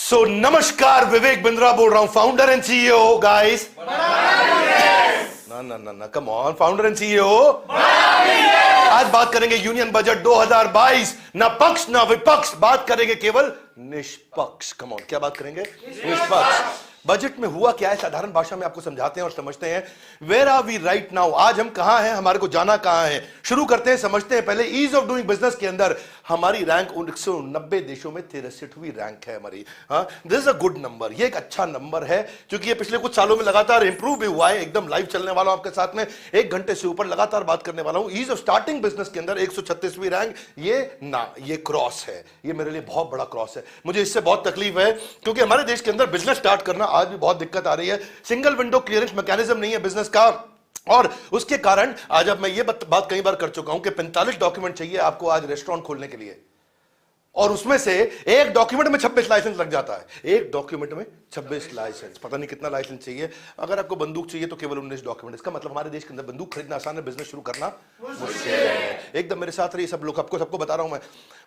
सो नमस्कार, विवेक बिंद्रा बोल रहा हूं, फाउंडर एंड सीईओ गाइस। ना come on, founder and CEO. आज बात करेंगे यूनियन बजट 2022। ना पक्ष ना विपक्ष, बात करेंगे केवल निष्पक्ष। कम ऑन, क्या बात करेंगे? निष्पक्ष। बजट में हुआ क्या है, साधारण भाषा में आपको समझाते हैं और समझते हैं। Where are we right now, आज हम कहां हैं, हमारे को जाना कहां है। शुरू करते हैं, समझते हैं। पहले ईज ऑफ डूइंग बिजनेस के अंदर हमारी रैंक 190 देशों में 63वीं रैंक है हमारी। This is a good number, ये एक अच्छा नंबर है क्योंकि ये पिछले कुछ सालों में लगातार इंप्रूव भी हुआ है। एकदम लाइव चलने वाला हूं आपके साथ में, 1 घंटे से ऊपर लगातार बात करने वाला हूं। ईज ऑफ स्टार्टिंग बिजनेस के अंदर 136वीं रैंक, ये क्रॉस है। ये मेरे लिए बहुत बड़ा क्रॉस है। मुझे इससे बहुत तकलीफ है क्योंकि हमारे देश के अंदर बिजनेस स्टार्ट करना आज भी बहुत दिक्कत आ रही है। सिंगल विंडो क्लियरेंस मैकेनिज्म नहीं है बिजनेस का, और उसके कारण आज अब मैं ये बात कई बार कर चुका हूं कि 45 डॉक्यूमेंट चाहिए आपको आज रेस्टोरेंट खोलने के लिए, और उसमें से एक डॉक्यूमेंट में 26 लाइसेंस लग जाता है। एक डॉक्यूमेंट में 26 लाइसेंस, पता नहीं कितना लाइसेंस चाहिए। अगर आपको बंदूक चाहिए तो केवल 19 डॉक्यूमेंट। इसका मतलब हमारे देश के अंदर बंदूक खरीदना आसान है, बिजनेस शुरू करना मुश्किल है। एकदम मेरे साथ रहिए सब लोग, सबको बता रहा हूं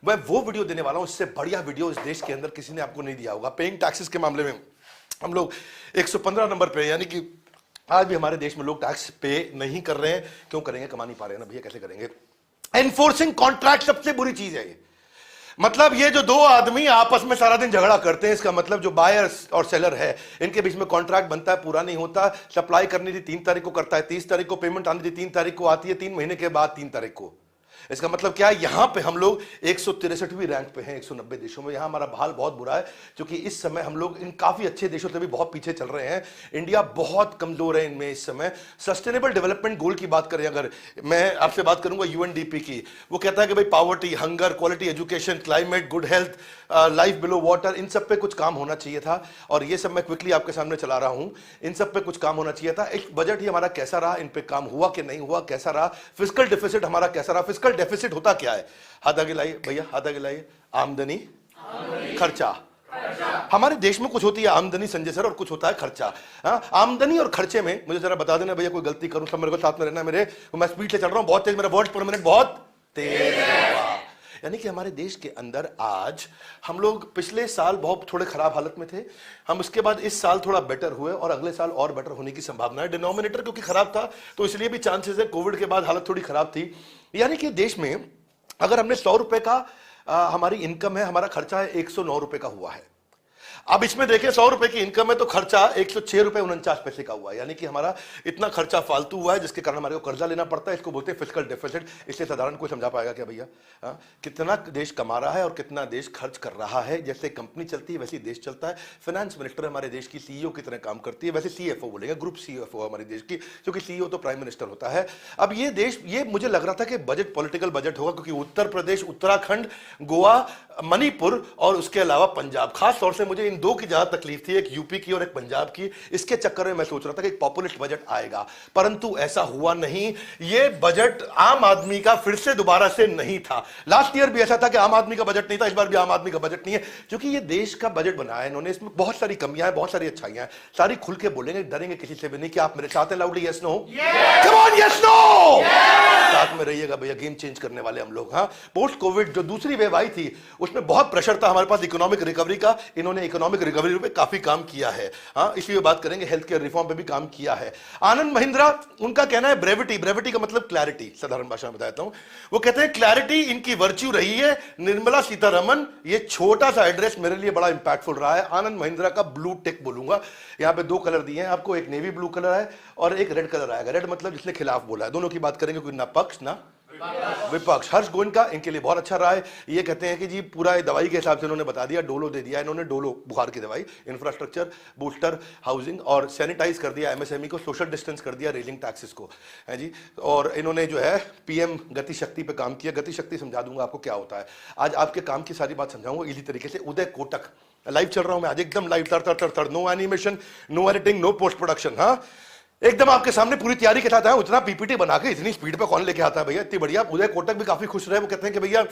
मैं वो वीडियो देने वाला हूं, इससे बढ़िया वीडियो इस देश के अंदर किसी ने आपको नहीं दिया होगा। पेइंग टैक्सेस के मामले में हम लोग 115 नंबर पे, यानी कि आज भी हमारे देश में लोग टैक्स पे नहीं कर रहे हैं। क्यों करेंगे? कमा नहीं पा रहे हैं ना भैया, कैसे करेंगे? एनफोर्सिंग कॉन्ट्रैक्ट सबसे बुरी चीज है। ये मतलब ये जो दो आदमी आपस में सारा दिन झगड़ा करते हैं, इसका मतलब जो बायर और सेलर है इनके बीच में कॉन्ट्रैक्ट बनता है, पूरा नहीं होता। सप्लाई करनी थी 3 तारीख को, करता है 30 तारीख को। पेमेंट आनी थी 3 तारीख को, आती है 3 महीने के बाद 3 तारीख को। इसका मतलब क्या है? यहां पे हम लोग 163वीं रैंक पे हैं 190 देशों में। यहां हमारा हाल बहुत बुरा है क्योंकि इस समय हम लोग इन काफी अच्छे देशों से भी बहुत पीछे चल रहे हैं। इंडिया बहुत कमजोर है इनमें इस समय। सस्टेनेबल डेवलपमेंट गोल की बात करें, अगर मैं आपसे बात करूंगा यूएनडीपी की, वो कहता है कि भाई poverty, hunger, quality education, climate, good health, life below water, इन सब पे कुछ काम होना चाहिए था। और ये सब मैं क्विकली आपके सामने चला रहा हूं। इन सब पे कुछ काम होना चाहिए था। एक बजट ही हमारा कैसा रहा, इन पे काम हुआ कि नहीं हुआ, कैसा रहा? फिस्कल डेफिसिट हमारा कैसा रहा? फिस्कल डेफिसिट होता क्या है? हाथ आगे लाइए भैया, हाथ आगे लाइए। आमदनी, खर्चा। हमारे देश में कुछ होती है आमदनी संजय सर, और कुछ होता है खर्चा। आमदनी और खर्चे में मुझे जरा बता देना भैया, कोई गलती करूं सब मेरे को साथ में रहना। मैं स्पीड से चल रहा हूं, बहुत तेज, मेरा वर्ड पर मिनट बहुत तेज है। यानी कि हमारे देश के अंदर आज हम लोग पिछले साल बहुत थोड़े खराब हालत में थे, हम उसके बाद इस साल थोड़ा बेटर हुए और अगले साल और बेटर होने की संभावना है। डिनोमिनेटर क्योंकि खराब था तो इसलिए भी चांसेस है। कोविड के बाद हालत थोड़ी खराब थी। यानी कि देश में अगर हमने 100 रुपए का हमारी इनकम है, हमारा खर्चा है 109 रुपए का हुआ है। अब इसमें देखिए 100 रुपए की इनकम है तो खर्चा 106 रुपए 49 पैसे का हुआ है। यानी कि हमारा इतना खर्चा फालतू हुआ है जिसके कारण हमारे को कर्जा लेना पड़ता है। इसको बोलते हैं फिस्कल डेफिसिट। इसलिए साधारण कोई समझा पाएगा क्या भैया? कितना देश कमा रहा है और कितना देश खर्च कर रहा है। जैसे कंपनी चलती है वैसे देश चलता है। फाइनेंस मिनिस्टर हमारे देश की सीईओ की तरह काम करती है, वैसे सीएफओ बोलेंगे, ग्रुप सीएफओ हमारे देश की, क्योंकि सीईओ तो प्राइम मिनिस्टर होता है। अब ये देश, ये मुझे लग रहा था कि बजट पॉलिटिकल बजट होगा क्योंकि उत्तर प्रदेश, उत्तराखंड, गोवा, मणिपुर और उसके अलावा पंजाब, खास तौर से मुझे इन दो की ज्यादा तकलीफ थी, एक यूपी की और एक पंजाब की। इसके चक्कर में मैं सोच रहा था कि एक पॉपुलिस्ट बजट आएगा, परंतु ऐसा हुआ नहीं। ये बजट आम आदमी का फिर से दोबारा से नहीं था। लास्ट ईयर भी ऐसा था कि आम आदमी का बजट नहीं था, इस बार भी आम आदमी का बजट नहीं है क्योंकि ये देश का बजट बनाया इन्होंने। इसमें बहुत सारी कमियां हैं, बहुत सारी अच्छाइयां हैं, सारी खुल के बोलेंगे, डरेंगे किसी से भी नहीं। क्या आप मेरे साथ हैं? Loudly yes no, come on yes no, साथ में रहिएगा भैया, गेम चेंज करने वाले हम लोग। पोस्ट कोविड जो दूसरी वेव आई थी उसमें बहुत प्रेशर था हमारे पास इकोनॉमिक रिकवरी का। इन्होंने इकोनॉमिक रिकवरी पे काफी काम किया है। इसलिए बात करेंगे, हेल्थ केयर रिफॉर्म पे भी काम किया है। आनंद महिंद्रा, उनका कहना है ब्रेविटी। ब्रेविटी का मतलब क्लैरिटी, साधारण भाषा में बताता हूं। वो कहते हैं क्लैरिटी इनकी वर्च्यू रही है। निर्मला सीतारमण, ये छोटा सा एड्रेस मेरे लिए बड़ा इंपैक्टफुल रहा है। आनंद महिंद्रा का ब्लू टिक बोलूंगा। यहां पे 2 कलर दिए हैं आपको, एक नेवी ब्लू कलर है और एक रेड कलर आएगा। रेड मतलब जिसने खिलाफ बोला है। दोनों की बात करेंगे, कोई ना पक्ष ना विपक्ष। हर्ष गोयनका इनके लिए बहुत अच्छा रहा है। ये कहते हैं कि जी पूरा दवाई के हिसाब से इन्होंने बता दिया, डोलो दे दिया इन्होंने, डोलो बुखार की दवाई, इंफ्रास्ट्रक्चर, बूस्टर, हाउसिंग, और सैनिटाइज कर दिया एमएसएमई को, सोशल डिस्टेंस कर दिया, रेलिंग टैक्सेस को, है जी। और इन्होंने जो है पीएम गति शक्ति पे काम किया। गति शक्ति समझा दूंगा आपको क्या होता है। आज आपके काम की सारी बात समझाऊंगा इजी तरीके से। उदय कोटक, लाइव चल रहा हूं मैं आज, एकदम लाइव, तर, no animation, no editing, no post production. एकदम आपके सामने पूरी तैयारी के साथ आया। इतना पीपीटी बना के इतनी स्पीड पे कौन लेके आता है भैया, इतनी बढ़िया। उदय कोटक भी काफी खुश रहे। वो कहते हैं कि भैया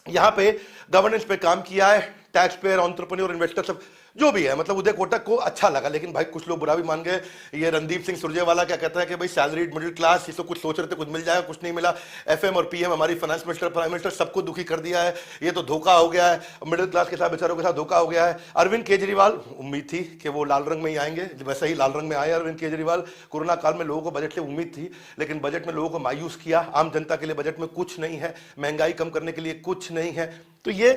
यहाँ पे गवर्नेंस पे काम किया है, टैक्स पेयर, एंटरप्रेन्योर, इन्वेस्टर सब जो भी है, मतलब उदय कोटक को अच्छा लगा। लेकिन भाई कुछ लोग बुरा भी मान गए। ये रणदीप सिंह सुरजेवाला क्या कहता है कि भाई सैलरीड मिडिल क्लास, ये तो कुछ सोच रहे थे कुछ मिल जाएगा, कुछ नहीं मिला। एफएम और पीएम, हमारी फाइनेंस मिनिस्टर, प्राइम मिनिस्टर, सबको दुखी कर दिया है। ये तो धोखा हो गया है, मिडिल क्लास के साथ, बेचारों के साथ धोखा हो गया है। अरविंद केजरीवाल, उम्मीद थी कि वो लाल रंग में ही आएंगे, वैसे ही लाल रंग में आए अरविंद केजरीवाल। कोरोना काल में लोगों को बजट से उम्मीद थी, लेकिन बजट में लोगों को मायूस किया। आम जनता के लिए बजट में कुछ नहीं है, महंगाई कम करने के लिए कुछ नहीं है। तो ये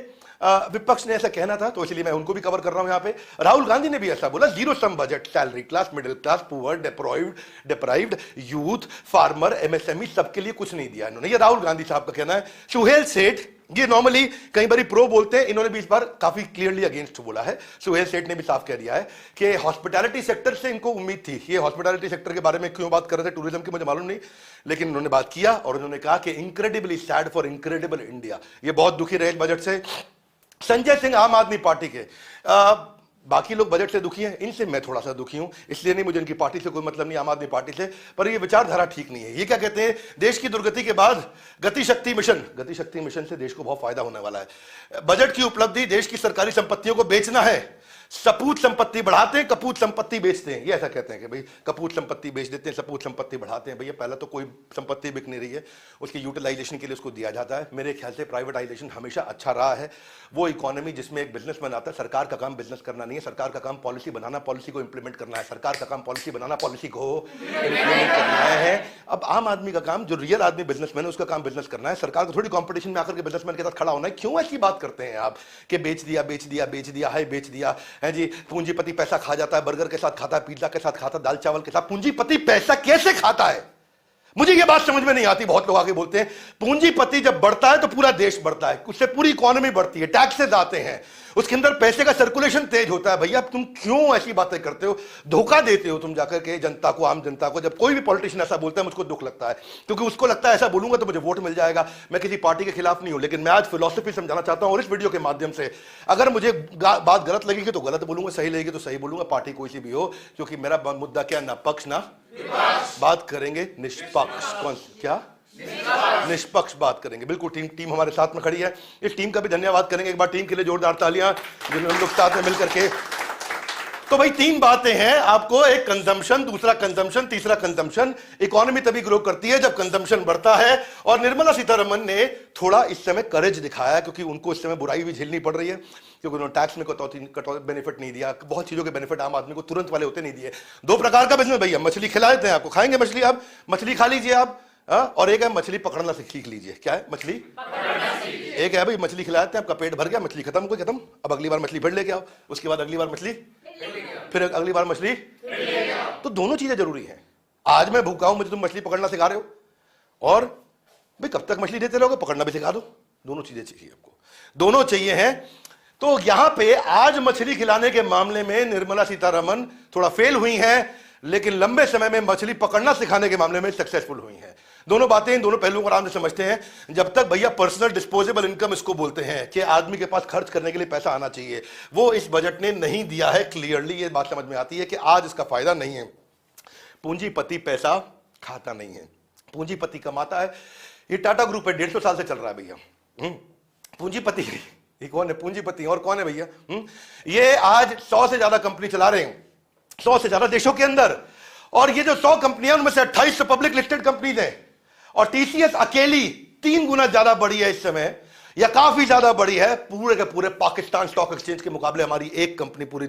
विपक्ष ने ऐसा कहना था, तो इसलिए मैं उनको भी कवर कर रहा हूं यहां पे। राहुल गांधी ने भी ऐसा बोला, zero sum budget, salary class, middle class, poor, deprived, youth, farmer, MSME, सबके लिए कुछ नहीं दिया इन्होंने। ये राहुल गांधी साहब का कहना है। सुहेल सेठ, ये नॉर्मली कई बार प्रो बोलते हैं, इन्होंने भी इस बार काफी क्लियरली अगेंस्ट बोला है। सुहेल सेठ ने भी साफ कह दिया है कि हॉस्पिटैलिटी सेक्टर से इनको उम्मीद थी। ये हॉस्पिटैलिटी सेक्टर के बारे में क्यों बात कर रहे थे, टूरिज्म की, मुझे मालूम नहीं, लेकिन उन्होंने बात किया और उन्होंने कहा कि incredibly sad for incredible India. ये बहुत दुखी रहे इस बजट से। संजय सिंह, आम आदमी पार्टी के, बाकी लोग बजट से दुखी हैं, इनसे मैं थोड़ा सा दुखी हूं। इसलिए नहीं, मुझे इनकी पार्टी से कोई मतलब नहीं, आम आदमी पार्टी से, पर ये विचारधारा ठीक नहीं है। ये क्या कहते हैं, देश की दुर्गति के बाद गति शक्ति मिशन से देश को बहुत फायदा होने वाला है। बजट की उपलब्धि देश की सरकारी संपत्तियों को बेचना है। सपूत संपत्ति बढ़ाते हैं, कपूत संपत्ति बेचते हैं। ये ऐसा कहते हैं कि भाई कपूत संपत्ति बेच देते हैं, सपूत संपत्ति बढ़ाते हैं। भैया पहला तो कोई संपत्ति बिक नहीं रही है, उसकी यूटिलाइजेशन के लिए उसको दिया जाता है। मेरे ख्याल से प्राइवेटाइजेशन हमेशा अच्छा रहा है। वो इकोनॉमी जिसमें एक बिजनेसमैन आता है, सरकार का काम बिजनेस करना नहीं है, सरकार का काम पॉलिसी बनाना, पॉलिसी को इंप्लीमेंट करना है। सरकार का काम पॉलिसी बनाना, पॉलिसी को इंप्लीमेंट करना है। अब आम आदमी का काम, जो रियल आदमी बिजनेसमैन है, उसका काम बिजनेस करना है। सरकार को थोड़ी कंपटीशन में आकर के बिजनेसमैन के साथ खड़ा होना है। क्यों ऐसी बात करते हैं आप कि बेच दिया बेच दिया बेच दिया है, बेच दिया है जी। पूंजीपति पैसा खा जाता है, बर्गर के साथ खाता है, पिज्जा के साथ खाता है, दाल चावल के साथ। पूंजीपति पैसा कैसे खाता है, मुझे यह बात समझ में नहीं आती। बहुत लोग आगे बोलते हैं पूंजीपति जब बढ़ता है तो पूरा देश बढ़ता है, उससे पूरी इकोनॉमी बढ़ती है, टैक्सेस आते हैं, उसके अंदर पैसे का सर्कुलेशन तेज होता है। भैया तुम क्यों ऐसी बातें करते हो, धोखा देते हो तुम जाकर के जनता को, आम जनता को। जब कोई भी पॉलिटिशियन ऐसा बोलता है मुझको दुख लगता है, क्योंकि उसको लगता है ऐसा बोलूंगा तो मुझे वोट मिल जाएगा। मैं किसी पार्टी के खिलाफ नहीं हूं, लेकिन मैं आज फिलॉसफी समझाना चाहता हूं और इस वीडियो के माध्यम से। अगर मुझे बात गलत लगेगी तो गलत बोलूंगा, सही लगेगी तो सही बोलूंगा, पार्टी कोई सी भी हो, क्योंकि मेरा मुद्दा क्या, ना पक्ष ना बात करेंगे, निष्पक्ष। कौन क्या, निष्पक्ष बात करेंगे। बिल्कुल टीम हमारे साथ में खड़ी है। इस टीम का भी धन्यवाद करेंगे एक बार, टीम के लिए जोरदार तालियां, जिन्होंने हम लोग साथ में मिलकर के। तो भाई तीन बातें हैं आपको, एक कंजम्पशन, दूसरा कंजम्पशन, तीसरा कंजम्पशन। इकोनॉमी तभी ग्रो करती है जब कंजम्पशन बढ़ता है। और निर्मला सीतारमण ने थोड़ा इस समय करेज दिखाया, क्योंकि उनको इस समय बुराई भी झेलनी पड़ रही है, क्योंकि उन्होंने टैक्स में कटौती बेनिफिट नहीं दिया, बहुत चीजों के बेनिफिट आम आदमी को तुरंत वाले होते नहीं दिए। दो प्रकार का बिजनेस भैया, मछली खिला देते हैं आपको, खाएंगे मछली, आप मछली खा लीजिए आप, और एक है मछली पकड़ना सीख लीजिए। क्या है, मछली एक है भाई, मछली खिलाते हैं, आपका पेट भर गया, मछली खत्म, कोई खत्म, अब अगली बार मछली फिर लेके आओ, उसके बाद अगली बार मछली, फिर अगली बार मछली। तो दोनों चीजें जरूरी हैं। आज मैं भूखा हूं, मुझे तुम मछली पकड़ना सिखा रहे हो, और भाई कब तक मछली देते रहोगे, पकड़ना भी सिखा दो। दोनों चीजें चाहिए आपको, दोनों चाहिए हैं। तो यहां पे आज मछली खिलाने के मामले में निर्मला सीतारमण थोड़ा फेल हुई हैं, लेकिन लंबे समय में मछली पकड़ना सिखाने के मामले में सक्सेसफुल हुई हैं। दोनों बातें, इन दोनों पहलुओं को आराम से समझते हैं। जब तक भैया पर्सनल डिस्पोजेबल इनकम इसको बोलते हैं कि आदमी के पास खर्च करने के लिए पैसा आना चाहिए, वो इस बजट ने नहीं दिया है। क्लियरली ये बात समझ में आती है कि आज इसका फायदा नहीं है। पूंजीपति पैसा खाता नहीं है, पूंजीपति कमाता है। ये टाटा ग्रुप है, 150 साल से चल रहा है भैया। पूंजीपति कौन है, पूंजीपति और कौन है भैया? ये आज 100 से ज्यादा कंपनी चला रहे हैं, 100 से ज्यादा देशों के अंदर। और ये जो 100 कंपनियां, उनमें से 28 पब्लिक लिस्टेड कंपनीज हैं, और टीसीएस अकेली 3 गुना ज्यादा बड़ी है इस समय, या काफी ज्यादा बड़ी है पूरे के पूरे पाकिस्तान स्टॉक एक्सचेंज के मुकाबले। हमारी एक कंपनी पूरी,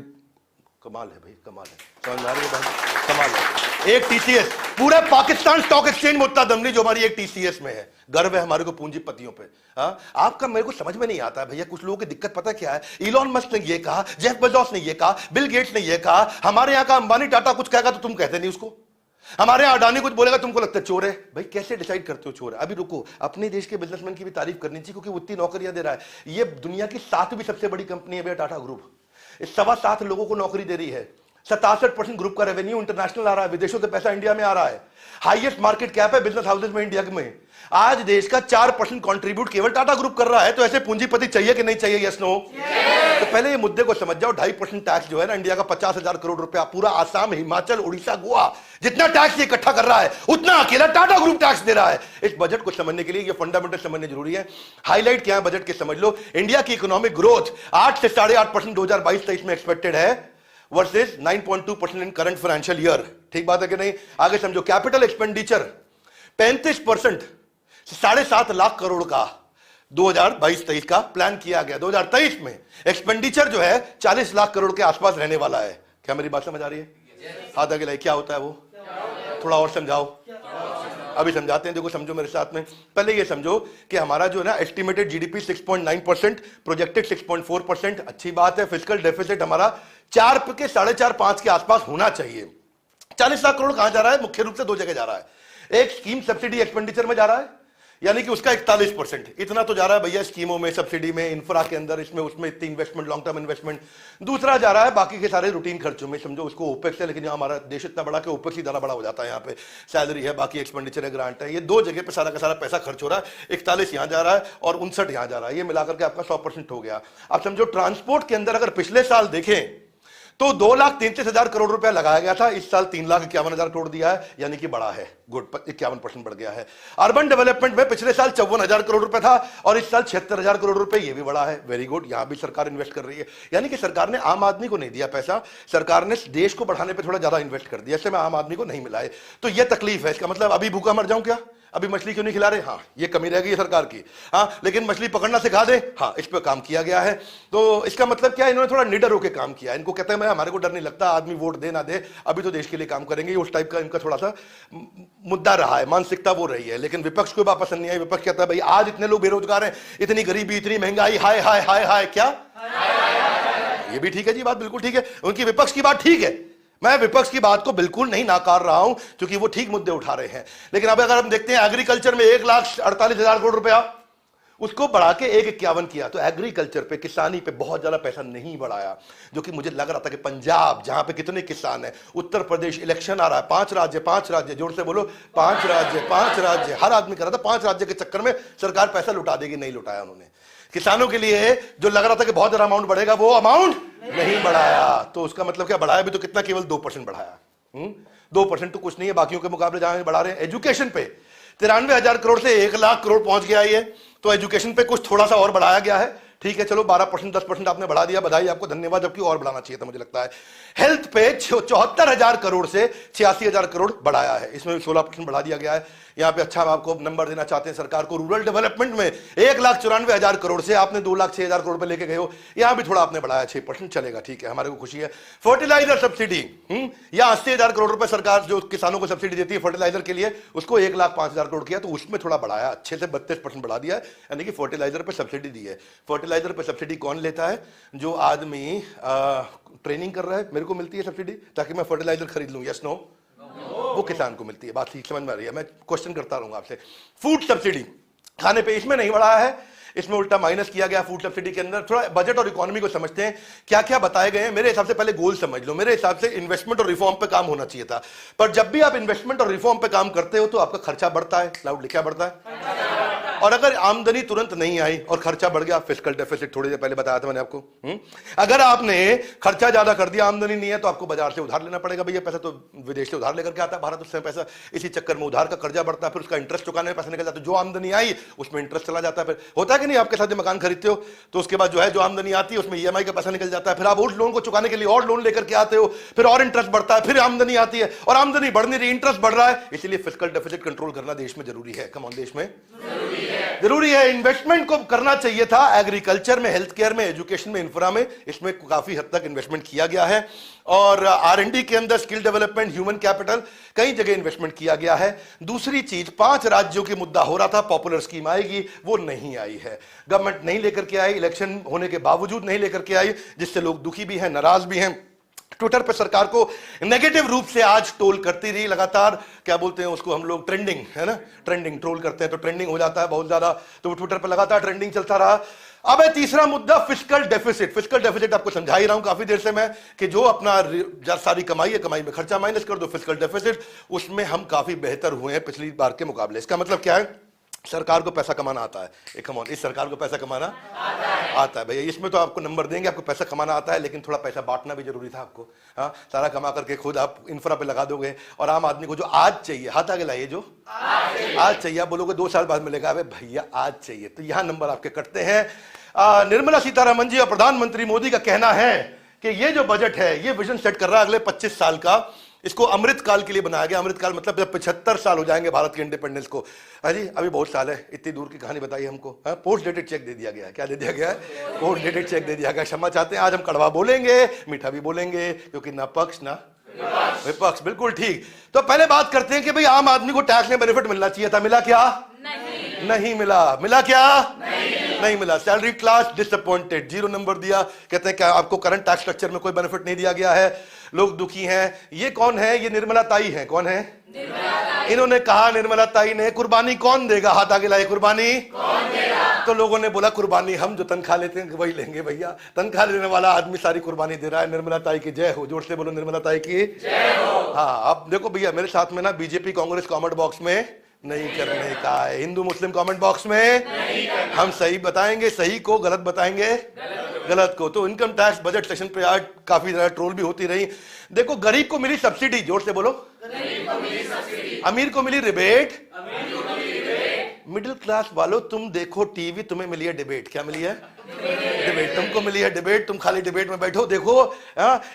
कमाल है भाई, कमाल है, समझ में आ रही है भाई, कमाल है। एक टीसीएस पूरे पाकिस्तान स्टॉक एक्सचेंज में उतना दम नहीं जो हमारी एक टीसीएस में है। गर्व है हमारे को पूंजीपतियों पे। हाँ, आपका मेरे को समझ में नहीं आता है भैया, कुछ लोगों की दिक्कत पता क्या है? इलॉन मस्क ने ये कहा, जेफ बेजोस ने ये कहा, बिल गेट्स ने ये कहा, हमारे यहाँ का अंबानी टाटा कुछ कहेगा तो तुम कहते नहीं उसको, हमारे यहाँ अडानी कुछ बोलेगा तुमको लगता है चोर है। भाई कैसे डिसाइड करते हो चोर है? अभी रुको, अपने देश के बिजनेसमैन की भी तारीफ करनी चाहिए, क्योंकि उतनी नौकरियां दे रहा है। ये दुनिया की 7वीं सबसे बड़ी कंपनी है भैया टाटा ग्रुप, इस 7.25 लोगों को नौकरी दे रही है। 67% ग्रुप का रेवेन्यू इंटरनेशनल आ रहा है, विदेशों से पैसा इंडिया में आ रहा है। हाईएस्ट मार्केट कैप है बिजनेस हाउसेज में इंडिया में। आज देश का 4% कंट्रीब्यूट केवल टाटा ग्रुप कर रहा है। तो ऐसे पूंजीपति चाहिए कि नहीं चाहिए? Yes no? तो पहले ये मुद्दे को समझ जाओ। 2.5% टैक्स जो है ना इंडिया का 50,000 करोड़ रुपया, पूरा आसाम, हिमाचल, उड़ीसा, गोवा जितना टैक्स ये इकट्ठा कर रहा है उतना अकेला टाटा ग्रुप टैक्स दे रहा है। इस बजट को समझने के लिए ये फंडामेंटल समझने जरूरी है। हाईलाइट क्या है बजट के समझ लो। इंडिया की इकोनॉमिक ग्रोथ 8 से 8.5% 2022-23 में एक्सपेक्टेड है वर्सेस 9.2% इन करंट फाइनेंशियल ईयर। ठीक बात है कि नहीं? आगे समझो। कैपिटल एक्सपेंडिचर 35% 7.5 लाख करोड़ का 2022-23 का प्लान किया गया। 2023 में एक्सपेंडिचर जो है 40 लाख करोड़ के आसपास रहने वाला है। क्या मेरी बात समझ आ रही है? हाथ आगे लाइए। क्या होता है वो? थोड़ा और समझाओ। अभी समझाते हैं, देखो समझो मेरे साथ में। पहले ये समझो कि हमारा जो है ना एस्टिमेटेड जीडीपी 6.9%, प्रोजेक्टेड 6.4%। अच्छी बात है। फिस्कल डेफिसिट हमारा 4 के 4.5-5 के आसपास होना चाहिए। 40 लाख करोड़ कहां जा रहा है? मुख्य रूप से 2 जगह जा रहा है। एक स्कीम सब्सिडी एक्सपेंडिचर में जा रहा है, यानी कि उसका 41%। इतना तो जा रहा है भैया स्कीमों में, सब्सिडी में, इंफ्रा के अंदर, इसमें उसमें इतनी इन्वेस्टमेंट, लॉन्ग टर्म इन्वेस्टमेंट। दूसरा जा रहा है बाकी के सारे रूटीन खर्चों में, समझो उसको ओपेक्स है। लेकिन यहाँ हमारा देश इतना बड़ा कि ओपेक्स ही ज्यादा बड़ा हो जाता है। यहाँ पे सैलरी है, बाकी एक्सपेंडिचर है, ग्रांट है। ये 2 जगह पे सारा का सारा पैसा खर्च हो रहा है। 41 यहाँ जा रहा है और 59 यहाँ जा रहा है। ये मिलाकर के आपका 100% हो गया। अब समझो ट्रांसपोर्ट के अंदर अगर पिछले साल देखें तो 2,33,000 करोड़ रुपया लगाया गया था। इस साल 3,51,000 करोड़ दिया है, यानी कि बढ़ा है। गुड, 51% बढ़ गया है। अर्बन डेवलपमेंट में पिछले साल 54,000 करोड़ रुपया था और इस साल 76,000 करोड़ रुपए, ये भी बढ़ा है। Very good. यहां भी सरकार इन्वेस्ट कर रही है, यानी कि सरकार ने आम आदमी को नहीं दिया पैसा, सरकार ने देश को बढ़ाने पर थोड़ा ज्यादा इन्वेस्ट कर दिया। इससे मैं आम आदमी को नहीं मिला है। तो यह तकलीफ है। इसका मतलब अभी भूखा मर जाऊं क्या? अभी मछली क्यों नहीं खिला रहे? हाँ, ये कमी रह गई है सरकार की। हाँ, लेकिन मछली पकड़ना सिखा दे, हाँ, इस पर काम किया गया है। तो इसका मतलब क्या है? इन्होंने थोड़ा निडर होकर काम किया। इनको कहते हैं मैं, हमारे को डर नहीं लगता, आदमी वोट दे ना दे, अभी तो देश के लिए काम करेंगे। उस टाइप का इनका थोड़ा सा मुद्दा रहा है, मानसिकता वो रही है। लेकिन विपक्ष को बात पसंद नहीं आई। विपक्ष कहता है भाई आज इतने लोग बेरोजगार हैं, इतनी गरीबी, इतनी महंगाई, हाय हाय हाय हाय। क्या? ये भी ठीक है जी, बात बिल्कुल ठीक है। उनकी विपक्ष की बात ठीक है, मैं विपक्ष की बात को बिल्कुल नहीं नाकार रहा हूं, क्योंकि वो ठीक मुद्दे उठा रहे हैं। लेकिन अब अगर हम देखते हैं एग्रीकल्चर में 1,48,000 करोड़ रुपया, उसको बढ़ा के 1,51 किया। तो एग्रीकल्चर पे, किसानी पे बहुत ज्यादा पैसा नहीं बढ़ाया, जो कि मुझे लग रहा था कि पंजाब, जहां पे कितने किसान हैं, उत्तर प्रदेश, इलेक्शन आ रहा है, 5 राज्य, जोर से बोलो, 5 राज्य, हर आदमी कर रहा था 5 राज्य के चक्कर में सरकार पैसा लुटा देगी। नहीं लुटाया उन्होंने। किसानों के लिए जो लग रहा था कि बहुत ज्यादा अमाउंट बढ़ेगा, वो अमाउंट नहीं बढ़ाया। तो उसका मतलब क्या? बढ़ाया भी तो कितना? केवल 2% बढ़ाया। 2% तो कुछ नहीं है बाकियों के मुकाबले जहां बढ़ा रहे हैं। एजुकेशन पे 93,000 करोड़ से 1 लाख करोड़ पहुंच गया ये। तो एजुकेशन पे कुछ थोड़ा सा और बढ़ाया गया है। ठीक है, चलो 12%, 10% आपने बढ़ा दिया, बधाई आपको, धन्यवाद। जबकि और बढ़ाना चाहिए था मुझे लगता है। हेल्थ पे 74,000 करोड़ से 86,000 करोड़ बढ़ाया है, इसमें 16% बढ़ा दिया गया है। यहाँ पे अच्छा आपको नंबर देना चाहते हैं सरकार को। रूरल डेवलपमेंट में 1,94,000 करोड़ से आपने 2,06,000 करोड़ पे लेके गए हो, यहाँ भी थोड़ा आपने बढ़ाया, 6% चलेगा, ठीक है, हमारे को खुशी है। फर्टिलाइजर सब्सिडी या 80,000 करोड़ रुपए सरकार जो किसानों को सब्सिडी देती है फर्टिलाइजर के लिए, उसको 1,05,000 करोड़ किया, तो उसमें थोड़ा बढ़ाया, अच्छे से 32% बढ़ा दिया है। यानी कि फर्टिलाइजर पे सब्सिडी दी है। फर्टिलाइजर पे सब्सिडी कौन लेता है? जो आदमी ट्रेनिंग कर रहा है, मेरे को मिलती है सब्सिडी ताकि मैं फर्टिलाइजर खरीद लूं, यस नो? वो किसान को मिलती है। बात ठीक समझ में आ रही है? मैं क्वेश्चन करता रहूंगा आपसे। फूड सब्सिडी खाने पे, इसमें नहीं बढ़ाया है, इसमें उल्टा माइनस किया गया फूड सब्सिडी के अंदर। थोड़ा बजट और इकोनॉमी को समझते हैं, क्या क्या बताए गए हैं। मेरे हिसाब से पहले गोल समझ लो। मेरे हिसाब से इन्वेस्टमेंट और रिफॉर्म पे काम होना चाहिए था, पर जब भी आप इन्वेस्टमेंट और रिफॉर्म पे काम करते हो तो आपका खर्चा बढ़ता है। लाउड लिखा बढ़ता है। और अगर आमदनी तुरंत नहीं आई और खर्चा बढ़ गया, फिस्कल डेफिसिट, थोड़ी देर पहले बताया था मैंने आपको। अगर आपने खर्चा ज्यादा कर दिया, आमदनी नहीं है, तो आपको बाजार से उधार लेना पड़ेगा। भैया पैसा तो विदेश से उधार लेकर के आता है भारत, उससे पैसा, इसी चक्कर में उधार का कर्जा बढ़ता है, फिर उसका इंटरेस्ट चुकाने में पैसा निकल जाता है। जो आमदनी आई उसमें इंटरेस्ट चला जाता है। फिर होता है कि नहीं, आपके साथ मकान खरीदते हो तो उसके बाद जो है, जो आमदनी आती है उसमें ईएमआई का पैसा निकल जाता है, फिर आप उस लोन को चुकाने के लिए और लोन लेकर के आते हो, फिर और इंटरेस्ट बढ़ता है, फिर आमदनी आती है, और आमदनी बढ़ नहीं रही, इंटरेस्ट बढ़ रहा है। इसलिए फिस्कल डेफिसिट कंट्रोल करना देश में जरूरी है। कम ऑन, देश में जरूरी है। इन्वेस्टमेंट को करना चाहिए था एग्रीकल्चर में, हेल्थ केयर में, एजुकेशन में, इंफ्रा में, इसमें काफी हद तक इन्वेस्टमेंट किया गया है। और R&D के अंदर स्किल डेवलपमेंट, ह्यूमन कैपिटल, कई जगह इन्वेस्टमेंट किया गया है। दूसरी चीज, 5 राज्यों की मुद्दा हो रहा था, पॉपुलर स्कीम आएगी, वो नहीं आई है। गवर्नमेंट नहीं लेकर के आई, इलेक्शन होने के बावजूद नहीं लेकर के आई, जिससे लोग दुखी भी हैं, नाराज भी हैं। ट्विटर पर सरकार को नेगेटिव रूप से आज ट्रोल करती रही लगातार। क्या बोलते हैं उसको हम लोग, ट्रेंडिंग, है ना, ट्रेंडिंग, ट्रोल करते हैं तो ट्रेंडिंग हो जाता है बहुत ज्यादा, तो वो ट्विटर पर लगातार ट्रेंडिंग चलता रहा। अब है तीसरा मुद्दा, फिस्कल डेफिसिट। फिस्कल डेफिसिट आपको समझा ही रहा हूं काफी देर से मैं, कि जो अपना सारी कमाई है, कमाई में खर्चा माइनस कर दो, फिस्कल डेफिसिट, उसमें हम काफी बेहतर हुए हैं पिछली बार के मुकाबले। इसका मतलब क्या है? सरकार को पैसा कमाना आता है। कम ऑन, इस सरकार को पैसा कमाना आता है भैया। इसमें तो आपको नंबर देंगे, आपको पैसा कमाना आता है, लेकिन थोड़ा पैसा बांटना भी जरूरी था आपको। हाँ, सारा कमा करके खुद आप इंफ्रा पे लगा दोगे, और आम आदमी को जो आज चाहिए, हाथ आगे लाइए, जो आज चाहिए, आप बोलोगे 2 साल बाद मिलेगा, अबे भैया आज चाहिए, तो यहां नंबर आपके कटते हैं। निर्मला सीतारमण जी और प्रधानमंत्री मोदी का कहना है कि ये जो बजट है ये विजन सेट कर रहा है अगले 25 साल का। इसको अमृत काल के लिए बनाया गया। अमृत काल मतलब जब 75 साल हो जाएंगे भारत के इंडिपेंडेंस को। हाँ जी, अभी बहुत साल है, इतनी दूर की कहानी बताइए हमको। पोस्ट डेटेड चेक दे दिया गया है। क्या दे दिया गया है? पोस्ट डेटेड चेक दे दिया गया। क्षमा चाहते हैं, आज हम कड़वा बोलेंगे, मीठा भी बोलेंगे, क्योंकि ना पक्ष ना विपक्ष। बिल्कुल ठीक। तो पहले बात करते हैं कि भाई आम आदमी को टैक्स में बेनिफिट मिलना चाहिए था, मिला क्या? नहीं मिला। मिला क्या? नहीं मिला। सैलरी क्लास डिसअपॉइंटेड, 0 नंबर दिया। कहते हैं क्या आपको करंट टैक्स स्ट्रक्चर में कोई बेनिफिट नहीं दिया गया है, लोग दुखी हैं। ये कौन है? ये निर्मला ताई है। कौन है? इन्होंने कहा, निर्मला ताई ने, कुर्बानी कौन देगा? हाथ आगे लाए, कुर्बानी कौन देगा? तो लोगों ने बोला कुर्बानी हम जो तनख्वाह लेते हैं वही लेंगे भैया। तनख्वाह लेने वाला आदमी सारी कुर्बानी दे रहा है। निर्मला ताई की जय हो। जोर से बोलो, निर्मला ताई की जय हो। हाँ, अब देखो भैया, मेरे साथ में ना बीजेपी कांग्रेस कमेंट बॉक्स में नहीं करने का है, हिंदू मुस्लिम कमेंट बॉक्स में हम सही बताएंगे, सही को, गलत बताएंगे गलत को। तो इनकम टैक्स बजट सेशन पे आज काफी ज्यादा ट्रोल भी होती रही। देखो, गरीब को मिली सब्सिडी, जोर से बोलो, गरीब को मिली सब्सिडी, अमीर को मिली रिबेट, मिडिल क्लास वालों तुम देखो टीवी, तुम्हें मिली है डिबेट। क्या मिली है? डिबेट। तुमको मिली है डिबेट, तुम खाली डिबेट में बैठो देखो।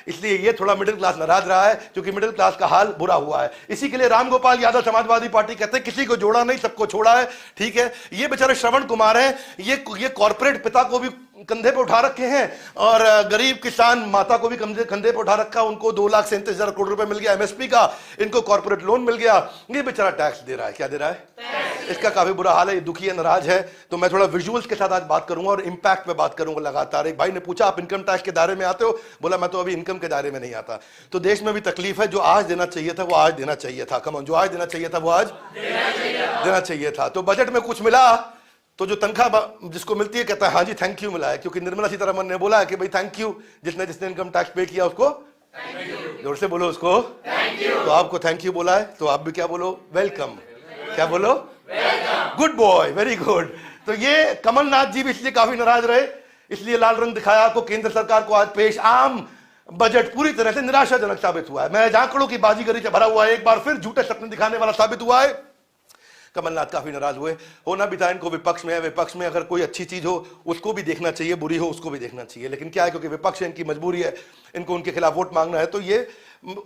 इसलिए ये थोड़ा मिडिल क्लास नाराज रहा है, क्योंकि मिडिल क्लास का हाल बुरा हुआ है। इसी के लिए रामगोपाल यादव समाजवादी पार्टी कहते हैं किसी को जोड़ा नहीं, सबको छोड़ा है। ठीक है, ये बेचारे श्रवण कुमार हैं, ये कॉर्पोरेट पिता को भी कंधे पे उठा रखे हैं, और गरीब किसान माता को भी कंधे पे उठा रखा। उनको 2,37,000 करोड़ रुपए मिल गया एमएसपी का, इनको कॉर्पोरेट लोन मिल गया। ये बेचारा टैक्स दे रहा है। क्या दे रहा है? इसका काफी बुरा हाल है, ये दुखी है, नाराज है। तो मैं थोड़ा विजुअल्स के साथ आज बात करूंगा और इंपैक्ट पे बात करूंगा लगातार। एक भाई ने पूछा आप इनकम टैक्स के दायरे में आते हो? बोला मैं तो अभी इनकम के दायरे में नहीं आता। तो देश में भी तकलीफ है, जो आज देना चाहिए था वो आज देना चाहिए था। कम ऑन, जो आज देना चाहिए था वो आज देना चाहिए था। तो बजट में कुछ मिला, तो जो तनख्वाह जिसको मिलती है कहता है हाँ जी थैंक यू मिला है, क्योंकि निर्मला सीतारमण ने बोला है कि भाई थैंक यू, जिसने इनकम टैक्स पे किया उसको जोर से बोलो, उसको थैंक यू। तो आपको थैंक यू बोला है, तो आप भी क्या बोलो? वेलकम। क्या बोलो? Good boy, very good. तो ये कमलनाथ जी भी इसलिए काफी नाराज रहे, इसलिए लाल रंग दिखाया आपको। केंद्र सरकार को आज पेश आम बजट पूरी तरह से निराशाजनक साबित हुआ है। मैं आंकड़ों की बाजीगरी से भरा हुआ है, एक बार फिर झूठे सपने दिखाने वाला साबित हुआ है। कमलनाथ काफी नाराज हुए। होना भी था, इनको विपक्ष में है, विपक्ष में अगर कोई अच्छी चीज हो उसको भी देखना चाहिए, बुरी हो उसको भी देखना चाहिए। लेकिन क्या है, क्योंकि विपक्ष है, इनकी मजबूरी है, इनको उनके खिलाफ वोट मांगना है, तो ये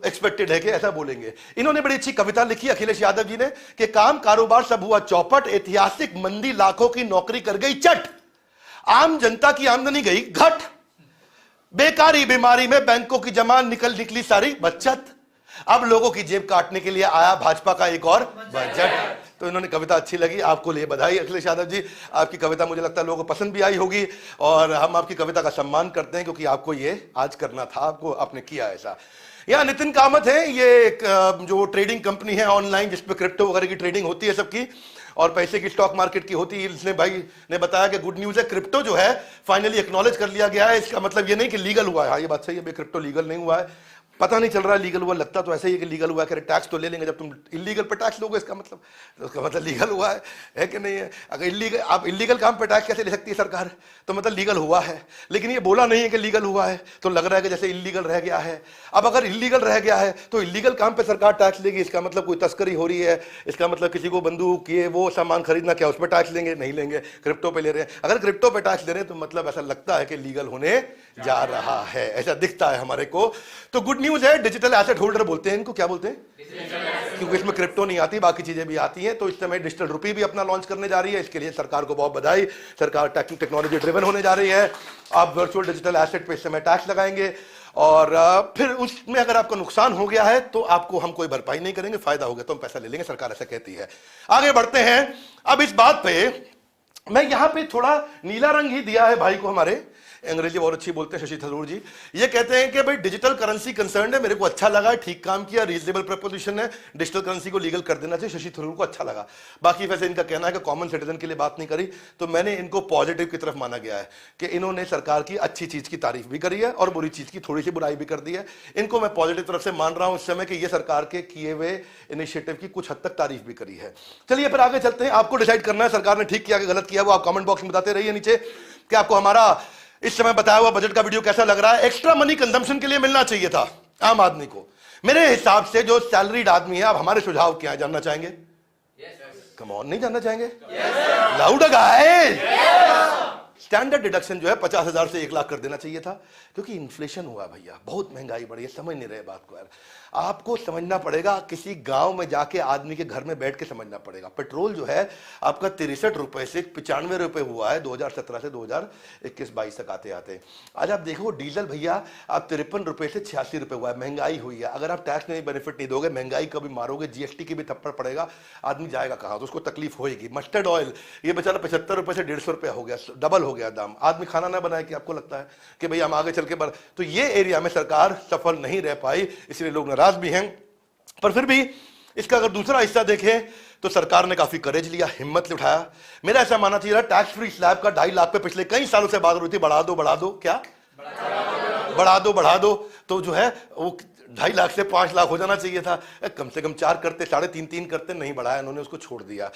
एक्सपेक्टेड है कि ऐसा बोलेंगे। इन्होंने बड़ी अच्छी कविता लिखी अखिलेश यादव जी ने कि काम कारोबार सब हुआ चौपट, ऐतिहासिक मंदी लाखों की नौकरी कर गई चट, आम जनता की आमदनी गई घट, बेकारी बीमारी में बैंकों की जमा निकली सारी बचत, अब लोगों की जेब काटने के लिए आया भाजपा का एक और बजट। तो इन्होंने कविता अच्छी लगी, आपको लिए बधाई अखिलेश यादव जी। आपकी कविता मुझे लगता है लोगों को पसंद भी आई होगी, और हम आपकी कविता का सम्मान करते हैं, क्योंकि आपको ये आज करना था, आपको आपने किया ऐसा। यहाँ नितिन कामत है, ये एक जो ट्रेडिंग कंपनी है ऑनलाइन, जिसपे क्रिप्टो वगैरह की ट्रेडिंग होती है सबकी, और पैसे की स्टॉक मार्केट की होती है। इसने भाई ने बताया कि गुड न्यूज है, क्रिप्टो जो है फाइनली एक्नॉलेज कर लिया गया है। इसका मतलब ये नहीं कि लीगल हुआ है। हाँ, ये बात सही है, क्रिप्टो लीगल नहीं हुआ है, पता नहीं चल रहा है लीगल हुआ, लगता तो ऐसे ही कि लीगल हुआ है। टैक्स तो ले लेंगे, जब तुम इलीगल पे टैक्स लोगे इसका मतलब, तो उसका मतलब लीगल हुआ है कि नहीं है? अगर इलीगल, आप इलीगल काम पे टैक्स कैसे ले सकती है सरकार? तो मतलब लीगल हुआ है, लेकिन ये बोला नहीं है कि लीगल हुआ है, तो लग रहा है कि जैसे इलीगल रह गया है। अब अगर इलीगल रह गया है तो इलीगल काम पे सरकार टैक्स लेगी, इसका मतलब कोई तस्करी हो रही है, इसका मतलब किसी को बंदूक ये वो सामान खरीदना, क्या उस पर टैक्स लेंगे? नहीं लेंगे, क्रिप्टो पे ले रहे हैं। अगर क्रिप्टो पे टैक्स ले रहे हैं तो मतलब ऐसा लगता है कि लीगल होने जा रहा है, ऐसा दिखता है हमारे को। तो गुड न्यूज है, डिजिटल एसेट होल्डर बोलते हैं इनको, क्या बोलते हैं? क्योंकि इसमें क्रिप्टो नहीं आती, बाकी चीजें भी आती हैं। तो इस समय डिजिटल रुपी भी अपना लॉन्च करने जा रही है, इसके लिए सरकार को बहुत बधाई। सरकार टेक्नोलॉजी ड्रिवन होने जा रही है। आप वर्चुअल डिजिटल एसेट पे इस समय टैक्स लगाएंगे, और फिर उसमें अगर आपका नुकसान हो गया है तो आपको हम कोई भरपाई नहीं करेंगे, फायदा हो गया तो हम पैसा ले लेंगे, सरकार ऐसा कहती है। आगे बढ़ते हैं। अब इस बात पे मैं यहां पे थोड़ा नीला रंग ही दिया है भाई को हमारे, अंग्रेजी बहुत अच्छी बोलते हैं शशि थरूर जी। ये कहते हैं कि भाई डिजिटल करेंसी कंसर्न है, मेरे को अच्छा लगा, ठीक काम किया, रीजनेबल प्रपोजिशन है, डिजिटल करेंसी को लीगल कर देना चाहिए, शशि थरूर को अच्छा लगा। बाकी वैसे इनका कहना है कि कॉमन सिटीजन के लिए बात नहीं करी, तो मैंने इनको पॉजिटिव की तरफ माना गया है कि इन्होंने सरकार की अच्छी चीज की तारीफ भी करी है और बुरी चीज की थोड़ी सी बुराई भी कर दी है। इनको मैं पॉजिटिव तरफ से मान रहा हूं इस समय कि ये सरकार के किए हुए इनिशिएटिव की कुछ हद तक तारीफ भी करी है। चलिए फिर आगे चलते हैं। आपको डिसाइड करना है सरकार ने ठीक किया कि गलत किया, वो आप कमेंट बॉक्स में बताते रहिए नीचे कि आपको हमारा इस समय बताया हुआ बजट का वीडियो कैसा लग रहा है। एक्स्ट्रा मनी कंजम्पशन के लिए मिलना चाहिए था आम आदमी को। मेरे हिसाब से जो सैलरीड आदमी है, आप हमारे सुझाव क्या है जानना चाहेंगे? कम ऑन, नहीं जानना चाहेंगे? Loud guys. स्टैंडर्ड डिडक्शन जो है 50,000 से 1 लाख कर देना चाहिए था, क्योंकि इन्फ्लेशन हुआ भैया, बहुत महंगाई बढ़ी है। समझ नहीं रहे बात को यार, आपको समझना पड़ेगा, किसी गांव में जाके आदमी के घर में बैठ के समझना पड़ेगा। पेट्रोल जो है आपका 63 रुपए से 95 रुपए हुआ है 2017 से 2021-22 तक आते आते। आज आप देखो डीजल भैया आप 53 रुपए से 86 रुपए हुआ है। महंगाई हुई है, अगर आप टैक्स नहीं बेनिफिट नहीं दोगे, महंगाई कभी मारोगे, जीएसटी की भी थप्पड़ पड़ेगा, आदमी जाएगा कहाँ? तो उसको तकलीफ होगी। मस्टर्ड ऑयल ये बेचारा 75 रुपए से 150 रुपए हो गया, डबल हो गया दाम। आदमी खाना ना बनाए कि आपको लगता है कि भैया हम आगे चल के तो ये एरिया में सरकार सफल नहीं रह पाई, इसलिए लोग नाराज भी हैं। पर फिर भी इसका अगर दूसरा हिस्सा देखें तो सरकार ने काफी करेज लिया, हिम्मत से उठाया। मेरा ऐसा मानना चाहिए टैक्स फ्री स्लैब का 2.5 लाख पे पिछले कई सालों से बात हो रही थी, बढ़ा दो बढ़ा दो, क्या बढ़ा दो, तो जो है वो 2.5 लाख से 5 लाख हो जाना चाहिए था। कम से कम 4 करते, 3.5 करते, नहीं बढ़ाया, उन्होंने उसको छोड़ दिया।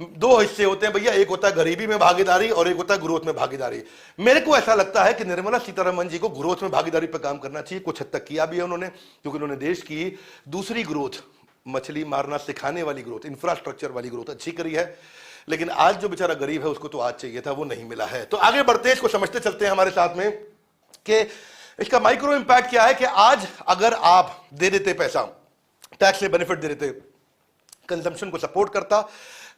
2 हिस्से होते हैं भैया, एक होता है गरीबी में भागीदारी और एक होता है ग्रोथ में भागीदारी। मेरे को ऐसा लगता है कि निर्मला सीतारमण जी को ग्रोथ में भागीदारी पर काम करना चाहिए। कुछ हद तक किया भी है उन्होंने, क्योंकि उन्होंने देश की दूसरी ग्रोथ, मछली मारना सिखाने वाली ग्रोथ, इंफ्रास्ट्रक्चर वाली ग्रोथ अच्छी करी है। लेकिन आज जो बेचारा गरीब है उसको तो आज चाहिए था, वो नहीं मिला है। तो आगे बढ़ते हैं, इसको समझते चलते हैं हमारे साथ में कि इसका माइक्रो इंपैक्ट क्या है। कि आज अगर आप दे देते पैसा, टैक्स में बेनिफिट दे देते, कंजम्पशन को सपोर्ट करता,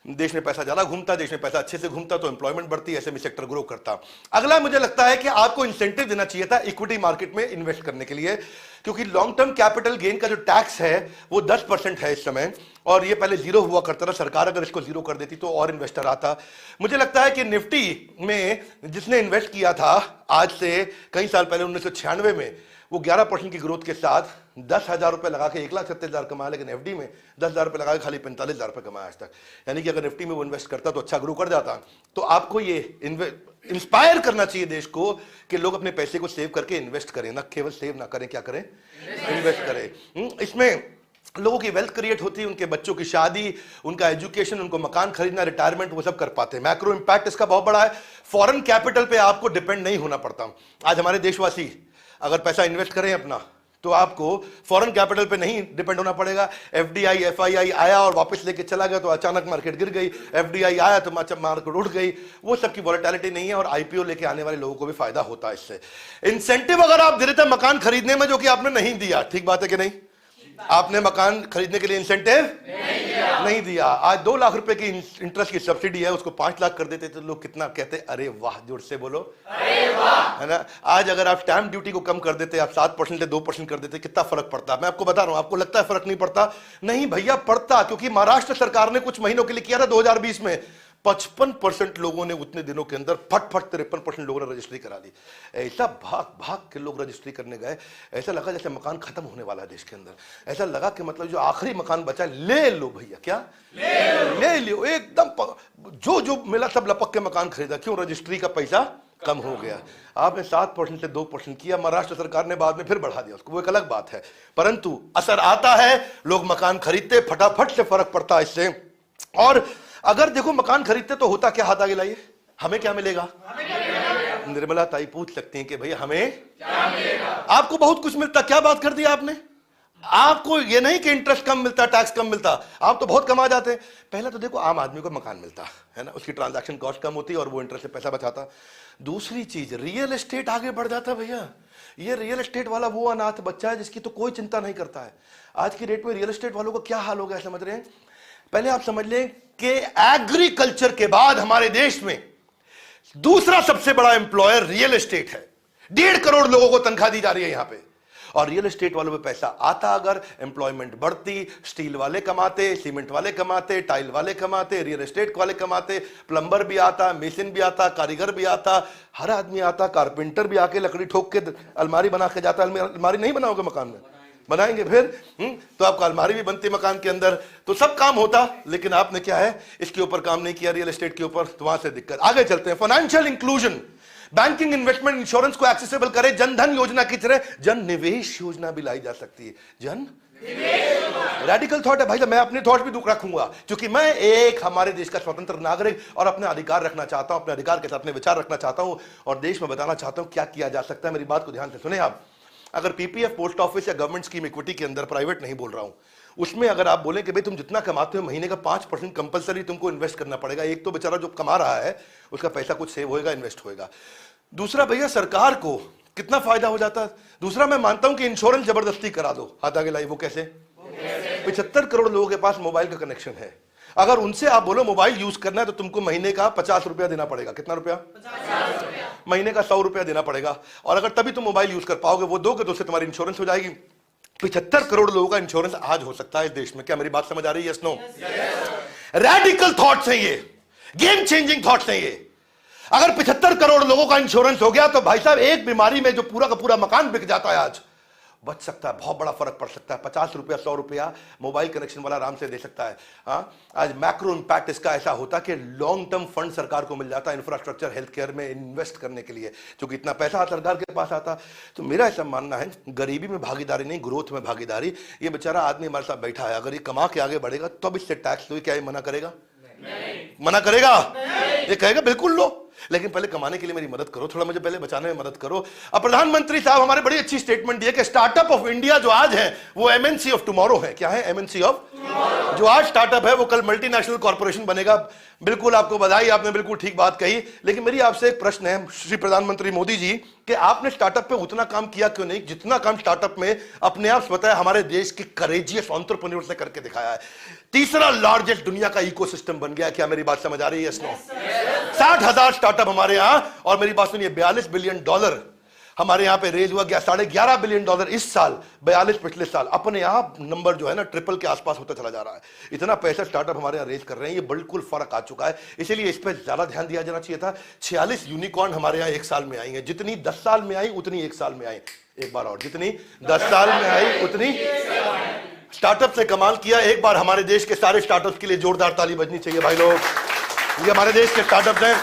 देश में पैसा ज्यादा घूमता, देश में पैसा अच्छे से घूमता तो एम्प्लॉयमेंट बढ़ती, एसएमई सेक्टर ग्रो करता। अगला मुझे लगता है कि आपको इंसेंटिव देना चाहिए था इक्विटी मार्केट में इन्वेस्ट करने के लिए, क्योंकि लॉन्ग टर्म कैपिटल गेन का जो टैक्स है वो 10% है इस समय, और ये पहले 0 हुआ करता था। सरकार अगर इसको 0 कर देती तो और इन्वेस्टर आता। मुझे लगता है कि निफ्टी में जिसने इन्वेस्ट किया था आज से कई साल पहले 1996 में, वो 11% की ग्रोथ के साथ 10,000 रुपए लगा के 1,37,000 कमाया, लेकिन एफडी में 10,000 रुपए लगा के खाली 45,000 रुपए कमाया आज तक। यानी कि अगर निफ्टी में वो इन्वेस्ट करता तो अच्छा ग्रो कर जाता। तो आपको ये इंस्पायर करना चाहिए देश को कि लोग अपने पैसे को सेव करके इन्वेस्ट करें, ना केवल सेव ना करें, क्या करें? इन्वेस्ट करें। इसमें लोगों की वेल्थ क्रिएट होती है, उनके बच्चों की शादी, उनका एजुकेशन, उनको मकान खरीदना, रिटायरमेंट, वो सब कर पाते हैं। मैक्रो इंपैक्ट इसका बहुत बड़ा है। फॉरेन कैपिटल पे आपको डिपेंड नहीं होना पड़ता। आज हमारे देशवासी अगर पैसा इन्वेस्ट करें अपना, तो आपको फॉरेन कैपिटल पे नहीं डिपेंड होना पड़ेगा। एफडीआई एफआईआई आया और वापस लेके चला गया तो अचानक मार्केट गिर गई, एफडीआई आया तो मार्केट उठ गई, वो सब की वॉलेटिलिटी नहीं है। और आईपीओ लेके आने वाले लोगों को भी फायदा होता है इससे। इंसेंटिव अगर आप दे रहे थे मकान खरीदने में, जो कि आपने नहीं दिया, ठीक बात है कि नहीं? आपने मकान खरीदने के लिए इंसेंटिव नहीं दिया। आज 2 लाख रुपए की इंटरेस्ट की सब्सिडी है, उसको 5 लाख कर देते तो लोग कितना कहते, अरे वाह, जोर से बोलो अरे वाह, है ना? आज अगर आप स्टैंप ड्यूटी को कम कर देते, आप 7% से 2% कर देते, कितना फर्क पड़ता? मैं आपको बता रहा हूं, आपको लगता है फर्क नहीं पड़ता? नहीं भैया पड़ता, क्योंकि महाराष्ट्र सरकार ने कुछ महीनों के लिए किया था 2020 में, 55% लोगों ने उतने दिनों के अंदर फट 53% लोगों ने रजिस्ट्री करा दी। ऐसा भाग भाग के लोग रजिस्ट्री करने गए, ऐसा लगा जैसे मकान खत्म होने वाला है देश के अंदर। ऐसा लगा कि मतलब जो आखिरी मकान बचा ले लो भैया, क्या ले लो एकदम, जो मिला सब लपक के मकान खरीदा। क्यों? रजिस्ट्री का पैसा कम हो गया। आपने 7% से 2% किया, महाराष्ट्र सरकार ने बाद में फिर बढ़ा दिया उसको, वो एक अलग बात है। परंतु असर आता है, लोग मकान खरीदते, फटाफट से फर्क पड़ता है इससे। और अगर देखो मकान खरीदते तो होता क्या, हाथ आगे लाइए, हमें क्या मिलेगा? निर्मला ताई पूछ सकती हैं कि भैया हमें क्या मिलेगा? आपको बहुत कुछ मिलता, क्या बात कर दिया आपने? आपको ये नहीं कि इंटरेस्ट कम मिलता, टैक्स कम मिलता, आप तो बहुत कमा जाते हैं। पहले तो देखो आम आदमी को मकान मिलता है ना, उसकी ट्रांजैक्शन कॉस्ट कम होती और वो इंटरेस्ट से पैसा बचाता। दूसरी चीज, रियल एस्टेट आगे बढ़ जाता भैया। ये रियल एस्टेट वाला वो अनाथ बच्चा है जिसकी तो कोई चिंता नहीं करता है। आज की डेट में रियल एस्टेट वालों का क्या हाल हो गया समझ रहे हैं? पहले आप समझ लें कि एग्रीकल्चर के बाद हमारे देश में दूसरा सबसे बड़ा एम्प्लॉयर रियल एस्टेट है। 1.5 करोड़ लोगों को तनख्वाह दी जा रही है यहां पे, और रियल एस्टेट वालों पे पैसा आता, अगर एम्प्लॉयमेंट बढ़ती, स्टील वाले कमाते, सीमेंट वाले कमाते, टाइल वाले कमाते, रियल एस्टेट वाले कमाते, प्लम्बर भी आता, मेसिन भी आता, कारीगर भी आता, हर आदमी आता, कारपेंटर भी आके लकड़ी ठोक के अलमारी बना के जाता। अलमारी नहीं बनाओगे मकान में? बनाएंगे फिर तो आपका अलमारी भी बनती मकान के अंदर, तो सब काम होता। लेकिन आपने क्या है, इसके ऊपर काम नहीं किया, रियल एस्टेट के ऊपर, तो वहां से दिक्कत। आगे चलते हैं। Financial inclusion, banking, investment, insurance को एक्सेसिबल करे। जन धन योजना की तरह जन निवेश योजना भी लाई जा सकती है। जन रेडिकल थॉट है भाई साहब, मैं अपने थॉट भी दुख रखूंगा, क्योंकि मैं एक हमारे देश का स्वतंत्र नागरिक और अपने अधिकार रखना चाहता हूं, अपने अधिकार के साथ अपने विचार रखना चाहता हूं और देश में बताना चाहता हूं क्या किया जा सकता है। मेरी बात को ध्यान से सुने आप। अगर पीपीएफ, पोस्ट ऑफिस या गवर्नमेंट स्कीम इक्विटी के अंदर, प्राइवेट नहीं बोल रहा हूं, उसमें अगर आप बोले कि भाई तुम जितना कमाते हो महीने का 5% कंपलसरी तुमको इन्वेस्ट करना पड़ेगा। एक तो बेचारा जो कमा रहा है उसका पैसा कुछ सेव होएगा, इन्वेस्ट होएगा। दूसरा भैया सरकार को कितना फायदा हो जाता है। दूसरा मैं मानता हूं कि इंश्योरेंस जबरदस्ती करा दो, हाथ आगे लाई। वो कैसे? 75 करोड़ लोगों के पास मोबाइल का कनेक्शन है। अगर उनसे आप बोलो मोबाइल यूज करना है तो तुमको महीने का 50 रुपया देना पड़ेगा। कितना रुपया? 50 रुपया। महीने का 100 रुपया देना पड़ेगा, और अगर तभी तुम मोबाइल यूज कर पाओगे, वो दोगे तो उससे तुम्हारी इंश्योरेंस हो जाएगी। 75 करोड़ लोगों का इंश्योरेंस आज हो सकता है इस देश में। क्या मेरी बात समझ आ रही है? Yes no? रेडिकल थॉट्स हैं ये, गेम चेंजिंग थॉट्स हैं ये। अगर 75 करोड़ लोगों का इंश्योरेंस हो गया तो भाई साहब एक बीमारी में जो पूरा का पूरा मकान बिक जाता है आज, बच सकता है, बहुत बड़ा फर्क पड़ सकता है। 50 रुपया 100 रुपया मोबाइल कनेक्शन वाला आराम से दे सकता है। हाँ, आज मैक्रो इंपैक्ट इसका ऐसा होता कि लॉन्ग टर्म फंड सरकार को मिल जाता है इंफ्रास्ट्रक्चर, हेल्थ केयर में इन्वेस्ट करने के लिए, क्योंकि इतना पैसा सरकार के पास आता। तो मेरा ऐसा मानना है गरीबी में भागीदारी नहीं, ग्रोथ में भागीदारी। ये बेचारा आदमी हमारे साथ बैठा है, अगर ये कमा के आगे बढ़ेगा तब इससे टैक्स लो, क्या ये मना करेगा? मना करेगा? ये कहेगा बिल्कुल लो, लेकिन पहले कमाने के लिए मेरी मदद करो, थोड़ा मुझे पहले बचाने में मदद करो। अब प्रधानमंत्री साहब हमारे बड़ी अच्छी स्टेटमेंट दी है कि स्टार्टअप ऑफ इंडिया जो आज है वो एमएनसी ऑफ टुमारो है। क्या है? MNC of tomorrow. जो आज स्टार्टअप है वो कल मल्टीनेशनल कॉर्पोरेशन बनेगा। बिल्कुल आपको बधाई, आपने बिल्कुल ठीक बात कही। लेकिन मेरी आपसे एक प्रश्न है श्री प्रधानमंत्री मोदी जी, कि आपने स्टार्टअप पे उतना काम किया क्यों नहीं जितना काम स्टार्टअप में अपने आप स्वतः हमारे देश के करेजियस एंटरप्रेन्योर्स ने करके दिखाया है। तीसरा लार्जेस्ट दुनिया का इकोसिस्टम बन गया। क्या मेरी बात समझ आ रही है? 60,000 स्टार्टअप हमारे यहां, और मेरी बात सुनिए, $42 बिलियन हमारे यहां पे रेज हुआ गया। $11.5 बिलियन इस साल, 42 पिछले साल। अपने आप नंबर जो है ना ट्रिपल के आसपास होता चला जा रहा है। इतना पैसा स्टार्टअप हमारे यहां रेज कर रहे हैं, ये बिल्कुल फर्क आ चुका है। इसीलिए इस पर ज्यादा ध्यान दिया जाना चाहिए था। 46 यूनिकॉर्न हमारे यहां एक साल में आई है। जितनी 10 साल में आई उतनी एक साल में आई। एक बार और, जितनी 10 साल में आई उतनी स्टार्टअप से कमाल किया। एक बार हमारे देश के सारे स्टार्टअप्स के लिए जोरदार ताली बजनी चाहिए भाई लोग। ये हमारे देश के स्टार्टअप्स हैं,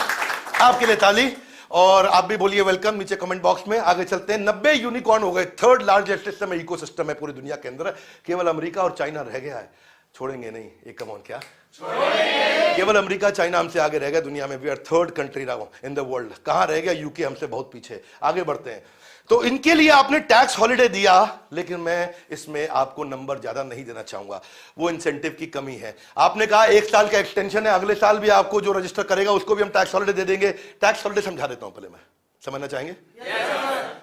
आपके लिए ताली। और आप भी बोलिए वेलकम नीचे कमेंट बॉक्स में। आगे चलते हैं। 90 यूनिकॉर्न हो गए। थर्ड लार्जेस्ट सिस्टम इकोसिस्टम है पूरी दुनिया के अंदर। केवल अमेरिका और चाइना रह गया है। छोड़ेंगे नहीं एक कमॉन, क्या छोड़ेंगे? केवल अमेरिका चाइना हमसे आगे रह गया दुनिया में। We are third country now in the world. कहां रह गया? यूके हमसे बहुत पीछे। आगे बढ़ते हैं। तो इनके लिए आपने टैक्स हॉलिडे दिया, लेकिन मैं इसमें आपको नंबर ज्यादा नहीं देना चाहूंगा, वो इंसेंटिव की कमी है। आपने कहा 1 साल का एक्सटेंशन है, अगले साल भी आपको जो रजिस्टर करेगा उसको भी हम टैक्स हॉलिडे दे देंगे। टैक्स हॉलिडे समझा देता हूं, पहले मैं समझना चाहेंगे?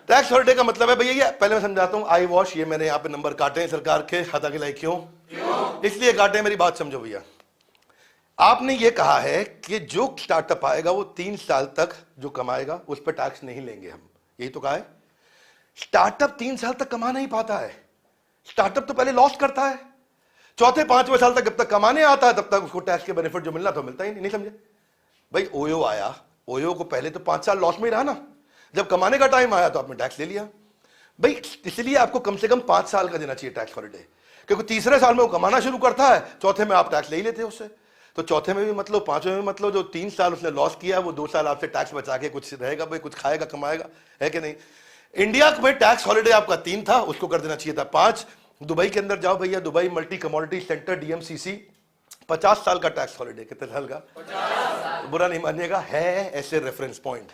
टैक्स हॉलिडे का मतलब है भैया, ये पहले मैं समझाता हूं। आई वॉश, ये मैंने यहाँ पे नंबर काटे हैं सरकार के, खाता के लाइक क्यों? इसलिए काटे, मेरी बात समझो भैया। आपने ये कहा है कि जो स्टार्टअप आएगा वो 3 साल तक जो कमाएगा उस पर टैक्स नहीं लेंगे हम, यही तो कहा है। स्टार्टअप 3 साल तक कमा नहीं पाता है। स्टार्टअप तो पहले लॉस करता है। चौथे 5वें साल तक जब तक कमाने आता है तब तक उसको टैक्स के बेनिफिट जो मिलना तो मिलता ही नहीं समझे भाई? ओयो आया, ओयो को पहले तो 5 साल लॉस में ही रहा ना, जब कमाने का टाइम आया तो आपने टैक्स ले लिया भाई। इसलिए आपको कम से कम 5 साल का देना चाहिए टैक्स हॉलिडे, क्योंकि तीसरे साल में वो कमाना शुरू करता है, चौथे में आप टैक्स ले ही लेते हैं उससे। तो चौथे में भी मतलब, 5वें में मतलब, जो 3 साल उसने लॉस किया वो 2 साल आपसे टैक्स बचा के कुछ रहेगा भाई, कुछ खाएगा कमाएगा, है कि नहीं? इंडिया में टैक्स हॉलिडे आपका 3 था, उसको कर देना चाहिए था 5। दुबई के अंदर जाओ भैया, Dubai multi commodity centre DMCC, 50 साल का टैक्स हॉलिडे। कितने साल का? 50 साल। बुरा नहीं मानिएगा, है ऐसे रेफरेंस पॉइंट।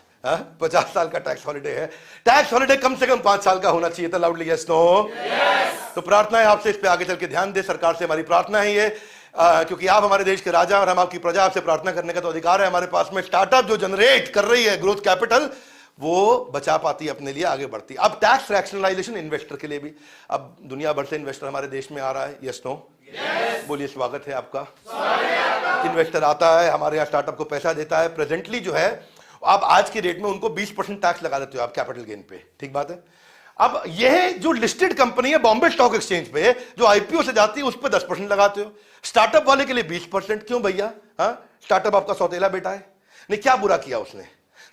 50 साल का टैक्स हॉलिडे है। टैक्स हॉलिडे कम से कम 5 साल का होना चाहिए था। Loudly yes no? तो प्रार्थना है आपसे, इस पे आगे चल के ध्यान दे। सरकार से हमारी प्रार्थना है ये, क्योंकि आप हमारे देश के राजा और हम आपकी प्रजा, आपसे प्रार्थना करने का तो अधिकार है हमारे पास में। स्टार्टअप जो जनरेट कर रही है ग्रोथ कैपिटल, वो बचा पाती है अपने लिए, आगे बढ़ती। अब टैक्स रैशनलाइजेशन इन्वेस्टर के लिए भी, अब दुनिया भर से इन्वेस्टर हमारे देश में आ रहा है। Yes no? बोलिए, स्वागत है आपका। इन्वेस्टर आता है हमारे यहाँ, स्टार्टअप को पैसा देता है। प्रेजेंटली जो है आप आज की रेट में उनको 20% टैक्स लगा देते हो आप कैपिटल गेन पे, ठीक बात है। अब यह जो लिस्टेड कंपनी है बॉम्बे स्टॉक एक्सचेंज पे, जो आईपीओ से जाती है उस पर 10% लगाते हो, स्टार्टअप वाले के लिए 20%। क्यों भैया? स्टार्टअप आपका सौतेला बेटा है, नहीं क्या बुरा किया उसने?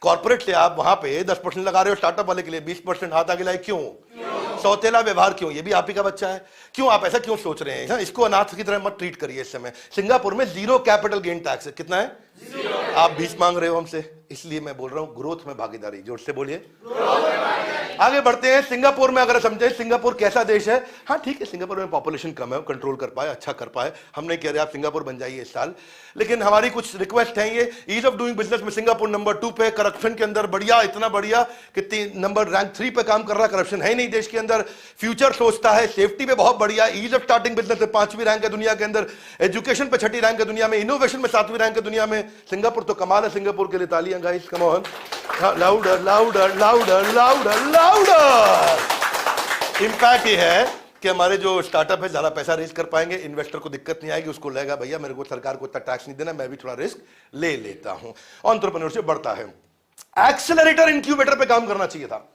कॉर्पोरेट से आप वहां पे 10% लगा रहे हो, स्टार्टअप वाले के लिए 20%, हाथ आगे लाए। क्यों? सौतेला व्यवहार क्यों? ये भी आप ही का बच्चा है। क्यों आप ऐसा क्यों सोच रहे हैं? इसको अनाथ की तरह मत ट्रीट करिए। इस समय सिंगापुर में 0 कैपिटल गेन टैक्स है। कितना है? 0। आप 20 मांग रहे हो हमसे, इसलिए मैं बोल रहा हूं ग्रोथ में भागीदारी। जोर से बोलिए। आगे बढ़ते हैं। सिंगापुर में अगर समझे सिंगापुर कैसा देश है, हाँ ठीक है, सिंगापुर में पॉपुलेशन कम है, कंट्रोल कर पाए, अच्छा कर पाए। हम नहीं कह रहे आप सिंगापुर बन जाइए इस साल, लेकिन हमारी कुछ रिक्वेस्ट है। ये ईज ऑफ डूइंग बिजनेस में सिंगापुर नंबर 2 पे, करप्शन के अंदर बढ़िया, इतना बढ़िया कि नंबर रैंक 3 पे काम कर रहा है। करप्शन है नहीं देश के अंदर, फ्यूचर सोचता है, सेफ्टी पे बहुत बढ़िया, ईज ऑफ स्टार्टिंग बिजनेस में 5वीं रैंक है दुनिया के अंदर, एजुकेशन पे 6ठी रैंक है दुनिया में, इनोवेशन में 7वीं रैंक है दुनिया में। सिंगापुर तो कमाल है। सिंगापुर के लिए तालियां guys, come on, louder louder louder louder louder. Impact ये है कि हमारे जो स्टार्टअप है ज्यादा पैसा रेज कर पाएंगे, इन्वेस्टर को दिक्कत नहीं आएगी, उसको लगेगा भैया मेरे को सरकार को इतना टैक्स नहीं देना, मैं भी थोड़ा रिस्क ले लेता हूं। एंटरप्रेन्योरशिप बढ़ता है। एक्सेलरेटर इंक्यूबेटर पे काम करना चाहिए था।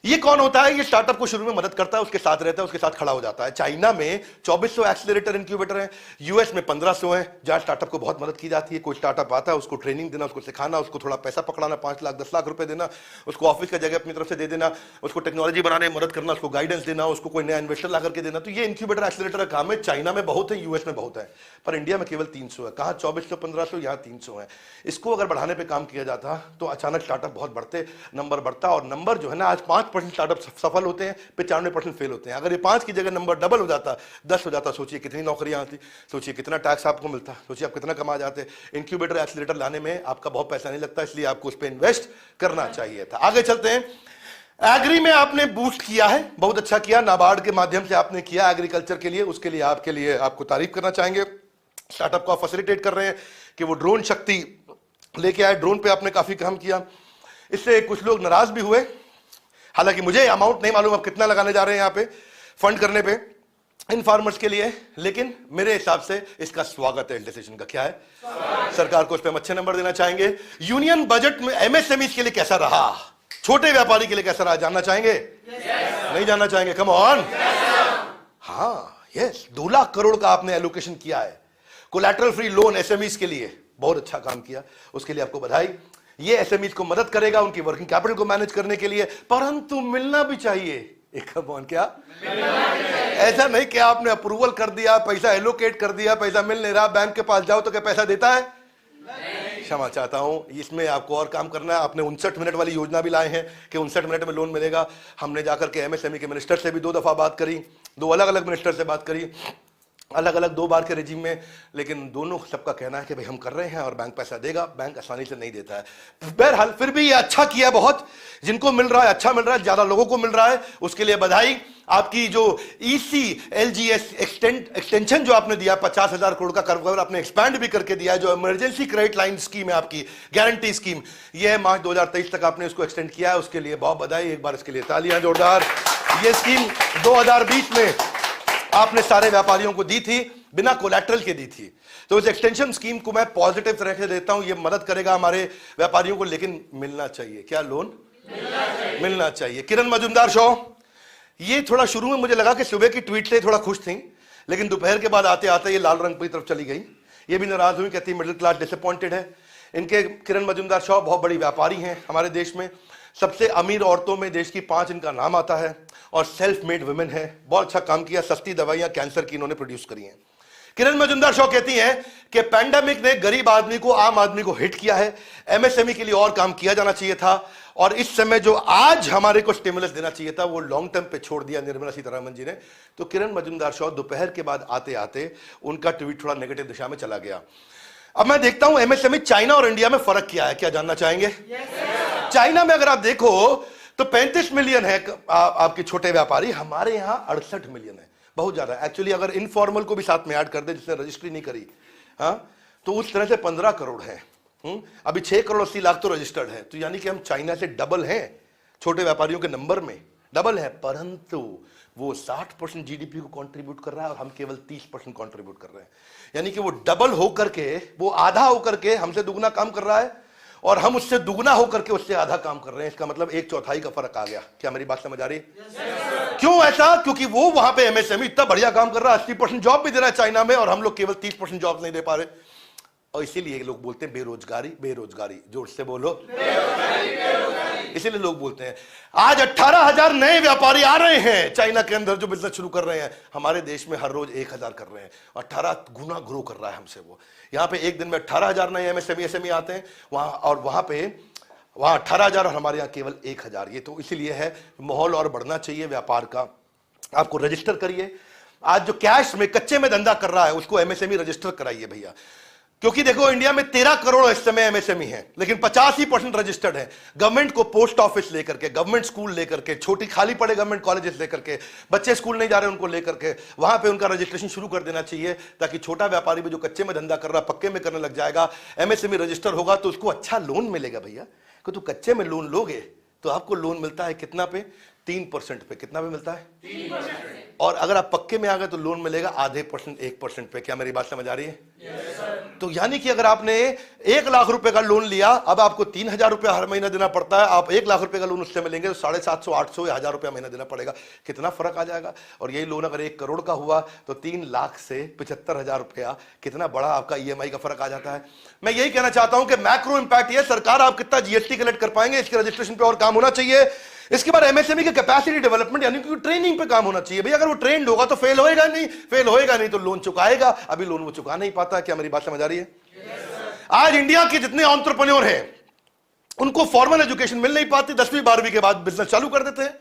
ये कौन होता है? ये स्टार्टअप को शुरू में मदद करता है, उसके साथ रहता है, उसके साथ खड़ा हो जाता है। चाइना में 2400 एक्सेलरेटर इंक्यूबेटर हैं, यूएस में 1500 हैं, जहां स्टार्टअप को बहुत मदद की जाती है। कोई स्टार्टअप आता है, उसको ट्रेनिंग देना, उसको सिखाना, उसको थोड़ा पैसा पकड़ाना, 5 लाख 10 लाख रुपए देना, उसको ऑफिस का जगह अपनी तरफ से दे देना, उसको टेक्नोलॉजी बनाने में मदद करना, उसको गाइडेंस देना, उसको कोई नया इन्वेस्टर ला करके देना। तो ये इंक्यूबेटर एक्सेलरेटर का काम है। चाइना में बहुत है, यूएस में बहुत है, पर इंडिया में केवल 300 है। कहाँ 2400 1500, यहाँ 300 है। इसको अगर बढ़ाने पर काम किया जाता तो अचानक स्टार्टअप बहुत बढ़ते, नंबर बढ़ता। और नंबर जो है ना, आज 5% स्टार्टअप सफल होते हैं, 95% फेल होते हैं। अगर ये 5 की जगह नंबर डबल हो जाता, 10 हो जाता, सोचिए कितनी नौकरियां आती, सोचिए कितना टैक्स आपको मिलता, सोचिए आप कितना कमा जाते। इंक्यूबेटर एक्सीलरेटर लाने में आपका बहुत पैसा नहीं लगता, इसलिए आपको उस पर इन्वेस्ट करना चाहिए था। आगे चलते हैं। एग्री में आपने बूस्ट किया है, बहुत अच्छा किया, नाबार्ड के माध्यम से आपने किया एग्रीकल्चर के लिए, उसके लिए आपको तारीफ करना चाहेंगे। स्टार्टअप को आप फैसिलिटेट कर रहे हैं कि वो ड्रोन शक्ति लेके आए, ड्रोन पे आपने काफी काम किया। इससे कुछ लोग नाराज भी हुए, हालांकि मुझे अमाउंट नहीं मालूम आप कितना लगाने जा रहे हैं यहाँ पे फंड करने पे इन फार्मर्स के लिए, लेकिन मेरे हिसाब से इसका स्वागत है। डिसीजन का क्या है? सरकार को इस पे हम अच्छे नंबर देना चाहेंगे। यूनियन बजट में एमएसएमई के लिए कैसा रहा, छोटे व्यापारी के लिए कैसा रहा, जानना चाहेंगे? नहीं जानना चाहेंगे? Come on. हाँ यस, 2 लाख करोड़ का आपने एलोकेशन किया है कोलैटरल फ्री लोन एसएमईज के लिए, बहुत अच्छा काम किया, उसके लिए आपको बधाई। ये एसएमईज को मदद करेगा उनकी वर्किंग कैपिटल को मैनेज करने के लिए, परंतु मिलना भी चाहिए। एक क्या ऐसा नहीं कि आपने अप्रूवल कर दिया, पैसा एलोकेट कर दिया, पैसा मिल नहीं रहा, बैंक के पास जाओ तो क्या पैसा देता है? क्षमा चाहता हूं, इसमें आपको और काम करना है। आपने 59 मिनट वाली योजना भी लाए हैं कि 59 मिनट में लोन मिलेगा। हमने जाकर के एमएसएमई के मिनिस्टर से भी 2 दफा बात करी, 2 अलग अलग मिनिस्टर से बात करी, अलग अलग 2 बार के रेजिम में, लेकिन दोनों सबका कहना है कि भाई हम कर रहे हैं और बैंक पैसा देगा। बैंक आसानी से नहीं देता है। बहरहाल फिर भी ये अच्छा किया, बहुत जिनको मिल रहा है अच्छा मिल रहा है, ज्यादा लोगों को मिल रहा है, उसके लिए बधाई। आपकी जो ECLGS एक्सटेंशन जो आपने दिया 50,000 करोड़ का कवर आपने एक्सपैंड भी करके दिया है, जो इमरजेंसी क्रेडिट लाइन स्कीम है आपकी गारंटी स्कीम, ये है मार्च 2023 तक आपने उसको एक्सटेंड किया है, उसके लिए बहुत बधाई। एक बार इसके लिए तालियां जोरदार। ये स्कीम 2020 में आपने सारे व्यापारियों को दी थी, बिना कोलैटरल के दी थी। तो इस एक्सटेंशन स्कीम को मैं पॉजिटिव तरह से देता हूं, ये मदद करेगा हमारे व्यापारियों को, लेकिन मिलना चाहिए। क्या? लोन मिलना चाहिए। किरण मजुमदार शो, ये थोड़ा शुरू में मुझे लगा कि सुबह की ट्वीट से थोड़ा खुश थी, लेकिन दोपहर के बाद आते आते ये लाल रंग की तरफ चली गई। ये भी नाराज हुई, कहती मिडिल क्लास डिसअपॉइंटेड है। इनके किरण मजुमदार शो बहुत बड़ी व्यापारी हैं हमारे देश में, सबसे अमीर औरतों में देश की 5 इनका नाम आता है, और सेल्फ मेड वुमेन है। बहुत अच्छा काम किया, सस्ती दवाइयां कैंसर की इन्होंने प्रोड्यूस करी हैं। किरण मजुमदार शो कहती हैं कि पैंडेमिक ने गरीब आदमी को, आम आदमी को हिट किया है, एमएसएमई के लिए और काम किया जाना चाहिए था, और इस समय जो आज हमारे को स्टिमुलस देना चाहिए था वो लॉन्ग टर्म पे छोड़ दिया निर्मला सीतारमण जी ने। तो किरण मजुमदार शो दोपहर के बाद आते आते उनका ट्वीट थोड़ा नेगेटिव दिशा में चला गया। अब मैं देखता हूं एमएसएमई चाइना और इंडिया में फर्क क्या है, क्या जानना चाहेंगे? चाइना में अगर आप देखो तो 35 मिलियन है आपके छोटे व्यापारी, हमारे यहां 68 मिलियन है, बहुत ज्यादा। एक्चुअली अगर इनफॉर्मल को भी साथ में ऐड कर दे जिसने रजिस्ट्री नहीं करी, हाँ, तो उस तरह से 15 करोड़ है। अभी 6 करोड़ 80 लाख तो रजिस्टर्ड है, तो यानी कि हम चाइना से डबल हैं छोटे व्यापारियों के नंबर में, डबल है, परंतु वो 60% जीडीपी को कंट्रीब्यूट कर रहा है और हम केवल 30% कंट्रीब्यूट कर रहे हैं। यानी कि वो डबल होकर के, वो आधा होकर के हमसे दुगना काम कर रहा है, और हम उससे दुगना होकर के उससे आधा काम कर रहे हैं। इसका मतलब 1/4 का फर्क आ गया। क्या मेरी बात समझ आ रही है? क्यों ऐसा? क्योंकि वो वहां पे एमएसएमई इतना बढ़िया काम कर रहा है, 80% जॉब भी दे रहा है चाइना में, और हम लोग केवल 30% जॉब नहीं दे पा रहे। और इसीलिए लोग बोलते हैं बेरोजगारी बेरोजगारी, जोर से बोलो बेरोजगारी। इसीलिए लोग बोलते हैं आज 18,000 नए व्यापारी आ रहे हैं चाइना के अंदर जो बिजनेस शुरू कर रहे हैं। हमारे देश में हर रोज 1,000 कर रहे हैं, 18 गुना ग्रो कर रहा है हमसे। वो यहाँ पे एक दिन में 18,000 नए एमएसएमई आते हैं वहां, और वहां 18,000 और हमारे यहाँ केवल 1,000। ये तो इसीलिए है, माहौल और बढ़ना चाहिए व्यापार का। आपको रजिस्टर करिए। आज जो कैश में कच्चे में धंधा कर रहा है उसको एमएसएमई रजिस्टर कराइए भैया, क्योंकि देखो इंडिया में 13 करोड़ इस समय एमएसएमई है, लेकिन 85% रजिस्टर्ड है। गवर्नमेंट को पोस्ट ऑफिस लेकर के, गवर्नमेंट स्कूल लेकर के, छोटी खाली पड़े गवर्नमेंट कॉलेजेस लेकर के, बच्चे स्कूल नहीं जा रहे उनको लेकर के वहां पे उनका रजिस्ट्रेशन शुरू कर देना चाहिए, ताकि छोटा व्यापारी भी जो कच्चे में धंधा कर रहा है पक्के में करने लग जाएगा। एमएसएमई रजिस्टर होगा तो उसको अच्छा लोन मिलेगा भैया। कि तो कच्चे में लोन लोगे तो आपको लोन मिलता है कितना पे? 3% पे। कितना पे मिलता है? 3%। और अगर आप पक्के में आ गए तो लोन मिलेगा आधे %, 1% पे। क्या मेरी बात समझ आ रही है? तो यानी कि अगर आपने 1 लाख रुपए का लोन लिया, अब आपको 3,000 रुपया हर महीना देना पड़ता है। आप 1 लाख रुपए का लोन उससे मिलेंगे तो 750, 800 या 1,000 रुपया महीना देना पड़ेगा। कितना फर्क आ जाएगा? और यही लोन अगर 1 करोड़ का हुआ तो 3 लाख से 75,000 रुपया, कितना बड़ा आपका ईएमआई का फर्क आ जाता है। मैं यही कहना चाहता हूं कि मैक्रो इंपैक्ट ये, सरकार आप कितना जीएसटी कलेक्ट कर पाएंगे इसके रजिस्ट्रेशन पे और काम होना चाहिए। इसके बाद एमएसएमई के कैपेसिटी डेवलपमेंट यानी कि ट्रेनिंग पे काम होना चाहिए भैया। अगर वो ट्रेंड होगा तो फेल होएगा नहीं तो लोन चुकाएगा। अभी लोन वो चुका नहीं पाता। क्या मेरी बात समझ आ रही है? आज इंडिया के जितने एंटरप्रेन्योर हैं उनको फॉर्मल एजुकेशन मिल नहीं पाती, 10वीं 12वीं के बाद बिजनेस चालू कर देते हैं।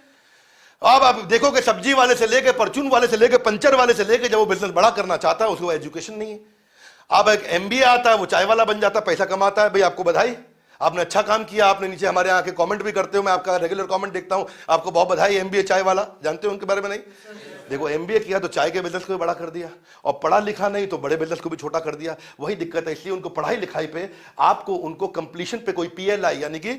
अब आप देखोगे सब्जी वाले से लेके, परचून वाले से लेके, पंचर वाले से लेके, जब वो बिजनेस बड़ा करना चाहता है उसको एजुकेशन नहीं है। अब एक एमबीए आता है, वो चाय वाला बन जाता है, पैसा कमाता है। भाई आपको बधाई, आपने अच्छा काम किया। आपने नीचे हमारे यहाँ के कमेंट भी करते हो, मैं आपका रेगुलर कमेंट देखता हूं, आपको बहुत बधाई। एमबीए चाय वाला, जानते हो उनके बारे में? नहीं। देखो एमबीए किया तो चाय के बिजनेस को भी बड़ा कर दिया, और पढ़ा लिखा नहीं तो बड़े बिजनेस को भी छोटा कर दिया। वही दिक्कत है। इसलिए उनको पढ़ाई लिखाई पे आपको, उनको कंप्लीशन पे कोई पीएलआई यानी कि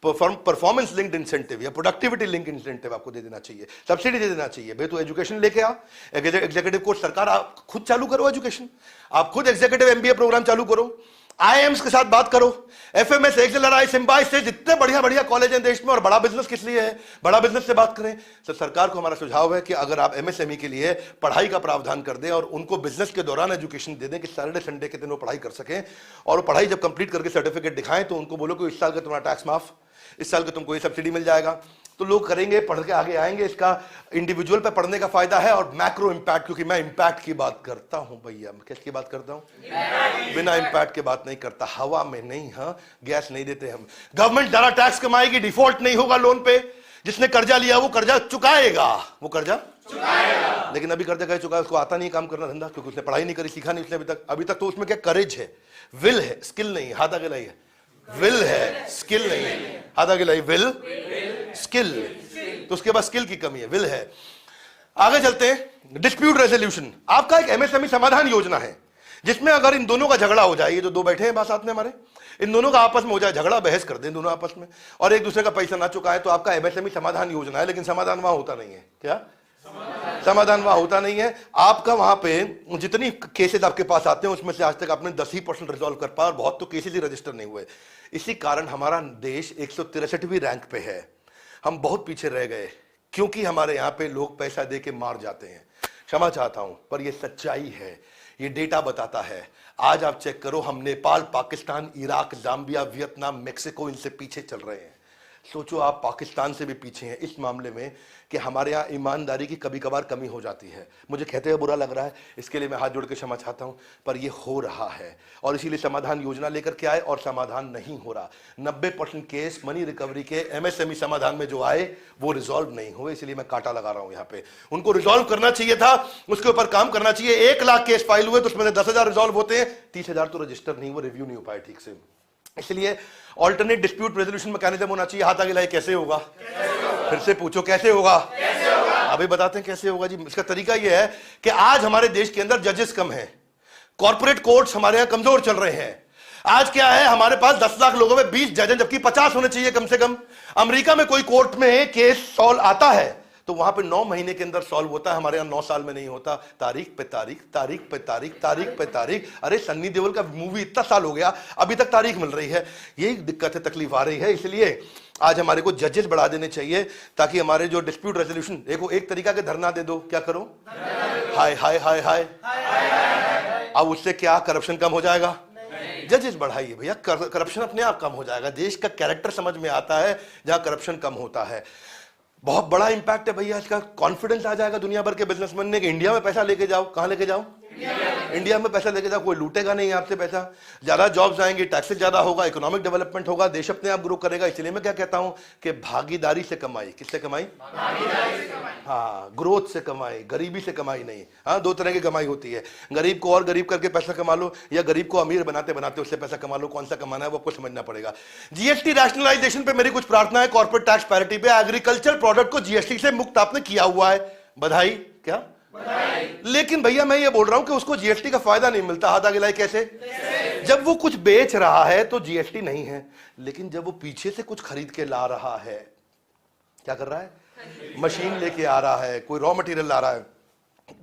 परफॉर्मेंस लिंक्ड इंसेंटिव या प्रोडक्टिविटी लिंक्ड इंसेंटिव आपको दे देना चाहिए, सब्सिडी दे देना चाहिए। भाई तो एजुकेशन लेके आओ, एग्जीक्यूटिव कोर्स सरकार आप खुद चालू करो, एजुकेशन आप खुद एग्जीक्यूटिव एमबीए प्रोग्राम चालू करो, आईएम्स के साथ बात करो, एफएमएस, एक्सेलराइज, सिम्बाइस से जितने बढ़िया बढ़िया कॉलेज हैं देश में। और बड़ा बिजनेस किस लिए है? बड़ा बिजनेस से बात करें। तो सरकार को हमारा सुझाव है कि अगर आप एमएसएमई के लिए पढ़ाई का प्रावधान कर दें और उनको बिजनेस के दौरान एजुकेशन दे दें कि सैटरडे संडे के दिन वो पढ़ाई कर सकें, और पढ़ाई जब कंप्लीट करके सर्टिफिकेट दिखाएं तो उनको बोलो कि इस साल का तुम्हारा टैक्स माफ, इस साल का तुमको ये सब्सिडी मिल जाएगा, तो लोग करेंगे, पढ़ के आगे आएंगे। इसका इंडिविजुअल पे पढ़ने का फायदा है, और मैक्रो इंपैक्ट, क्योंकि मैं इंपैक्ट की बात करता हूं भैया। किसकी बात करता हूं? बिना इंपैक्ट के बात नहीं करता। हवा में नहीं, हाँ गैस नहीं देते हम। गवर्नमेंट ज्यादा टैक्स कमाएगी, डिफॉल्ट नहीं होगा लोन पे। जिसने कर्जा लिया वो कर्जा चुकाएगा, वो कर्जा चुकाएगा। लेकिन अभी कर्जा कह चुका है, उसको आता नहीं काम करना धंधा, क्योंकि उसने पढ़ाई नहीं करी, सीखा नहीं उसने अभी तक। तो उसमें क्या करेज है, विल है, स्किल नहीं है। हाथ आगे लाइए। विल है, स्किल नहीं है। हाथ आगे लाइए। Will, skill. तो उसके बाद स्किल की कमी है, विल है। आगे चलते हैं। डिस्प्यूट रेजोल्यूशन आपका एक एमएसएमई समाधान योजना है, जिसमें अगर इन दोनों का झगड़ा हो जाए, ये जो दो बैठे हैं बात साथ में हमारे, इन दोनों का आपस में हो जाए झगड़ा, बहस कर दें दोनों आपस में, और एक दूसरे का पैसा ना चुकाए, तो आपका एमएसएमई समाधान योजना है। लेकिन समाधान वहां होता नहीं है। क्या समाधान वहां होता नहीं है? आपका वहां पे जितनी केसेस आपके पास आते हैं उसमें से आज तक आपने 10% रिजॉल्व कर पाया, और बहुत तो केसेस ही रजिस्टर नहीं हुए। इसी कारण हमारा देश 163वीं रैंक पे है। हम बहुत पीछे रह गए, क्योंकि हमारे यहाँ पे लोग पैसा दे के मार जाते हैं। क्षमा चाहता हूं, पर यह सच्चाई है, ये डेटा बताता है। आज आप चेक करो, हम Nepal, Pakistan, Iraq, Zambia, Vietnam, Mexico, इनसे पीछे चल रहे हैं। सोचो आप पाकिस्तान से भी पीछे हैं इस मामले में कि हमारे यहाँ ईमानदारी की कभी कभार कमी हो जाती है। मुझे कहते हुए बुरा लग रहा है, इसके लिए मैं हाथ जोड़ के क्षमा चाहता हूं, पर यह हो रहा है। और इसीलिए समाधान योजना लेकर के आए, और समाधान नहीं हो रहा। 90% केस मनी रिकवरी के एमएसएमई समाधान में जो आए वो रिजॉल्व नहीं हुए। इसलिए मैं कांटा लगा रहा हूं यहाँ पे। उनको रिजॉल्व करना चाहिए था, उसके ऊपर काम करना चाहिए। 1 लाख केस फाइल हुए तो उसमें 10,000 रिजॉल्व होते हैं, 30,000 तो रजिस्टर नहीं, वो रिव्यू नहीं हो पाए ठीक से। इसलिए ऑल्टरनेट डिस्प्यूट रेजोल्यूशन मैकेनिज्म होना चाहिए। हाथ आगे लाए। कैसे होगा? फिर से पूछो कैसे होगा? अभी बताते हैं कैसे होगा जी। इसका तरीका यह है कि आज हमारे देश के अंदर जजेस कम हैं, कॉर्पोरेट कोर्ट्स हमारे यहां कमजोर चल रहे हैं। आज क्या है, हमारे पास 10 लाख लोगों में 20 जज हैं, जबकि 50 होने चाहिए कम से कम। अमेरिका में कोई कोर्ट में केस सॉल्व आता है तो वहां पे 9 महीने के अंदर सॉल्व होता है, हमारे यहाँ 9 साल में नहीं होता। तारीख पे तारीख, तारीख पे तारीख, तारीख पे तारीख। अरे सन्नी देओल का मूवी इतना साल हो गया, अभी तक तारीख मिल रही है। यही दिक्कत है, तकलीफ आ रही है। इसलिए आज हमारे को जजेस बढ़ा देने चाहिए ताकि हमारे जो डिस्प्यूट रेजोल्यूशन, देखो एक तरीका के धरना दे दो, क्या करो, हाय हाय हाय हाय, अब उससे क्या करप्शन कम हो जाएगा? जजेस बढ़ाइए भैया, करप्शन अपने आप कम हो जाएगा। देश का कैरेक्टर समझ में आता है जहां करप्शन कम होता है। बहुत बड़ा इंपैक्ट है भैया इसका। कॉन्फिडेंस आ जाएगा दुनिया भर के बिजनेसमैन ने कि इंडिया में पैसा लेके जाओ। कहां लेके जाओ? इंडिया में पैसा लेके जाओ, कोई लूटेगा नहीं आपसे पैसा। ज्यादा जॉब्स आएंगे, टैक्सेस ज्यादा होगा, इकोनॉमिक डेवलपमेंट होगा, देश अपने आप ग्रो करेगा। इसलिए मैं क्या कहता हूं कि भागीदारी से कमाई। किससे कमाई? हाँ, ग्रोथ से कमाई, गरीबी से कमाई नहीं। हाँ, दो तरह की कमाई होती है, गरीब को और गरीब करके पैसा कमा लो, या गरीब को अमीर बनाते बनाते उससे पैसा कमा लो। कौन सा कमाना है वो आपको समझना पड़ेगा। जीएसटी रैशनलाइजेशन पे मेरी कुछ प्रार्थना है, कॉर्पोरेट टैक्स पैरिटी पे। एग्रीकल्चर प्रोडक्ट को जीएसटी से मुक्त आपने किया हुआ है, बधाई। क्या? लेकिन भैया मैं ये बोल रहा हूं कि उसको जीएसटी का फायदा नहीं मिलता। हाथ आगे लाए कैसे? जब वो कुछ बेच रहा है तो जीएसटी नहीं है, लेकिन जब वो पीछे से कुछ खरीद के ला रहा है, क्या कर रहा है? मशीन लेके आ रहा है, कोई रॉ मटेरियल ला रहा है,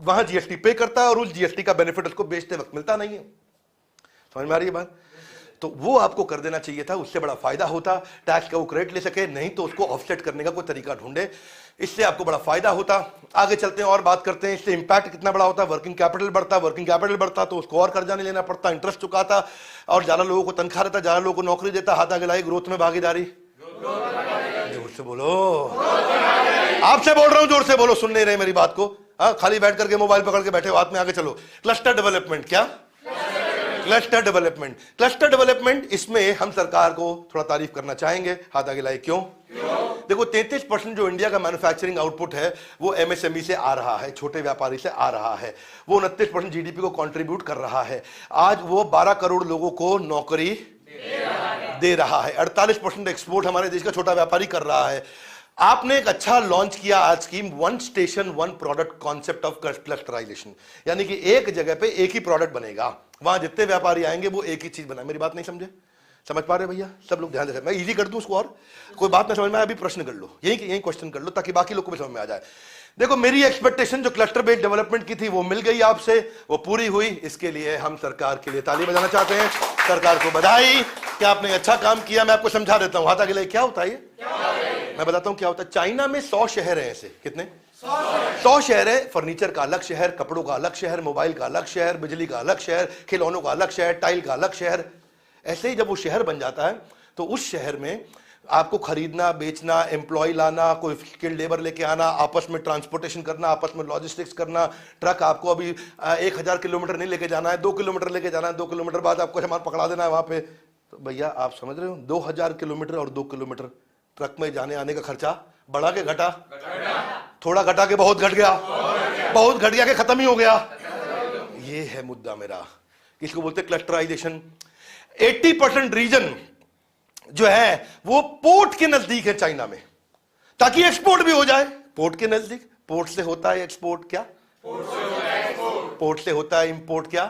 वहां जीएसटी पे करता है और उस जीएसटी का बेनिफिट उसको बेचते वक्त मिलता नहीं है। समझ में आ रही है बात? तो वो आपको कर देना चाहिए था, उससे बड़ा फायदा होता। टैक्स का वो क्रेडिट ले सके, नहीं तो उसको ऑफसेट करने का कोई तरीका ढूंढे, इससे आपको बड़ा फायदा होता। आगे चलते हैं और बात करते हैं इससे इंपैक्ट कितना बड़ा होता है। वर्किंग कैपिटल बढ़ता, वर्किंग कैपिटल बढ़ता तो उसको और कर्जा नहीं लेना पड़ता, इंटरेस्ट चुकाता, और ज्यादा लोगों को तनख्वाह रहता, ज्यादा लोगों को नौकरी देता। हाथ आगे लाइए, ग्रोथ में भागीदारी। जोर से बोलो, आपसे बोल रहा हूं, जोर से बोलो, सुन नहीं रहे मेरी बात को। हाँ, खाली बैठ करके मोबाइल पकड़ के बैठे हो, हाथ में। आगे चलो, क्लस्टर डेवलपमेंट। क्या? Cluster development. क्लस्टर डेवलपमेंट, इसमें हम सरकार को थोड़ा तारीफ करना चाहेंगे। हाथ आगे लाइए। क्यों? देखो 33% जो इंडिया का मैन्युफैक्चरिंग आउटपुट है वो एमएसएमई से आ रहा है, छोटे व्यापारी से आ रहा है। वो 29% जीडीपी को कंट्रीब्यूट कर रहा है। आज वो 12 करोड़ लोगों को नौकरी दे रहा है। 48% एक्सपोर्ट हमारे देश का छोटा व्यापारी कर रहा है। आपने एक अच्छा लॉन्च किया आज scheme, one station one product concept of clusterisation, यानी कि एक जगह पे एक ही प्रोडक्ट बनेगा, वहां जितने व्यापारी आएंगे वो एक ही चीज बनाए। मेरी बात नहीं समझे? समझ पा रहे भैया? सब लोग ध्यान दें, मैं इजी कर दूं उसको, और कोई बात ना समझ में आए अभी प्रश्न कर लो, यही क्वेश्चन कर लो ताकि बाकी लोग को भी समझ में आ जाए। देखो मेरी एक्सपेक्टेशन जो क्लस्टर बेस्ड डेवलपमेंट की थी वो मिल गई आपसे, वो पूरी हुई। इसके लिए हम सरकार के लिए ताली बजाना चाहते हैं। सरकार को बधाई कि आपने अच्छा काम किया। मैं आपको समझा देता हूं, हाथ आगे लाइए। क्या होता है ये? मैं बताता हूं क्या होता है। चाइना में 100 शहर हैं ऐसे। कितने? 100 शहर है। फर्नीचर का अलग शहर, कपड़ों का अलग शहर, मोबाइल का अलग शहर, बिजली का अलग शहर, खिलौनों का अलग शहर, टाइल का अलग शहर। ऐसे ही जब वो शहर बन जाता है तो उस शहर में आपको खरीदना, बेचना, एम्प्लॉय लाना, कोई स्किल्ड लेबर लेके आना, आपस में ट्रांसपोर्टेशन करना, आपस में लॉजिस्टिक्स करना। ट्रक आपको अभी 1000 किलोमीटर नहीं लेके जाना है, 2 किलोमीटर लेके जाना है। 2 किलोमीटर बाद आपको सामान पकड़ा देना है वहां पे। तो भैया आप समझ रहे हो, 2000 किलोमीटर और 2 किलोमीटर ट्रक में जाने आने का खर्चा बढ़ा के घटा? थोड़ा घटा के बहुत घट गया, बहुत घट गया कि खत्म ही हो गया। ये है मुद्दा मेरा, इसको बोलते क्लस्टराइजेशन। 80% रीजन जो है वो पोर्ट के नजदीक है चाइना में, ताकि एक्सपोर्ट भी हो जाए। पोर्ट के नजदीक, पोर्ट से होता है एक्सपोर्ट। क्या? पोर्ट से होता है इंपोर्ट। क्या?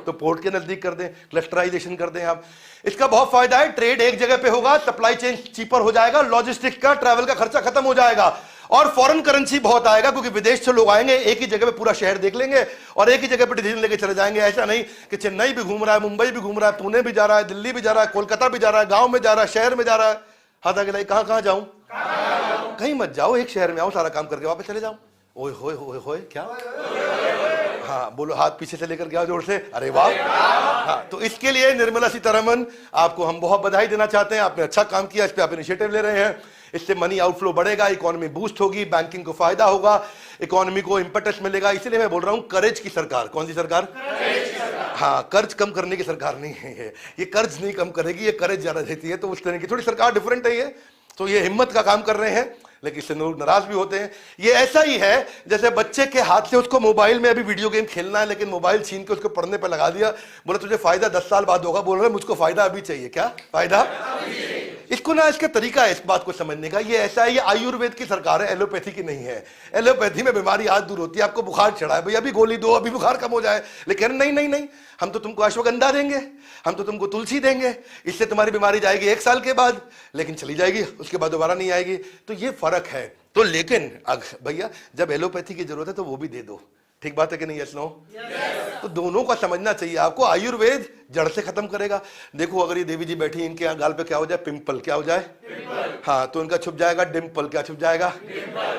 तो पोर्ट के नजदीक कर दें, क्लस्टराइजेशन कर दें आप। इसका बहुत फायदा है, ट्रेड एक जगह पे होगा, सप्लाई चेन चीपर हो जाएगा, लॉजिस्टिक्स का, ट्रैवल का खर्चा खत्म हो जाएगा, और फॉरेन करेंसी बहुत आएगा, क्योंकि विदेश से लोग आएंगे, एक ही जगह पे पूरा शहर देख लेंगे और एक ही जगह पे डिसीजन लेके चले जाएंगे। ऐसा नहीं कि चेन्नई भी घूम रहा है, मुंबई भी घूम रहा है, पुणे भी जा रहा है, दिल्ली भी जा रहा है, कोलकाता भी जा रहा है, गांव में जा रहा है, शहर में जा रहा है। हाथ आगे लाइए, कहां कहां जाऊं? कहीं मत जाओ, एक शहर में आओ, सारा काम करके वापस चले जाओ। ओए होए होए होए, क्या? हाँ बोलो, हाथ पीछे से लेकर गया जोर से, अरे वाह। हाँ, तो इसके लिए निर्मला सीतारमण आपको हम बहुत बधाई देना चाहते हैं। आपने अच्छा काम किया, इस पे आप इनिशिएटिव ले रहे हैं। इससे मनी आउटफ्लो बढ़ेगा, इकोनॉमी बूस्ट होगी, बैंकिंग को फायदा होगा, इकोनॉमी को इंपटस मिलेगा। इसीलिए मैं बोल रहा हूं करेज की सरकार। कौन सी सरकार? हाँ, कर्ज कम करने की सरकार नहीं है ये कर्ज नहीं कम करेगी, ये करेज ज्यादा देती है। तो उस तरह की थोड़ी सरकार डिफरेंट है ये। तो ये हिम्मत का काम कर रहे हैं, लेकिन इससे लोग नाराज भी होते हैं। ये ऐसा ही है जैसे बच्चे के हाथ से उसको मोबाइल में अभी वीडियो गेम खेलना है, लेकिन मोबाइल छीन के उसको पढ़ने पे लगा दिया, बोला तुझे फायदा 10 साल बाद होगा, बोल रहे मुझको फायदा अभी चाहिए। क्या फायदा? इसको ना, इसका तरीका है इस बात को समझने का। ये ऐसा है, ये आयुर्वेद की सरकार है, एलोपैथी की नहीं है। एलोपैथी में बीमारी आज दूर होती है, आपको बुखार चढ़ा है, भैया अभी गोली दो, अभी बुखार कम हो जाए। लेकिन नहीं नहीं नहीं, हम तो तुमको अश्वगंधा देंगे, हम तो तुमको तुलसी देंगे, इससे तुम्हारी बीमारी जाएगी 1 साल के बाद, लेकिन चली जाएगी, उसके बाद दोबारा नहीं आएगी। तो ये फर्क है। तो लेकिन भैया जब एलोपैथी की जरूरत है तो वो भी दे दो, ठीक बात है कि नहीं? Yes no? तो दोनों का समझना चाहिए आपको। आयुर्वेद जड़ से खत्म करेगा। देखो अगर ये देवी जी बैठी, इनके यहाँ गाल पे क्या हो जाए? पिंपल। क्या हो जाए? हाँ, तो इनका छुप जाएगा डिम्पल। क्या छुप जाएगा?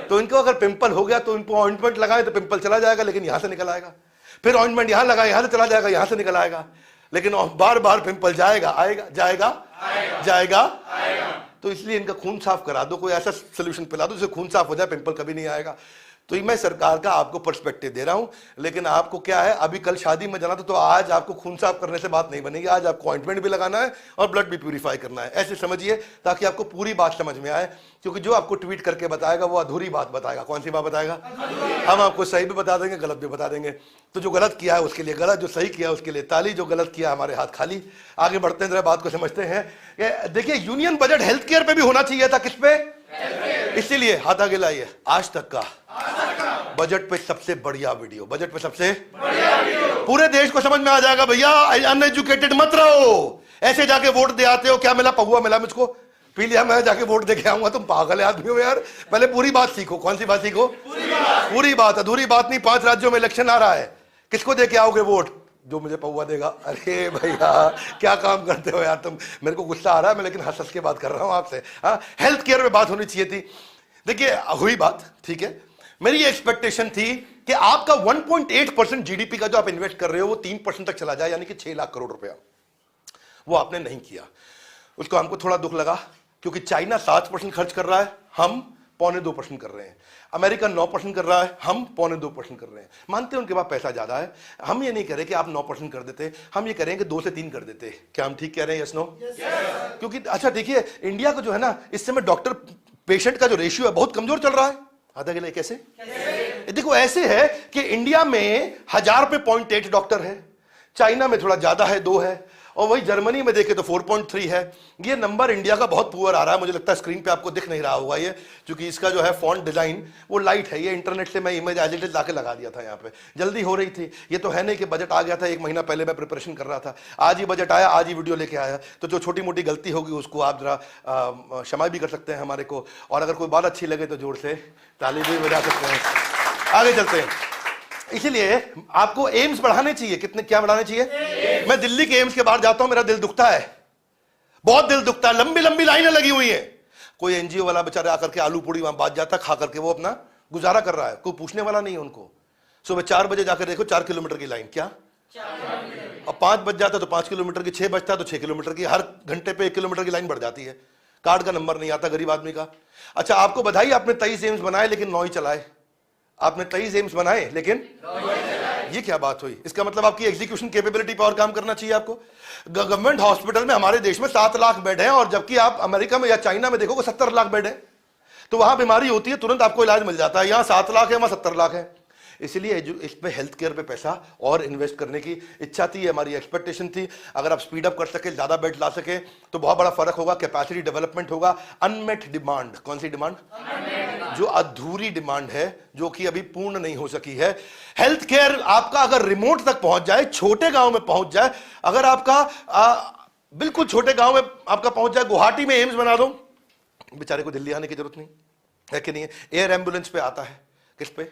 तो इनको अगर पिंपल हो गया तो इनको ऑइंटमेंट लगाए तो पिंपल चला जाएगा, लेकिन यहां से निकल आएगा। फिर ऑइंटमेंट यहां लगाए, यहां से चला जाएगा, यहां से निकल आएगा, लेकिन बार बार पिंपल जाएगा आएगा जाएगा जाएगा। तो इसलिए इनका खून साफ करा दो, कोई ऐसा सोल्यूशन पिला दो जिससे खून साफ हो जाए, पिंपल कभी नहीं आएगा। तो मैं सरकार का आपको पर्सपेक्टिव दे रहा हूं, लेकिन आपको क्या है, अभी कल शादी में जाना था, तो आज आपको खून साफ करने से बात नहीं बनेगी। आज आपको ऑइंटमेंट भी लगाना है और ब्लड भी प्यूरिफाई करना है। ऐसे समझिए ताकि आपको पूरी बात समझ में आए, क्योंकि जो आपको ट्वीट करके बताएगा वो अधूरी बात बताएगा। कौन सी बात बताएगा? हम आपको सही भी बता देंगे, गलत भी बता देंगे। तो जो गलत किया है उसके लिए गलत, जो सही किया है उसके लिए ताली, जो गलत किया हमारे हाथ खाली। आगे बढ़ते हैं, जरा बात को समझते हैं। देखिए यूनियन बजट हेल्थ केयर पे भी होना चाहिए था। किस पे? इसीलिए हाथ आगे लाइए। आज तक का बजट पे सबसे बढ़िया वीडियो, बजट पे सबसे बढ़िया वीडियो। पूरे देश को समझ में आ जाएगा भैया, अनएजुकेटेड मत रहो। ऐसे जाके वोट दे आते हो, क्या मिला? पहुआ मिला, मुझको पी लिया, मैं जाके वोट दे के आऊंगा। तुम पागल आदमी हो यार। पहले पूरी बात सीखो। कौन सी बात सीखो? पूरी बात, अधूरी बात नहीं। 5 राज्यों में इलेक्शन आ रहा है, किसको दे के आओगे वोट? जो मुझे पहुआ देगा। अरे भैया क्या काम करते हो यार तुम। मेरे को गुस्सा आ रहा है, मैं लेकिन हंस हंस के बात कर रहा हूं आपसे। हाँ, हेल्थ केयर में बात होनी चाहिए थी। देखिए हुई बात, ठीक है। मेरी ये एक्सपेक्टेशन थी कि आपका 1.8% जीडीपी का जो आप इन्वेस्ट कर रहे हो वो 3% तक चला जाए, यानी कि 6 लाख करोड़ रुपया। वो आपने नहीं किया, उसको हमको थोड़ा दुख लगा, क्योंकि चाइना 7% खर्च कर रहा है, हम 0.25% कर रहे हैं। अमेरिका 9% कर रहा है, हम 0.25% कर रहे हैं। मानते हैं उनके पास पैसा ज्यादा है। हम ये नहीं कह रहे कि आप 9% कर देते, हम ये कह रहे हैं कि 2 से 3 कर देते। क्या हम ठीक कह रहे हैं? Yes no? क्योंकि अच्छा देखिए, इंडिया का जो है ना, इस समय डॉक्टर पेशेंट का जो रेशियो है बहुत कमजोर चल रहा है। आधा गिला कैसे? देखो ऐसे है कि इंडिया में 1000 पे 0.8 डॉक्टर है, चाइना में थोड़ा ज्यादा है, 2 है, और वही जर्मनी में देखे तो 4.3 है। ये नंबर इंडिया का बहुत पुअर आ रहा है। मुझे लगता है स्क्रीन पे आपको दिख नहीं रहा होगा ये, क्योंकि इसका जो है फॉन्ट डिजाइन वो लाइट है। ये इंटरनेट से मैं इमेज एज इट इज लाके लगा दिया था यहाँ पे, जल्दी हो रही थी। ये तो है नहीं कि बजट आ गया था 1 महीना पहले, मैं प्रिपरेशन कर रहा था, आज ही बजट आया, आज ही वीडियो लेके आया। तो जो छोटी मोटी गलती होगी उसको आप जरा क्षमा भी कर सकते हैं हमारे को, और अगर कोई बात अच्छी लगे तो जोर से ताली भी बजा सकते हैं। आगे चलते हैं। इसीलिए आपको एम्स बढ़ाने चाहिए। कितने? क्या बढ़ाने चाहिए? मैं दिल्ली के एम्स के बाहर जाता हूं, मेरा दिल दुखता है, बहुत दिल दुखता है। लंबी लंबी लाइनें लगी हुई हैं। कोई एनजीओ वाला बेचारा आकर के आलू पूड़ी वहां बात जाता, खा करके वो अपना गुजारा कर रहा है, कोई पूछने वाला नहीं है उनको। सुबह 4 बजे जाकर देखो 4 किलोमीटर की लाइन, क्या? अब 5 बज जाता तो 5 किलोमीटर की, 6 बजता तो 6 किलोमीटर की, हर घंटे पे 1 किलोमीटर की लाइन बढ़ जाती है। कार्ड का नंबर नहीं आता गरीब आदमी का। अच्छा आपको बधाई, आपने 23 एम्स बनाए लेकिन 9 ही चलाए। आपने 23 एम्स बनाए लेकिन ये क्या बात हुई? इसका मतलब आपकी एग्जीक्यूशन कैपेबिलिटी पर और काम करना चाहिए आपको। गवर्नमेंट हॉस्पिटल में हमारे देश में 7 लाख बेड हैं, और जबकि आप अमेरिका में या चाइना में देखोगे 70 लाख बेड है। तो वहां बीमारी होती है तुरंत आपको इलाज मिल जाता है। यहां 7 लाख है, वहां 70 लाख है। इसलिए इस पे हेल्थ केयर पे पैसा और इन्वेस्ट करने की इच्छा थी, हमारी एक्सपेक्टेशन थी। अगर आप स्पीड अप कर सके, ज्यादा बेड ला सके, तो बहुत बड़ा फर्क होगा, कैपेसिटी डेवलपमेंट होगा। अनमेट डिमांड, कौन सी डिमांड? जो अधूरी डिमांड है, जो कि अभी पूर्ण नहीं हो सकी है। हेल्थ केयर आपका अगर रिमोट तक पहुंच जाए, छोटे गांव में पहुंच जाए, अगर आपका बिल्कुल छोटे गांव में आपका पहुंच जाए, गुवाहाटी में एम्स बना दो, बेचारे को दिल्ली आने की जरूरत नहीं है कि नहीं है। एयर एम्बुलेंस पे आता है, किस पे?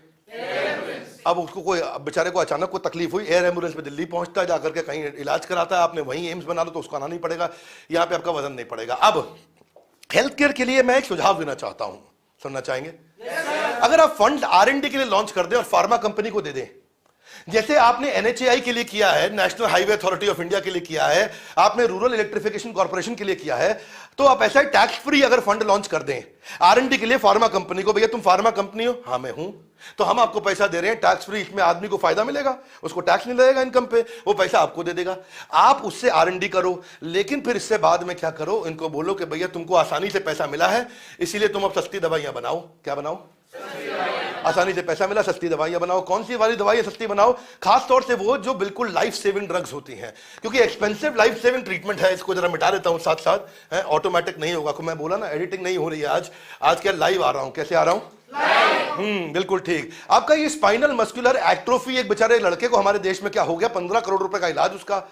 अब उसको कोई बेचारे को अचानक कोई तकलीफ हुई, एयर एम्बुलेंस पे दिल्ली पहुंचता है, जाकर के कहीं इलाज कराता है। आपने वहीं एम्स बना दो तो उसको आना नहीं पड़ेगा, यहां पे आपका वजन नहीं पड़ेगा। अब हेल्थ केयर के लिए मैं एक सुझाव देना चाहता हूं, सुनना चाहेंगे? अगर आप फंड R&D के लिए लॉन्च कर दें और फार्मा कंपनी को दे दें, जैसे आपने NHAI के लिए किया है, national highway authority of India के लिए किया है, आपने रूरल इलेक्ट्रिफिकेशन कॉर्पोरेशन के लिए किया है, तो आप ऐसा टैक्स फ्री अगर फंड लॉन्च कर दें R&D के लिए फार्मा कंपनी को, भैया तुम फार्मा कंपनी हो, हाँ मैं हूं, तो हम आपको पैसा दे रहे हैं टैक्स फ्री, इसमें आदमी को फायदा मिलेगा, उसको टैक्स नहीं लगेगा इनकम पे, वो पैसा आपको दे देगा, आप उससे R&D करो। लेकिन फिर इससे बाद में क्या करो, इनको बोलो कि भैया तुमको आसानी से पैसा मिला है, इसीलिए तुम अब सस्ती दवाइयां बनाओ। क्या बनाओ? आसानी से पैसा मिला, सस्ती दवाइयां बनाओ। कौन सी वाली दवाइयां सस्ती बनाओ? खास तौर से वो जो बिल्कुल लाइफ सेविंग ड्रग्स होती हैं, क्योंकि एक्सपेंसिव लाइफ सेविंग ट्रीटमेंट है। इसको जरा मिटा देता हूं साथ साथ, ऑटोमेटिक नहीं होगा। मैं बोला ना एडिटिंग नहीं हो रही है आज क्या लाइव आ रहा हूं। कैसे आ रहा हूं? बिल्कुल ठीक। आपका ये स्पाइनल मस्कुलर एट्रोफी, एक बेचारे लड़के को हमारे देश में क्या हो गया, 15 करोड़ रुपए का इलाज उसका।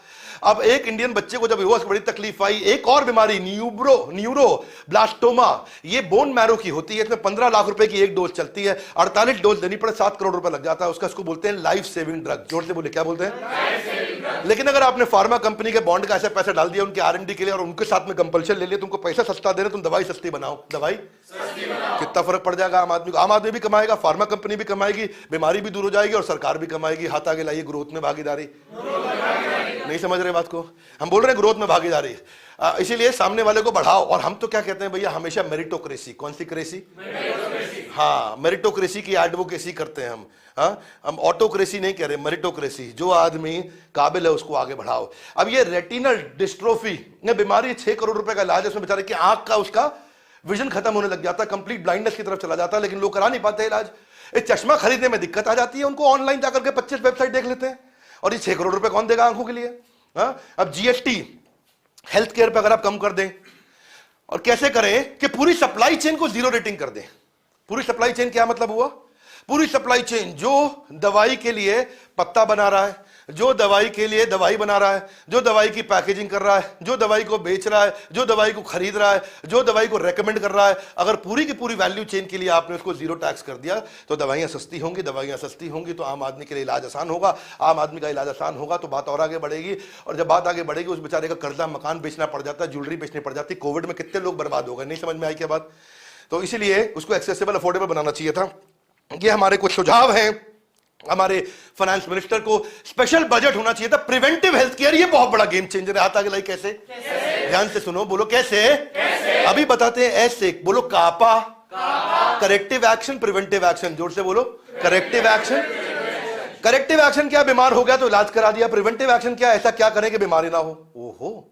अब एक इंडियन बच्चे को जब हुआ बड़ी तकलीफ आई। एक और बीमारी न्यूरो ब्लास्टोमा, ये बोन मैरो की होती है, इसमें 15 लाख रुपए की एक डोज चलती है, 48 डोज देनी पड़े, 7 करोड़ रुपए लग जाता है उसका। इसको बोलते हैं लाइफ सेविंग ड्रग। जोर से बोले, क्या बोलते हैं? लेकिन अगर आपने फार्मा कंपनी के बॉन्ड का ऐसे पैसा डाल दिया उनके R&D के लिए और उनके साथ में कंपल्शन ले लिया, तुमको पैसा सस्ता दे रहे, तुम दवाई सस्ती बनाओ, दवाई कितना फर्क पड़ जाएगा आम आदमी को। आम आदमी भी कमाएगा, फार्मा कंपनी भी कमाएगी, बीमारी भी दूर हो जाएगी और सरकार भी कमाएगी। हाथ आगे लाइए, ग्रोथ में भागीदारी। नहीं समझ रहे बात को? हम बोल रहे हैं ग्रोथ में भागीदारी, इसीलिए सामने वाले को बढ़ाओ। और हम तो क्या कहते हैं भैया, हमेशा मेरिटोक्रेसी। कौन सी क्रेसी? हाँ, मेरिटोक्रेसी की एडवोकेसी करते हैं हम। हम ऑटोक्रेसी नहीं कह रहे, मेरिटोक्रेसी। जो आदमी काबिल है उसको आगे बढ़ाओ। अब ये रेटिनल डिस्ट्रोफी ने बीमारी, 6 करोड़ रुपए का इलाज है उसमें, बेचारे की आंख का उसका विजन खत्म होने लग जाता है, कंप्लीट ब्लाइंडनेस की तरफ चला जाता है, लेकिन लोग करा नहीं पाते इलाज। इस चश्मा खरीदने में दिक्कत आ जाती है उनको, ऑनलाइन जाकर के 25 वेबसाइट देख लेते हैं, और ये 6 करोड़ रुपए कौन देगा आंखों के लिए? अब GST हेल्थ केयर पे अगर आप कम कर दें, और कैसे करें कि पूरी सप्लाई चेन को 0 रेटिंग कर दें। पूरी सप्लाई चेन क्या मतलब हुआ? पूरी सप्लाई चेन, जो दवाई के लिए पत्ता बना रहा है, जो दवाई के लिए दवाई बना रहा है, जो दवाई की पैकेजिंग कर रहा है, जो दवाई को बेच रहा है, जो दवाई को खरीद रहा है, जो दवाई को रेकमेंड कर रहा है, अगर पूरी की पूरी वैल्यू चेन के लिए आपने उसको 0 टैक्स कर दिया तो दवाइयां सस्ती होंगी। दवाइयां सस्ती होंगी तो आम आदमी के लिए इलाज आसान होगा। आम आदमी का इलाज आसान होगा तो बात और आगे बढ़ेगी, और जब बात आगे बढ़ेगी उस बेचारे का कर्जा, मकान बेचना पड़ जाता है, ज्वेलरी बेचनी पड़ जाती है। कोविड में कितने लोग बर्बाद हो गए, नहीं समझ में आई क्या बात? तो इसीलिए उसको एक्सेसिबल, अफोर्डेबल बनाना चाहिए था। ये हमारे कुछ सुझाव हैं। हमारे फाइनेंस मिनिस्टर को स्पेशल बजट होना चाहिए था प्रिवेंटिव हेल्थ केयर, ये बहुत बड़ा गेम चेंजर है। हाथ आगे लाई, कैसे? ध्यान से सुनो, बोलो कैसे? अभी बताते हैं ऐसे। बोलो कापा, करेक्टिव एक्शन, प्रिवेंटिव एक्शन। जोर से बोलो, करेक्टिव एक्शन। करेक्टिव एक्शन क्या, बीमार हो गया तो इलाज करा दिया। प्रिवेंटिव एक्शन क्या, ऐसा क्या करें कि बीमारी ना हो। ओहो,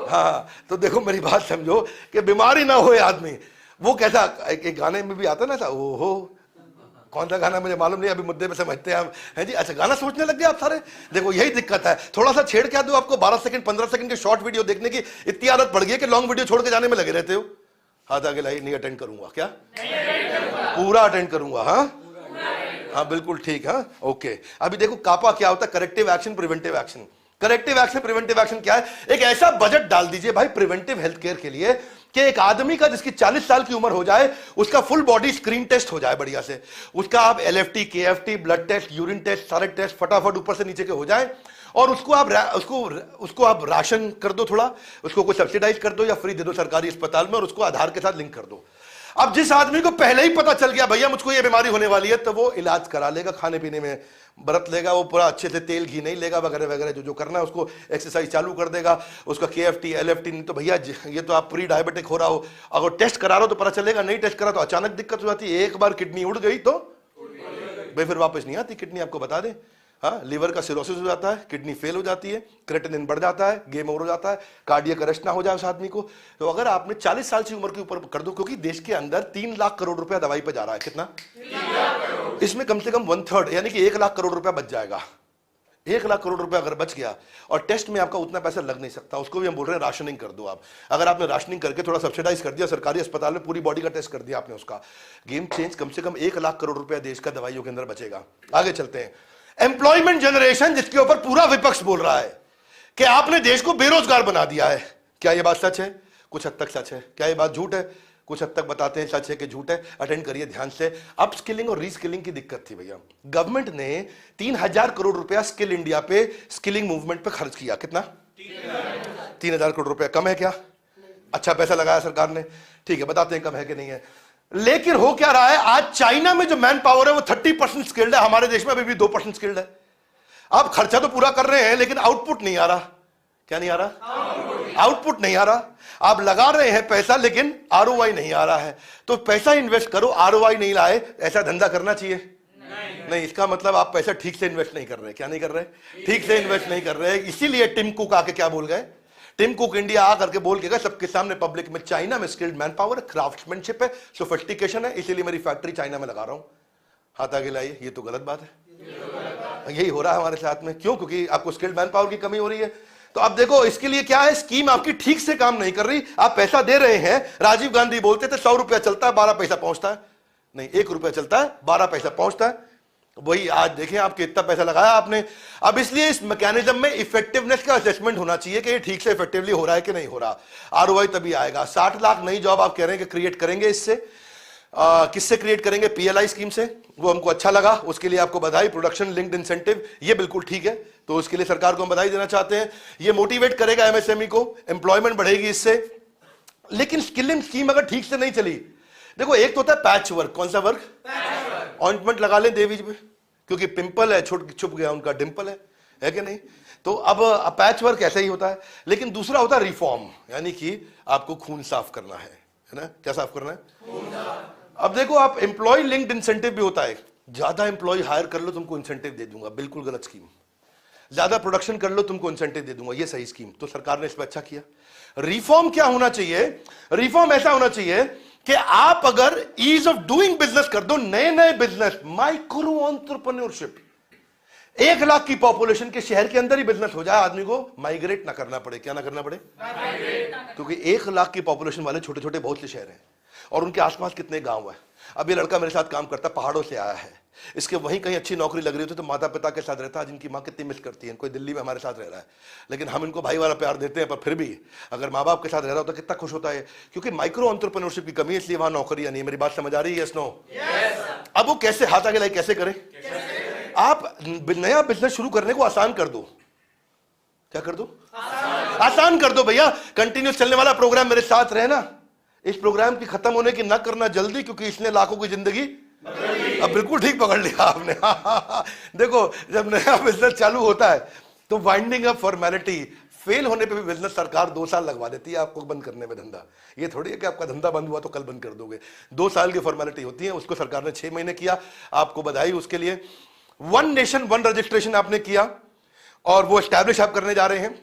हाँ, तो देखो मेरी बात समझो कि बीमारी ना हो आदमी। वो कैसा, एक गाने में भी आता है ना ऐसा, ओहो, कौन सा गाना मुझे मालूम नहीं, अभी मुद्दे में समझते हैं हम, है जी। अच्छा, गाना सोचने लग गए आप सारे। देखो यही दिक्कत है, थोड़ा सा छेड़ के दो, आपको 12 सेकंड 15 सेकंड के शॉर्ट वीडियो देखने की इतनी आदत पड़ गई है कि लॉन्ग वीडियो छोड़ के जाने में लगे रहते हो। हाथ आगे लाई, नहीं अटेंड करूंगा। क्या? पूरा अटेंड करूंगा। हाँ बिल्कुल ठीक। हाँ ओके। अभी देखो कापा क्या होता है, corrective action, preventive action. Corrective action, preventive action क्या है? एक ऐसा बजट डाल दीजिए भाई प्रिवेंटिव हेल्थ केयर के लिए कि एक आदमी का जिसकी 40 साल की उम्र हो जाए, उसका फुल बॉडी स्क्रीन टेस्ट हो जाए बढ़िया से। उसका आप LFT, KFT, blood test, urine test, सारे टेस्ट फटाफट ऊपर से नीचे के हो जाए, और उसको आप राशन कर दो, थोड़ा उसको कोई सब्सिडाइज कर दो या फ्री दे दो सरकारी अस्पताल में, और उसको आधार के साथ लिंक कर दो। अब जिस आदमी को पहले ही पता चल गया भैया मुझको ये बीमारी होने वाली है, तो वो इलाज करा लेगा, खाने पीने में बरत लेगा, वो पूरा अच्छे से तेल घी नहीं लेगा वगैरह वगैरह, जो करना है उसको, एक्सरसाइज चालू कर देगा, उसका KFT, LFT। नहीं तो भैया ये तो आप प्री डायबिटिक हो रहा हो, अगर टेस्ट करा रहा हो तो पता चलेगा, नहीं टेस्ट करा तो अचानक दिक्कत हो जाती है। एक बार किडनी उड़ गई तो भाई फिर वापस नहीं आती किडनी, आपको बता दें। हाँ, लीवर का सिरोसिस हो जाता है, किडनी फेल हो जाती है, क्रेटिनिन बढ़ जाता है, गेम ओवर हो जाता है, कार्डियक अरेस्ट ना हो जाए उस आदमी को। तो अगर आपने 40 साल की उम्र के ऊपर कर दो, क्योंकि देश के अंदर 3 लाख करोड़ रुपया दवाई पे जा रहा है। कितना? इसमें कम से कम 1/3 यानी कि 1 लाख करोड़ रुपया बच जाएगा। 1 लाख करोड़ रुपया अगर बच गया, और टेस्ट में आपका उतना पैसा लग नहीं सकता, उसको भी हम बोल रहे हैं राशनिंग कर दो आप। अगर आपने राशनिंग करके थोड़ा सब्सिडाइज कर दिया, सरकारी अस्पताल में पूरी बॉडी का टेस्ट कर दिया आपने, उसका गेम चेंज। कम से कम 1 लाख करोड़ रुपया देश का दवाइयों के अंदर बचेगा। आगे चलते हैं। एम्प्लॉयमेंट जनरेशन, जिसके ऊपर पूरा विपक्ष बोल रहा है कि आपने देश को बेरोजगार बना दिया है। क्या यह बात सच है? कुछ हद तक सच है। क्या यह बात झूठ है? कुछ हद तक बताते हैं सच है कि झूठ है। अटेंड करिए ध्यान से। अप स्किलिंग और रीस्किलिंग की दिक्कत थी भैया। गवर्नमेंट ने 3000 करोड़ रुपया स्किल इंडिया पे, स्किलिंग मूवमेंट पे खर्च किया। कितना? 3000 करोड़ रुपया। कम है क्या? अच्छा पैसा लगाया सरकार ने, ठीक है, बताते हैं कम है कि नहीं है। लेकिन हो क्या रहा है, आज चाइना में जो मैन पावर है वो 30% स्किल्ड है, हमारे देश में अभी भी 2% स्किल्ड है। आप खर्चा तो पूरा कर रहे हैं लेकिन आउटपुट नहीं आ रहा। क्या नहीं आ रहा? आउटपुट नहीं आ रहा। आप लगा रहे हैं पैसा लेकिन ROI नहीं आ रहा है। तो पैसा इन्वेस्ट करो, ROI नहीं लाए, ऐसा धंधा करना चाहिए? नहीं। इसका मतलब आप पैसा ठीक से इन्वेस्ट नहीं कर रहे। क्या नहीं कर रहे? ठीक से इन्वेस्ट नहीं कर रहे। इसीलिए टिम कुक आके क्या बोल गए? टिम कुक इंडिया आकर के बोल के गए सबके सामने पब्लिक में, चाइना में स्किल्ड मैन पावर, क्राफ्ट्समैनशिप है, सोफिस्टिकेशन है, इसीलिए मेरी फैक्ट्री चाइना में लगा रहा हूं। हाथ आगे लाइए। ये तो गलत बात है। यही हो रहा है हमारे साथ में। क्यों? क्योंकि आपको स्किल्ड मैन पावर की कमी हो रही है। तो अब देखो इसके लिए क्या है, स्कीम आपकी ठीक से काम नहीं कर रही। आप पैसा दे रहे हैं, राजीव गांधी बोलते थे 100 रुपया चलता है 12 पैसा पहुंचता है, नहीं 1 रुपया चलता है 12 पैसा पहुंचता है। वही आज देखें आप कितना पैसा लगाया आपने। अब इसलिए इस मैकेनिज्म में इफेक्टिवनेस का असेसमेंट होना चाहिए कि ये ठीक से इफेक्टिवली हो रहा है कि नहीं हो रहा। आरओआई तभी आएगा। 60 लाख नई जॉब आप कह रहे हैं कि क्रिएट करेंगे, इससे किससे क्रिएट करेंगे? पीएलआई स्कीम से। वो हमको अच्छा लगा, उसके लिए आपको बधाई। प्रोडक्शन लिंक्ड इंसेंटिव, ये बिल्कुल ठीक है, तो उसके लिए सरकार को हम बधाई देना चाहते हैं। ये मोटिवेट करेगा एमएसएमई को, एम्प्लॉयमेंट बढ़ेगी इससे। लेकिन स्किलिंग स्कीम अगर ठीक से नहीं चली, देखो एक तो होता है पैच वर्क। कौन सा वर्क? ऑइंटमेंट लगा लें देवी में, क्योंकि पिंपल है, छुप गया उनका डिंपल है कि नहीं? तो अब पैच वर्क ऐसा ही होता है। लेकिन दूसरा होता है रिफॉर्म, यानी कि आपको खून साफ करना है ना? क्या साफ करना है? अब देखो आप एम्प्लॉय लिंक्ड इंसेंटिव भी होता है। ज्यादा एम्प्लॉय हायर कर लो तुमको इंसेंटिव दे दूंगा, बिल्कुल गलत स्कीम। ज्यादा प्रोडक्शन कर लो तुमको इंसेंटिव दे दूंगा, ये सही स्कीम। तो सरकार ने इसमें अच्छा किया। रिफॉर्म क्या होना चाहिए? रिफॉर्म ऐसा होना चाहिए कि आप अगर ईज ऑफ डूइंग बिजनेस कर दो, नए नए बिजनेस, माइक्रो एंटरप्रेन्योरशिप, 1 लाख की पॉपुलेशन के शहर के अंदर ही बिजनेस हो जाए, आदमी को माइग्रेट ना करना पड़े। क्या ना करना पड़े? क्योंकि 1 लाख की पॉपुलेशन वाले छोटे छोटे बहुत से शहर हैं और उनके आसपास कितने गांव हैं। अब ये लड़का मेरे साथ काम करता, पहाड़ों से आया है, इसके वहीं कहीं अच्छी नौकरी लग रही होती तो माता पिता के साथ रहता। जिनकी माँ कितनी मिस करती है, कोई दिल्ली में हमारे साथ रह रहा है, लेकिन हम इनको भाई वाला प्यार देते हैं, पर फिर भी अगर माँ बाप के साथ रह रहा होता कितना खुश होता है। क्योंकि माइक्रो एंटरप्रेन्योरशिप की कमी है, इसलिए वहां नौकरियां नहीं है। मेरी बात समझ आ रही है? नो? अब वो कैसे हाथ आगे लाई, कैसे करें? आप नया बिजनेस शुरू करने को आसान कर दो। क्या कर दो? आसान कर दो भैया। कंटिन्यूस चलने वाला प्रोग्राम मेरे साथ रहे ना, इस प्रोग्राम की खत्म होने की ना करना जल्दी, क्योंकि इसने लाखों की जिंदगी अब बिल्कुल ठीक पकड़ लिया आपने। देखो जब नया बिजनेस चालू होता है तो वाइंडिंग अप फॉर्मेलिटी, फेल होने पे भी बिजनेस सरकार 2 साल लगवा देती है आपको बंद करने में धंधा। ये थोड़ी है कि आपका धंधा बंद हुआ तो कल बंद कर दोगे। 2 साल की फॉर्मेलिटी होती है, उसको सरकार ने 6 महीने किया। आपको बधाई उसके लिए। 1 नेशन 1 रजिस्ट्रेशन आपने किया और वो एस्टैब्लिश आप करने जा रहे हैं,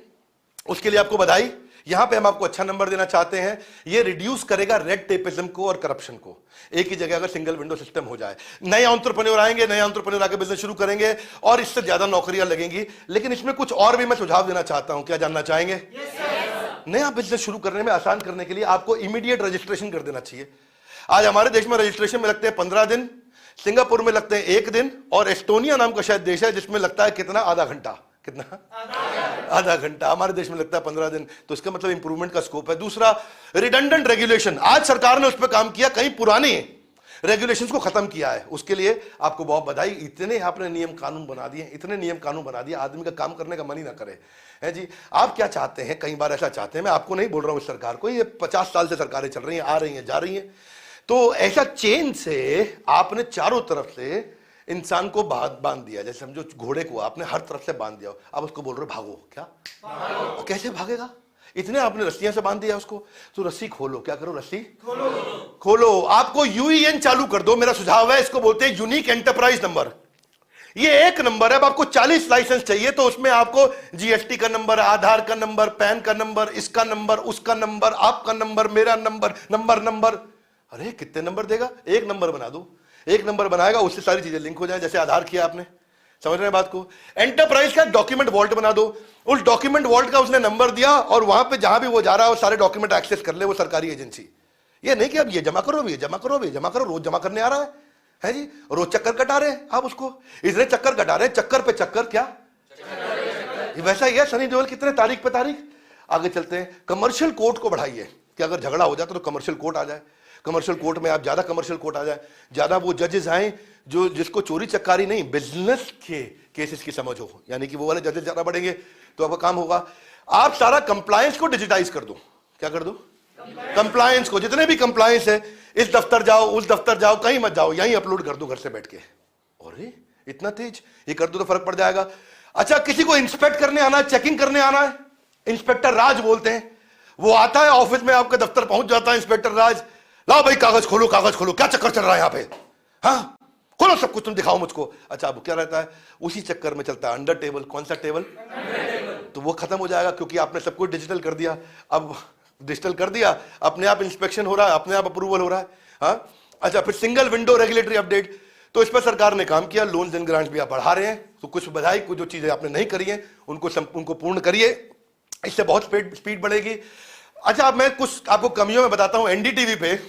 उसके लिए आपको बधाई। यहां पे हम आपको अच्छा नंबर देना चाहते हैं। ये रिड्यूस करेगा रेड टेपिज्म को और करप्शन को। एक ही जगह अगर सिंगल विंडो सिस्टम हो जाए, नए एंटरप्रेन्योर आएंगे, नए एंटरप्रेन्योर आके बिजनेस शुरू करेंगे और इससे ज्यादा नौकरियां लगेंगी। लेकिन इसमें कुछ और भी मैं सुझाव देना चाहता हूं। क्या जानना चाहेंगे? नया बिजनेस शुरू करने में आसान करने के लिए आपको इमीडिएट रजिस्ट्रेशन कर देना चाहिए। आज हमारे देश में रजिस्ट्रेशन में लगते हैं 15 दिन, सिंगापुर में लगते हैं 1 दिन, और एस्टोनिया नाम का शायद देश है जिसमें लगता है कितना? आधा घंटा। कितना? आधा घंटा। हमारे देश में लगता है 15 दिन। तो इसका मतलब इंप्रूवमेंट का स्कोप है। दूसरा, रिडंडेंट रेगुलेशन। आज सरकार ने उस पर काम किया, कई पुराने रेगुलेशंस को खत्म किया है, उसके लिए आपको बहुत बधाई। इतने आपने नियम कानून बना दिए, इतने नियम कानून बना दिए, आदमी का काम करने का मन ही ना करे। है जी? आप क्या चाहते हैं? कई बार ऐसा चाहते हैं, मैं आपको नहीं बोल रहा हूं इस सरकार को, ये 50 साल से सरकारें चल रही हैं, आ रही हैं, जा रही हैं। तो ऐसा चेन से आपने चारों तरफ से इंसान को बांध दिया, जैसे समझो घोड़े को आपने हर तरफ से बांध दिया। अब उसको बोल रहे भागो। क्या भागो? कैसे भागेगा? इतने आपने रस्सियां से बांध दिया उसको। तो रस्सी खोलो। क्या करो? रस्सी खोलो। आपको यूईएन चालू कर दो, मेरा सुझाव है। इसको बोलते हैं यूनिक एंटरप्राइज नंबर। ये एक नंबर है। अब आपको 40 लाइसेंस चाहिए तो उसमें आपको जीएसटी का नंबर, आधार का नंबर, पैन का नंबर, इसका नंबर, उसका नंबर, आपका नंबर, मेरा नंबर, नंबर। अरे कितने नंबर देगा? एक नंबर बना दो। एक नंबर बनाएगा, उससे सारी चीजें लिंक हो जाए, जैसे आधार किया आपने। समझ रहे हैं बात को? एंटरप्राइज का डॉक्यूमेंट वॉल्ट बना दो। उस डॉक्यूमेंट वॉल्ट का उसने नंबर दिया और वहां पे जहां भी वो जा रहा है वो सारे डॉक्यूमेंट एक्सेस कर ले वो सरकारी एजेंसी। ये नहीं कि अब ये जमा करो, ये जमा करो, ये जमा करो, रोज जमा करने आ रहा है जी, रोज चक्कर कटा रहे हैं आप उसको। इतने चक्कर कटा रहे हैं, चक्कर पे चक्कर। क्या वैसा ही है सनी देओल, कितने तारीख पे तारीख। आगे चलते हैं। कमर्शियल कोर्ट को बढ़ाइए कि अगर झगड़ा हो जाता तो कमर्शियल कोर्ट आ जाए। कमर्शियल कोर्ट में आप ज्यादा कमर्शियल कोर्ट आ जाए, ज्यादा वो जजेस आए जो जिसको चोरी चक्कारी नहीं, बिजनेस के केसेस की समझ हो, यानी कि वो वाले जजेस ज्यादा बढ़ेंगे तो आपका काम होगा। आप सारा कंप्लायंस को डिजिटाइज कर दो। क्या कर दो? कंप्लायंस को। जितने भी कंप्लायंस है, इस दफ्तर जाओ, उस दफ्तर जाओ, कहीं मत जाओ, यहीं अपलोड कर दो घर से बैठ के। अरे इतना तेज, ये कर दो तो फर्क पड़ जाएगा। अच्छा, किसी को इंस्पेक्ट करने आना है, चेकिंग करने आना है, इंस्पेक्टर राज बोलते हैं, वो आता है ऑफिस में, आपके दफ्तर पहुंच जाता है इंस्पेक्टर राज। लाओ भाई कागज खोलो, कागज खोलो, क्या चक्कर चल रहा है यहाँ पे? हाँ खोलो सब कुछ, तुम दिखाओ मुझको। अच्छा, अब क्या रहता है? उसी चक्कर में चलता है अंडर टेबल। कौन सा टेबल? तो वो खत्म हो जाएगा क्योंकि आपने सब कुछ डिजिटल कर दिया। अब डिजिटल कर दिया, अपने आप इंस्पेक्शन हो रहा है, अपने आप अप्रूवल हो रहा है। हाँ अच्छा, फिर सिंगल विंडो रेगुलेटरी अपडेट, तो इस पर सरकार ने काम किया। लोन्स एंड ग्रांट्स भी आप बढ़ा रहे हैं, तो कुछ बधाई। कुछ जो चीजें आपने नहीं करी हैं उनको पूर्ण करिए। इससे बहुत स्पीड बढ़ेगी। अच्छा, अब मैं कुछ आपको कमियों में बताता हूं। एनडीटीवी पे,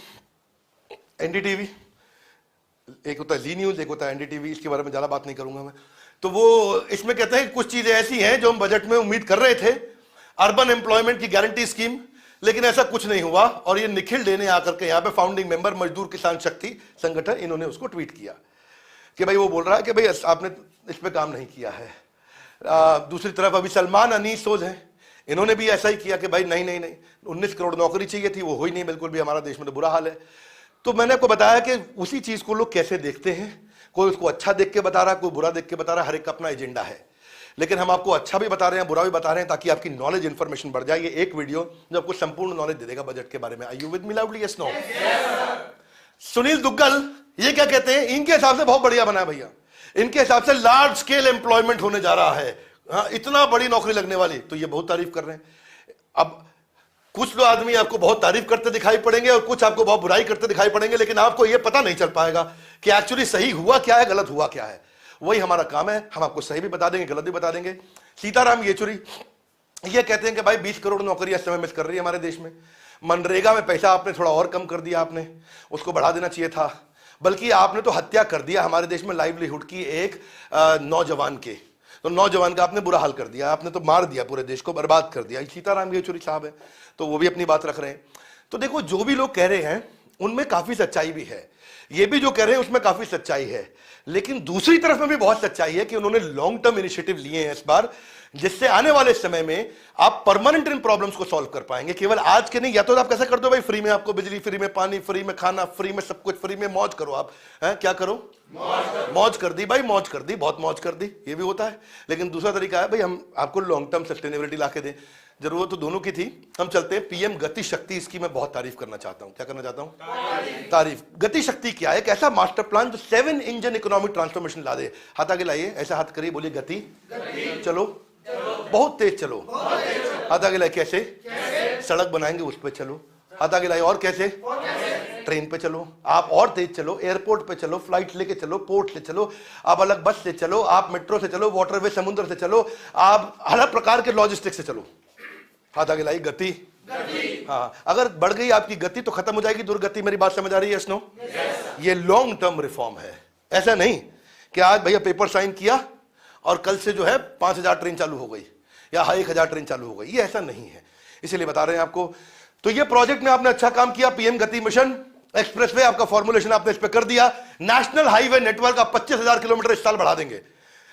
एनडीटीवी एक होता है जी न्यूज, एक होता है एनडीटीवी, इसके बारे में ज्यादा बात नहीं करूंगा मैं। तो वो इसमें कहते हैं कुछ चीजें ऐसी हैं जो हम बजट में उम्मीद कर रहे थे, अर्बन एम्प्लॉयमेंट की गारंटी स्कीम, लेकिन ऐसा कुछ नहीं हुआ। और ये निखिल डे ने आकर के यहाँ पे फाउंडिंग मेंबर मजदूर किसान शक्ति संगठन, इन्होंने उसको ट्वीट किया कि भाई वो बोल रहा है कि भाई आपने इस पे काम नहीं किया है। दूसरी तरफ अभी सलमान अनीस सोज हैं, इन्होंने भी ऐसा ही किया कि भाई नहीं नहीं नहीं 19 करोड़ नौकरी चाहिए थी, वो हुई नहीं बिल्कुल भी, हमारा देश में तो बुरा हाल है। तो मैंने आपको बताया कि उसी चीज को लोग कैसे देखते हैं, कोई उसको अच्छा देख के बता रहा है, कोई बुरा देख के बता रहा है, हर एक का अपना एजेंडा है। लेकिन हम आपको अच्छा भी बता रहे हैं, बुरा भी बता रहे हैं, ताकि आपकी नॉलेज इंफॉर्मेशन बढ़ जाए। ये एक वीडियो जो आपको संपूर्ण नॉलेज दे देगा बजट के बारे में। Are you with me loudly? Yes no? Sunil Duggal ये क्या कहते हैं, इनके हिसाब से बहुत बढ़िया बना है भैया। इनके हिसाब से लार्ज स्केल एम्प्लॉयमेंट होने जा रहा है, हाँ, इतना बड़ी नौकरी लगने वाली। तो ये बहुत तारीफ कर रहे हैं। अब कुछ लोग आदमी आपको बहुत तारीफ करते दिखाई पड़ेंगे और कुछ आपको बहुत बुराई करते दिखाई पड़ेंगे, लेकिन आपको यह पता नहीं चल पाएगा कि एक्चुअली सही हुआ क्या है, गलत हुआ क्या है। वही हमारा काम है, हम आपको सही भी बता देंगे, गलत भी बता देंगे। सीताराम येचुरी ये कहते हैं कि भाई 20 करोड़ नौकरियां इस समय मिस कर रही है हमारे देश में। मनरेगा में पैसा आपने थोड़ा और कम कर दिया, आपने उसको बढ़ा देना चाहिए था, बल्कि आपने तो हत्या कर दिया हमारे देश में लाइवलीहुड की एक नौजवान के। तो नौजवान का आपने बुरा हाल कर दिया, आपने तो मार दिया, पूरे देश को बर्बाद कर दिया। सीताराम येचुरी साहब है, तो वो भी अपनी बात रख रहे हैं। तो देखो, जो भी लोग कह रहे हैं उनमें काफी सच्चाई भी है, ये भी जो कह रहे हैं उसमें काफी सच्चाई है, लेकिन दूसरी तरफ में भी बहुत सच्चाई है कि उन्होंने लॉन्ग टर्म इनिशिएटिव लिए हैं इस बार, जिससे आने वाले समय में आप परमानेंट इन प्रॉब्लम्स को सॉल्व कर पाएंगे, केवल आज के नहीं। या तो आप कैसे कर दो भाई, फ्री में आपको बिजली, फ्री में पानी, फ्री में खाना, फ्री में सब कुछ, फ्री में मौज करो आप, हैं? क्या करो? मौज कर दी भाई, मौज कर दी, बहुत मौज कर दी, ये भी होता है। लेकिन दूसरा तरीका है भाई, हम आपको लॉन्ग टर्म सस्टेनेबिलिटी ला के दें। जरूरत तो दोनों की थी। हम चलते हैं पीएम गति शक्ति, इसकी मैं बहुत तारीफ करना चाहता हूं। क्या करना चाहता हूं? तारीफ। गति शक्ति क्या है? एक ऐसा मास्टर प्लान जो 7 इंजन इकोनॉमिक ट्रांसफॉर्मेशन ला दे। हाथ आगे लाइए, ऐसा हाथ करिए, बोलिए गति, चलो, बहुत तेज चलो। हाथ आगे लाइए, कैसे? सड़क बनाएंगे उस पर चलो। हाथ आगे लाइए, और कैसे? ट्रेन पे चलो, आप और तेज चलो, एयरपोर्ट पे चलो, फ्लाइट लेके चलो, पोर्ट से चलो, आप अलग बस से चलो, आप मेट्रो से चलो, वाटरवे समुद्र से चलो, आप हर प्रकार के लॉजिस्टिक्स से चलो। हाथ आगे लाई, गति। हाँ, अगर बढ़ गई आपकी गति तो खत्म हो जाएगी दुर्गति। मेरी बात समझ आ रही है? Yes no? ये लॉन्ग टर्म रिफॉर्म है। ऐसा नहीं कि आज भैया पेपर साइन किया और कल से जो है 5000 ट्रेन चालू हो गई या 1000 ट्रेन चालू हो गई, ये ऐसा नहीं है। इसीलिए बता रहे हैं आपको। तो ये प्रोजेक्ट में आपने अच्छा काम किया। पीएम गति मिशन एक्सप्रेसवे, आपका फॉर्मुलेशन आपने इस पे कर दिया। नेशनल हाईवे नेटवर्क आप 25,000 किलोमीटर इस साल बढ़ा देंगे।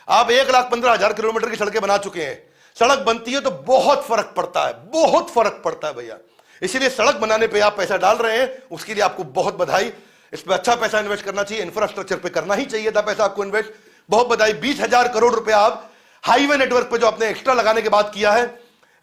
आप 1,15,000 किलोमीटर की सड़कें बना चुके हैं। सड़क बनती है तो बहुत फर्क पड़ता है, बहुत फर्क पड़ता है भैया। इसीलिए सड़क बनाने पे आप पैसा डाल रहे हैं, उसके लिए आपको बहुत बधाई। इस पे अच्छा पैसा इन्वेस्ट करना चाहिए, इंफ्रास्ट्रक्चर पे करना ही चाहिए था पैसा आपको इन्वेस्ट। बहुत बधाई। 20,000 करोड़ रुपया आप हाईवे नेटवर्क पे जो आपने एक्स्ट्रा लगाने के बाद किया है।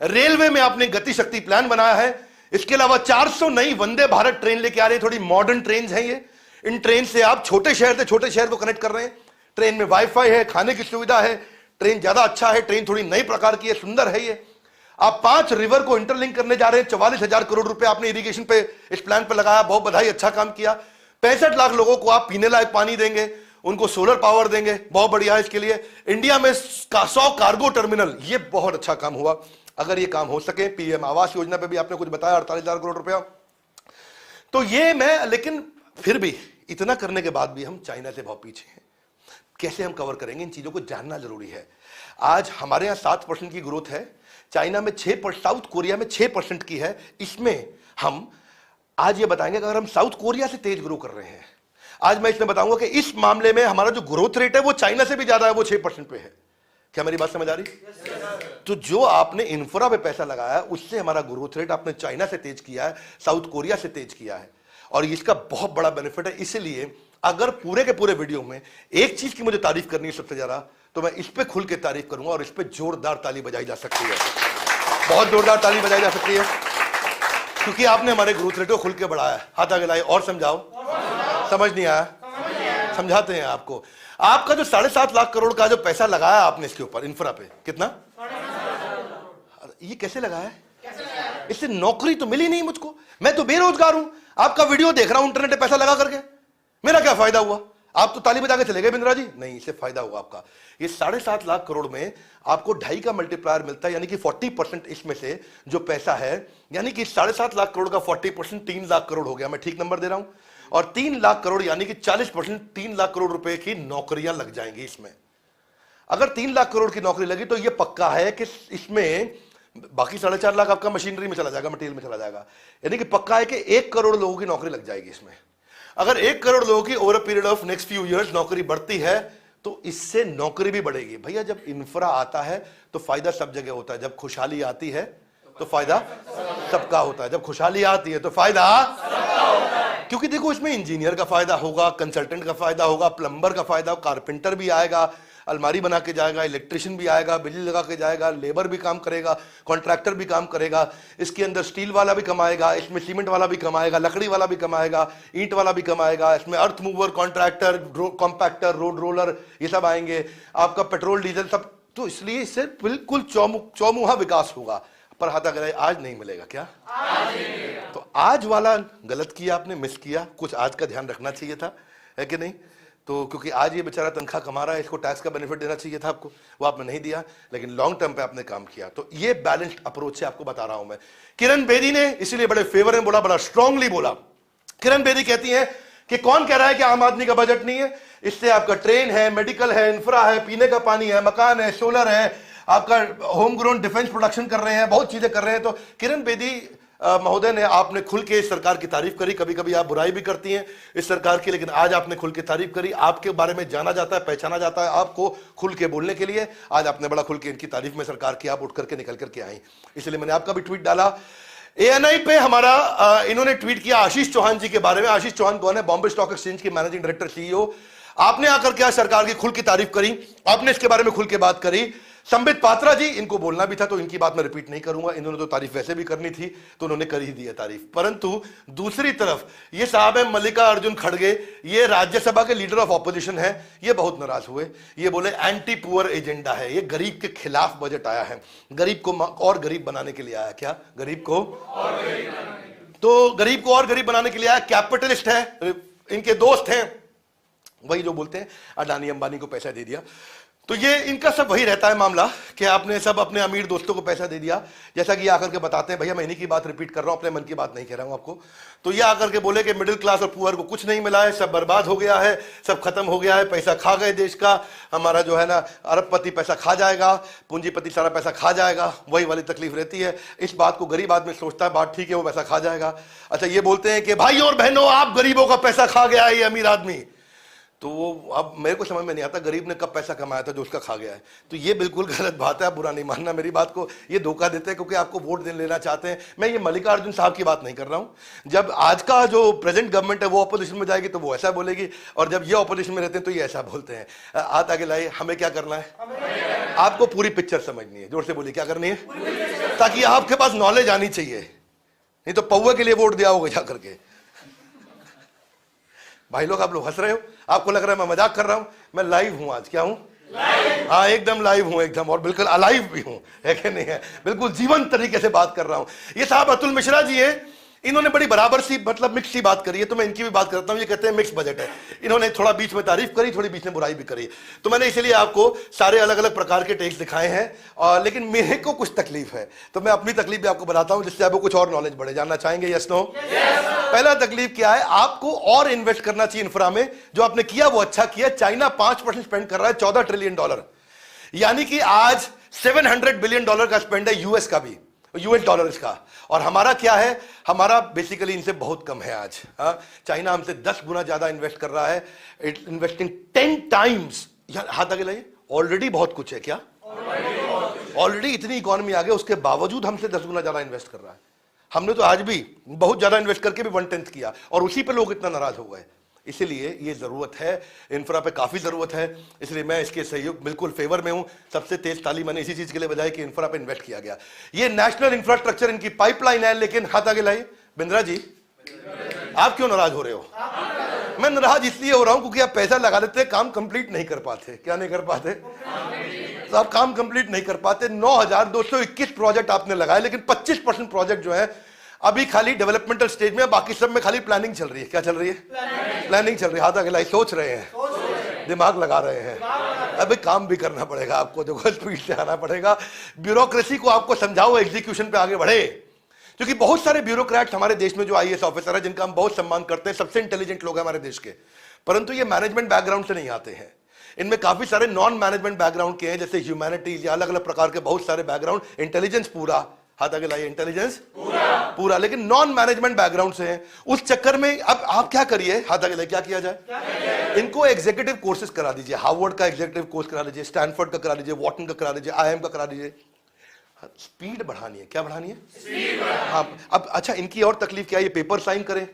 रेलवे में आपने गति शक्ति प्लान बनाया है। इसके अलावा 400 नई वंदे भारत ट्रेन लेके आ रही है, थोड़ी मॉडर्न ट्रेन है ये। इन ट्रेन से आप छोटे शहर से छोटे शहर को कनेक्ट कर रहे हैं। ट्रेन में वाईफाई है, खाने की सुविधा है, ट्रेन ज्यादा अच्छा है, ट्रेन थोड़ी नई प्रकार की है, सुंदर है ये। आप 5 रिवर को इंटरलिंक करने जा रहे हैं। 44,000 करोड़ रुपए आपने इरिगेशन पे इस प्लान पे लगाया, बहुत बधाई, अच्छा काम किया। 65 लाख लोगों को आप पीने लायक पानी देंगे, उनको सोलर पावर देंगे, बहुत बढ़िया है। इसके लिए इंडिया में 100 कार्गो टर्मिनल, ये बहुत अच्छा काम हुआ। अगर ये काम हो सके, पीएम आवास योजना पे भी आपने कुछ बताया, 48,000 करोड़ रुपया। तो ये मैं, लेकिन फिर भी इतना करने के बाद भी हम चाइना से बहुत पीछे हैं। कैसे हम कवर करेंगे, इन चीजों को जानना जरूरी है। आज हमारे यहां 7% की ग्रोथ है, चाइना में 6%, साउथ कोरिया में 6% की है। इसमें हम आज ये बताएंगे कि अगर हम साउथ कोरिया से तेज ग्रो कर रहे हैं, आज मैं इसमें बताऊंगा कि इस मामले में हमारा जो ग्रोथ रेट है वो चाइना से भी ज्यादा है, वो 6% पे है। क्या मेरी बात समझ आ रही? तो जो आपने इंफ्रा पे पैसा लगाया, उससे हमारा ग्रोथ रेट आपने चाइना से तेज किया है, साउथ कोरिया से तेज किया है, और इसका बहुत बड़ा बेनिफिट है। इसलिए अगर पूरे के पूरे वीडियो में एक चीज की मुझे तारीफ करनी है सबसे ज्यादा, तो मैं इस पे खुल के तारीफ करूंगा, और इस पे जोरदार ताली बजाई जा सकती है, बहुत जोरदार ताली बजाई जा सकती है, क्योंकि आपने हमारे ग्रोथ रेट को खुल के बढ़ाया। हाथ आगे लाए और समझाओ। समझ नहीं आया? समझाते हैं आपको। आपका जो 7.5 लाख करोड़ का जो पैसा लगाया आपने इसके ऊपर, इंफ्रा पे, कितना? ये कैसे लगाया है? इससे नौकरी तो मिली नहीं मुझको, मैं तो बेरोजगार हूं। आपका वीडियो देख रहा हूं इंटरनेट पे पैसा लगा करके, मेरा क्या फायदा हुआ? आप तो ताली बजा के चले गए बिंद्रा जी, नहीं, इससे फायदा होगा आपका। ये 7.5 लाख करोड़ में आपको 2.5 का मल्टीप्लायर मिलता है, यानी कि 40% इसमें से जो पैसा है, यानी कि 7.5 लाख करोड़ का 40% 3 लाख करोड़ हो गया। मैं ठीक नंबर दे रहा हूं? और 3 लाख करोड़ यानी कि 40% 3 लाख करोड़ रुपए की नौकरियां लग जाएंगी इसमें। अगर 3 लाख करोड़ की नौकरी लगी तो यह पक्का है कि इसमें बाकी 4.5 लाख आपका मशीनरी में चला जाएगा, मटेरियल में चला जाएगा, यानी कि पक्का है कि 1 करोड़ लोगों की नौकरी लग जाएगी इसमें। अगर 1 करोड़ लोगों की over a period of next few years नौकरी बढ़ती है तो इससे नौकरी भी बढ़ेगी। भैया जब इंफ्रा आता है तो फायदा सब जगह होता है, जब खुशहाली आती है तो फायदा सबका होता है, जब खुशहाली आती है तो फायदा सबका होता है। क्योंकि देखो इसमें इंजीनियर का फायदा होगा, कंसल्टेंट का फायदा होगा, प्लम्बर का फायदा, कारपेंटर भी आएगा, अलमारी बना के जाएगा, इलेक्ट्रिशियन भी आएगा, बिजली लगा के जाएगा, लेबर भी काम करेगा, कॉन्ट्रैक्टर भी काम करेगा, इसके अंदर स्टील वाला भी कमाएगा, इसमें सीमेंट वाला भी कमाएगा, लकड़ी वाला भी कमाएगा, ईंट वाला भी कमाएगा, इसमें earth mover, contractor, compactor, road roller, ये सब आएंगे, आपका पेट्रोल डीजल सब। तो इसलिए इससे बिल्कुल चौमुहा विकास होगा। पर हाथ अगर आज नहीं मिलेगा क्या? तो आज वाला गलत किया आपने, मिस किया, कुछ आज का ध्यान रखना चाहिए था, है कि नहीं? तो क्योंकि आज ये बेचारा तनख्वाह कमा रहा है, इसको टैक्स का बेनिफिट देना चाहिए था आपको, वो आपने नहीं दिया, लेकिन लॉन्ग टर्म पे आपने काम किया। तो ये बैलेंस्ड अप्रोच से आपको बता रहा हूं मैं। किरण बेदी ने इसीलिए बड़े फेवर में बोला, बड़ा स्ट्रांगली बोला। किरण बेदी कहती हैं कि कौन कह रहा है कि आम आदमी का बजट नहीं है? इससे आपका ट्रेन है, मेडिकल है, इंफ्रा है, पीने का पानी है, मकान है, सोलर है, आपका होम ग्रोन डिफेंस प्रोडक्शन कर रहे हैं, बहुत चीजें कर रहे हैं। तो किरण बेदी महोदय ने, आपने खुल के इस सरकार की तारीफ करी, कभी कभी आप बुराई भी करती हैं इस सरकार की, लेकिन आज आपने खुल के तारीफ करी, आपके बारे में जाना जाता है, पहचाना जाता है आपको खुल के बोलने के लिए। आज आपने बड़ा खुल के इनकी तारीफ में सरकार की आप उठ करके निकल करके आई, इसलिए मैंने आपका भी ट्वीट डाला। ANI पे हमारा इन्होंने ट्वीट किया आशीष चौहान जी के बारे में। आशीष चौहान कौन है? बॉम्बे स्टॉक एक्सचेंज के मैनेजिंग डायरेक्टर, CEO। आपने आकर के आज सरकार की खुल की तारीफ करी, आपने इसके बारे में खुल के बात करी। संबित पात्रा जी, इनको बोलना भी था तो इनकी बात मैं रिपीट नहीं करूंगा, इन्होंने तो तारीफ वैसे भी करनी थी तो उन्होंने कर ही दी है तारीफ। परंतु दूसरी तरफ ये साहब है मल्लिकार्जुन खड़गे, ये राज्यसभा के लीडर ऑफ ऑपोजिशन है, ये बहुत नाराज हुए। ये बोले एंटी पुअर एजेंडा है, ये गरीब के खिलाफ बजट आया है, गरीब को और गरीब बनाने के लिए आया। क्या? गरीब को और गरीब, तो गरीब को और गरीब बनाने के लिए आया। कैपिटलिस्ट है, इनके दोस्त हैं, वही जो बोलते हैं अडानी अंबानी को पैसा दे दिया। तो ये इनका सब वही रहता है मामला कि आपने सब अपने अमीर दोस्तों को पैसा दे दिया। जैसा कि ये आकर के बताते हैं, भैया मैं इन्हीं की बात रिपीट कर रहा हूं, अपने मन की बात नहीं कह रहा हूं आपको। तो ये आकर के बोले कि मिडिल क्लास और पुअर को कुछ नहीं मिला है, सब बर्बाद हो गया है, सब खत्म हो गया है, पैसा खा गए देश का, हमारा जो है ना अरबपति पैसा खा जाएगा, पूंजीपति सारा पैसा खा जाएगा, वही वाली तकलीफ रहती है। इस बात को गरीब आदमी सोचता है बात ठीक है, वो पैसा खा जाएगा। अच्छा, ये बोलते हैं कि भाई और बहनों आप गरीबों का पैसा खा गया है ये अमीर आदमी। तो वो अब मेरे को समझ में नहीं आता गरीब ने कब पैसा कमाया था जो उसका खा गया है। तो ये बिल्कुल गलत बात है, आप बुरा नहीं मानना मेरी बात को, ये धोखा देते हैं क्योंकि आपको वोट लेना चाहते हैं। मैं ये मल्लिकार्जुन साहब की बात नहीं कर रहा हूं। जब आज का जो प्रेजेंट गवर्नमेंट है वो ऑपोजिशन में जाएगी तो वो ऐसा बोलेगी, और जब ये ऑपोजिशन में रहते हैं तो ये ऐसा बोलते हैं। हाथ आगे लाइए, हमें क्या करना है? आपको पूरी पिक्चर समझनी है। जोर से बोलिए, क्या करनी है? ताकि आपके पास नॉलेज आनी चाहिए, नहीं तो पौवे के लिए वोट दिया होगा जा करके। भाई लोग, आप लोग हंस रहे हो, आपको लग रहा है मैं मजाक कर रहा हूं। मैं लाइव हूं आज, क्या हूं? हाँ, एकदम लाइव हूं, एकदम, और बिल्कुल अलाइव भी हूं, है कि नहीं है? बिल्कुल जीवंत तरीके से बात कर रहा हूं। ये साहब अतुल मिश्रा जी है, इन्होंने बड़ी बराबर सी, मतलब मिक्स सी बात करी है, तो मैं इनकी भी बात करता हूं। ये कहते हैं मिक्स बजट है। इन्होंने थोड़ा बीच में तारीफ करी, थोड़ी बीच में बुराई भी करी। तो मैंने इसलिए आपको सारे अलग अलग प्रकार के टेक्स्ट दिखाए हैं, और लेकिन मेरे को कुछ तकलीफ है तो मैं अपनी तकलीफ भी आपको बताता हूं, जिससे आपको कुछ और नॉलेज बढ़े। जानना चाहेंगे? Yes no? पहला तकलीफ क्या है? आपको और इन्वेस्ट करना चाहिए इंफ्रा में। जो आपने किया वो अच्छा किया। चाइना 5% स्पेंड कर रहा है, $14 ट्रिलियन, यानी कि आज $700 बिलियन का स्पेंड है यूएस का भी, US डॉलर इसका। और हमारा क्या है? हमारा बेसिकली इनसे बहुत कम है आज। चाइना हमसे 10 गुना ज्यादा इन्वेस्ट कर रहा है, इन्वेस्टिंग 10 टाइम्स। हाथ आगे लाइए, ऑलरेडी बहुत कुछ है। क्या? ऑलरेडी इतनी इकोनॉमी आ गई, उसके बावजूद हमसे 10 गुना ज्यादा इन्वेस्ट कर रहा है। हमने तो आज भी बहुत ज्यादा इन्वेस्ट करके भी 1/10 किया, और उसी पे लोग इतना नाराज हो गए। इसलिए ये जरूरत है, इंफ्रा पे काफी जरूरत है, इसलिए मैं इसके सहयोग बिल्कुल फेवर में हूं। सबसे तेज ताली मैंने इसी चीज के लिए बजाई कि इंफ्रा पे इन्वेस्ट किया गया। ये नेशनल इंफ्रास्ट्रक्चर इनकी पाइपलाइन है। लेकिन हाथ आगे लाइए, बिंद्रा जी आप क्यों नाराज हो रहे हो? मैं नाराज इसलिए हो रहा हूं क्योंकि आप पैसा लगा देते, काम कंप्लीट नहीं कर पाते। क्या नहीं कर पाते? तो आप काम कंप्लीट नहीं कर पाते। 9,221 प्रोजेक्ट आपने लगाए, लेकिन 25% प्रोजेक्ट जो है अभी खाली डेवलपमेंटल स्टेज में, बाकी सब में खाली प्लानिंग चल रही है। क्या चल रही है? प्लानिंग चल रही है। हाथ आगे सोच रहे हैं, दिमाग लगा रहे हैं। अभी काम भी करना पड़ेगा आपको, देखो स्पीड से आना पड़ेगा। ब्यूरोक्रेसी को आपको समझाओ एग्जीक्यूशन पे आगे बढ़े, क्योंकि बहुत सारे ब्यूरोक्रेट्स हमारे देश में जो आईएएस ऑफिसर है, जिनका हम बहुत सम्मान करते हैं, सबसे इंटेलिजेंट लोग हैं हमारे देश के, परंतु ये मैनेजमेंट बैकग्राउंड से नहीं आते हैं। इनमें काफी सारे नॉन मैनेजमेंट बैकग्राउंड के हैं, जैसे ह्यूमैनिटीज या अलग अलग प्रकार के बहुत सारे बैकग्राउंड। इंटेलिजेंस पूरा, हाथ आगे लाइए, इंटेलिजेंस पूरा, लेकिन नॉन मैनेजमेंट बैकग्राउंड से हैं। उस चक्कर में अब आप क्या करिए, हाथ आगे लाइए, क्या किया जाए? इनको एग्जीक्यूटिव कोर्सेज करा दीजिए। हार्वर्ड का एग्जीक्यूटिव कोर्स करा लीजिए, स्टैनफोर्ड का करा लीजिए, वॉटन का करा लीजिए, आईआईएम का करा लीजिए। स्पीड बढ़ानी है। क्या बढ़ानी है? स्पीड। हाँ, अब अच्छा, इनकी और तकलीफ क्या है? ये पेपर साइन करें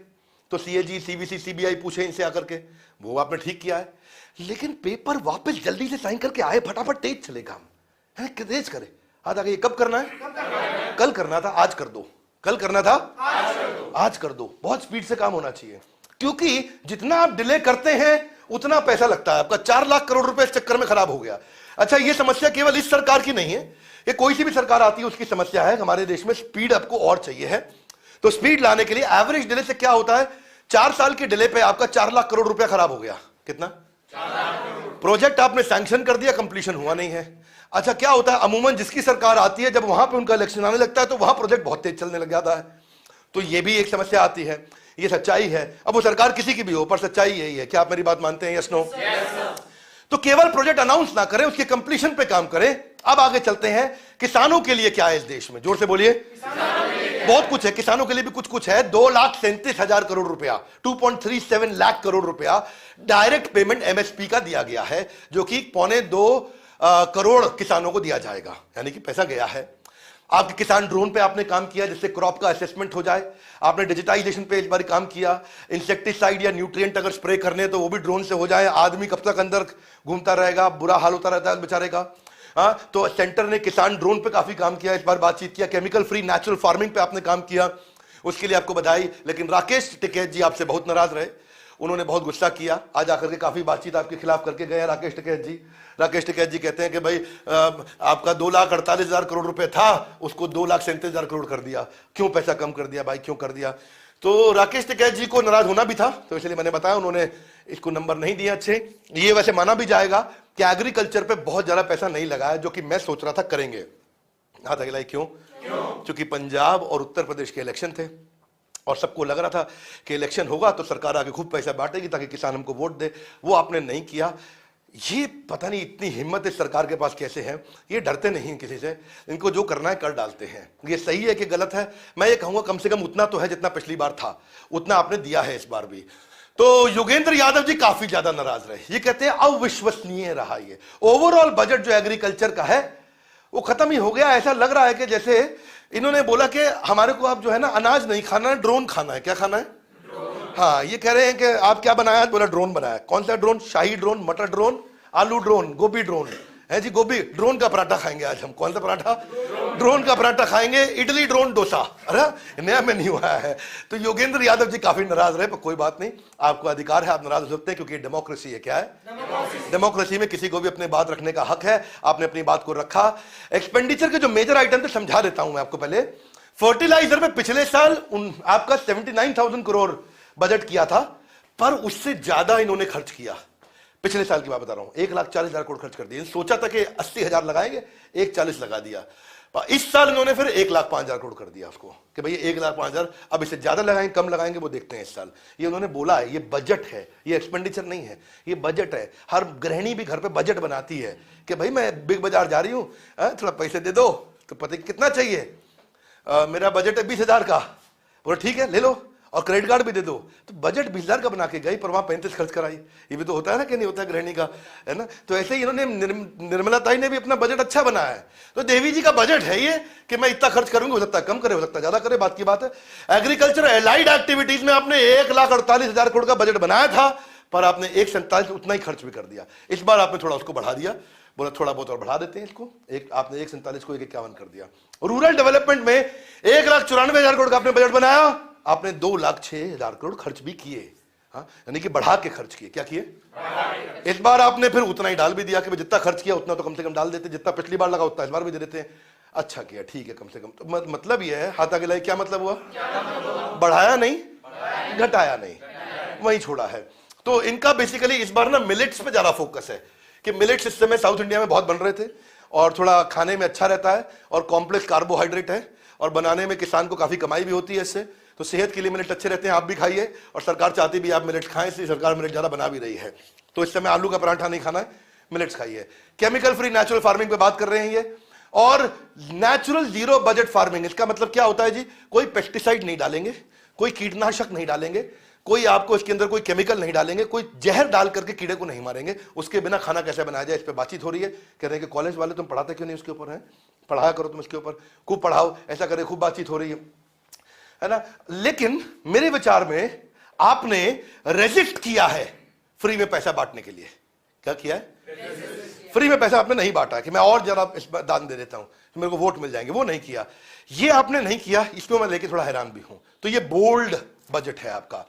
तो सीएजी, सीवीसी, सीबीआई पूछे इनसे आकर के, वो आपने ठीक किया है, लेकिन पेपर वापस जल्दी से साइन करके आए, फटाफट तेज चले काम है, तेज करे। हाथ आगे, ये कब करना है? कल करना था, आज कर दो। कल करना था, आज कर दो। बहुत स्पीड से काम होना चाहिए, क्योंकि जितना आप डिले करते हैं उतना पैसा लगता है आपका। 4 लाख करोड़ रुपए इस चक्कर में खराब हो गया। अच्छा, ये समस्या केवल इस सरकार की नहीं है, ये कोई सी भी सरकार आती है उसकी समस्या है। हमारे देश में स्पीड आपको और चाहिए है, तो स्पीड लाने के लिए एवरेज डिले से क्या होता है, 4 साल के डिले पे आपका 4 लाख करोड़ रुपया खराब हो गया। कितना? 4 लाख करोड़। प्रोजेक्ट आपने सैंक्शन कर दिया, कंप्लीशन हुआ नहीं है। अच्छा, क्या होता है, अमूमन जिसकी सरकार आती है, जब वहां पे उनका इलेक्शन आने लगता है तो वहां प्रोजेक्ट बहुत तेज चलने लग जाता है। तो ये भी एक समस्या आती है, ये सच्चाई है। अब वो सरकार किसी की भी हो, पर सच्चाई यही है। क्या आप मेरी बात मानते हैं? Yes no? तो केवल प्रोजेक्ट अनाउंस ना करें, उसके कंप्लीशन पे काम करें। अब आगे चलते हैं, किसानों के लिए क्या है इस देश में? जोर से बोलिए। बहुत कुछ है, किसानों के लिए भी कुछ है। 2,37,000 करोड़ रुपया, 2.37 लाख करोड़ रुपया डायरेक्ट पेमेंट एमएसपी का दिया गया है, जो कि 1.25 करोड़ किसानों को दिया जाएगा, यानी कि पैसा गया है। आपके किसान ड्रोन पे आपने काम किया, जिससे क्रॉप का असेसमेंट हो जाए। आपने डिजिटाइजेशन पे इस बार काम किया। इंसेक्टिसाइड या न्यूट्रिएंट अगर स्प्रे करने तो वो भी ड्रोन से हो जाए। आदमी कब तक अंदर घूमता रहेगा, बुरा हाल होता रहता है बेचारे का। हाँ, तो सेंटर ने किसान ड्रोन पे काफी काम किया, इस बार बातचीत किया। केमिकल फ्री नेचुरल फार्मिंग पे आपने काम किया, उसके लिए आपको बधाई। लेकिन राकेश टिकैत जी आपसे बहुत नाराज रहे, उन्होंने बहुत गुस्सा किया। आज आकर के काफी बातचीत आपके खिलाफ करके गए राकेश टिकैत जी। राकेश टिकैत जी कहते हैं कि भाई आपका 2,48,000 करोड़ रुपए था, उसको 2,37,000 करोड़ कर दिया। क्यों पैसा कम कर दिया भाई, क्यों कर दिया? तो राकेश टिकैत जी को नाराज होना भी था, तो इसलिए मैंने बताया, उन्होंने इसको नंबर नहीं दिए अच्छे। ये वैसे माना भी जाएगा कि एग्रीकल्चर पे बहुत ज्यादा पैसा नहीं लगाया, जो कि मैं सोच रहा था करेंगे। हाथ आगे लाइए, क्यों? क्योंकि पंजाब और उत्तर प्रदेश के इलेक्शन थे और सबको लग रहा था कि इलेक्शन होगा तो सरकार आगे खूब पैसा बांटेगी ताकि किसान हमको वोट दे। वो आपने नहीं किया। ये पता नहीं इतनी हिम्मत इस सरकार के पास कैसे है, ये डरते नहीं हैं किसी से, इनको जो करना है कर डालते हैं। ये सही है कि गलत है, मैं ये कहूंगा कम से कम उतना तो है जितना पिछली बार था, उतना आपने दिया है इस बार भी। तो योगेंद्र यादव जी काफी ज्यादा नाराज रहे। ये कहते हैं अविश्वसनीय रहा ये ओवरऑल बजट जो एग्रीकल्चर का है वो खत्म ही हो गया। ऐसा लग रहा है कि जैसे इन्होंने बोला कि हमारे को आप जो है ना अनाज नहीं खाना है, ड्रोन खाना है। क्या खाना है? हाँ, ये कह रहे हैं कि आप क्या बनाया? बोला ड्रोन बनाया। कौन सा ड्रोन? शाही ड्रोन, मटर ड्रोन, आलू ड्रोन, गोभी ड्रोन है जी। गोभी ड्रोन का पराठा खाएंगे आज हम। कौन सा पराठा? ड्रोन का पराठा खाएंगे। इडली ड्रोन डोसा, अरे नया मेन्यू आया है। तो योगेंद्र यादव जी काफी नाराज रहे, पर कोई बात नहीं, आपको अधिकार है, आप नाराज हो सकते हैं, क्योंकि डेमोक्रेसी है। क्या है? डेमोक्रेसी में किसी को भी अपनी बात रखने का हक है। आपने अपनी बात को रखा। एक्सपेंडिचर के जो मेजर आइटम थे समझा देता हूं मैं आपको। पहले फर्टिलाइजर में पिछले साल आपका 79,000 करोड़ बजट किया था, पर उससे ज्यादा इन्होंने खर्च किया। पिछले साल की बात बता रहा हूं, 1,40,000 करोड़ खर्च कर दिए। सोचा था कि 80,000 लगाएंगे, 1,40,000 लगा दिया। इस साल इन्होंने फिर 1,05,000 करोड़ कर दिया उसको, कि भाई 1,05,000, अब इससे ज्यादा लगाएंगे कम लगाएंगे वो देखते हैं इस साल। ये उन्होंने बोला है, ये बजट है, ये एक्सपेंडिचर नहीं है, ये बजट है। हर गृहिणी भी घर पे बजट बनाती है कि भाई मैं बिग बाजार जा रही हूँ, थोड़ा पैसे दे दो, तो पता कितना चाहिए, मेरा बजट है 20,000 का। बोला ठीक है ले लो, और क्रेडिट कार्ड भी दे दो। तो बजट 20,000 का बना के गई, पर वहां 35 खर्च कराई। ये भी तो होता है ना कि नहीं होता है गृहिणी का, है ना? तो ऐसे ही इन्होंने निर्मला ताई ने भी अपना बजट अच्छा बनाया है। तो देवी जी का बजट है ये कि मैं इतना खर्च करूंगी, हो सकता है कम करे, हो सकता है ज्यादा करे, बात की बात है। एग्रीकल्चर एलाइड एक्टिविटीज में आपने 1,48,000 करोड़ का बजट बनाया था, पर आपने 1,47 उतना ही खर्च भी कर दिया। इस बार आपने थोड़ा उसको बढ़ा दिया, बोला थोड़ा बहुत और बढ़ा देते हैं इसको। आपने 1,47 को 1,51 कर दिया। रूरल डेवलपमेंट में 1,94,000 करोड़ का आपने बजट बनाया, आपने 2,06,000 करोड़ खर्च भी किए। हाँ, यानी कि बढ़ा के खर्च किए। क्या किए? इस बार आपने फिर उतना ही डाल भी दिया कि जितना खर्च किया उतना तो कम से कम डाल देते, जितना पिछली बार लगा उतना इस बार भी दे देते हैं। अच्छा किया, ठीक है, कम से कम। तो मतलब ये है, हाथ आगे लाई, क्या मतलब हुआ? बढ़ाया नहीं, घटाया नहीं, वही छोड़ा है। तो इनका बेसिकली इस बार ना मिलेट्स पे ज्यादा फोकस है कि मिलेट्स इस समय साउथ इंडिया में बहुत बन रहे थे और थोड़ा खाने में अच्छा रहता है और कॉम्प्लेक्स कार्बोहाइड्रेट है और बनाने में किसान को काफी कमाई भी होती है इससे। तो सेहत के लिए मिलेट अच्छे रहते हैं, आप भी खाइए और सरकार चाहती भी आप मिलेट खाएं, इसलिए सरकार मिलेट ज्यादा बना भी रही है। तो इस समय आलू का पराठा नहीं खाना है, मिलेट्स खाइए। केमिकल फ्री नेचुरल फार्मिंग पे बात कर रहे हैं ये, और नेचुरल जीरो बजट फार्मिंग, इसका मतलब क्या होता है जी? कोई पेस्टिसाइड नहीं डालेंगे, कोई कीटनाशक नहीं डालेंगे, कोई आपको इसके अंदर कोई केमिकल नहीं डालेंगे, कोई जहर डाल करके कीड़े को नहीं मारेंगे। उसके बिना खाना कैसे बनाया जाए इस पे बातचीत हो रही है। कह रहे हैं कि कॉलेज वाले तुम पढ़ाते क्यों नहीं उसके ऊपर? है, पढ़ाया करो तुम इसके ऊपर, खूब पढ़ाओ, ऐसा करे, खूब बातचीत हो रही है ना। लेकिन मेरे विचार में आपने रेजिस्ट किया है फ्री में पैसा बांटने के लिए। क्या किया है? फ्री में पैसा आपने नहीं बांटा कि मैं और जरा इस दान दे देता हूं तो मेरे को वोट मिल जाएंगे, वो नहीं किया, ये आपने नहीं किया। इसमें मैं लेके थोड़ा हैरान भी हूं। तो ये बोल्ड बजट है आपका,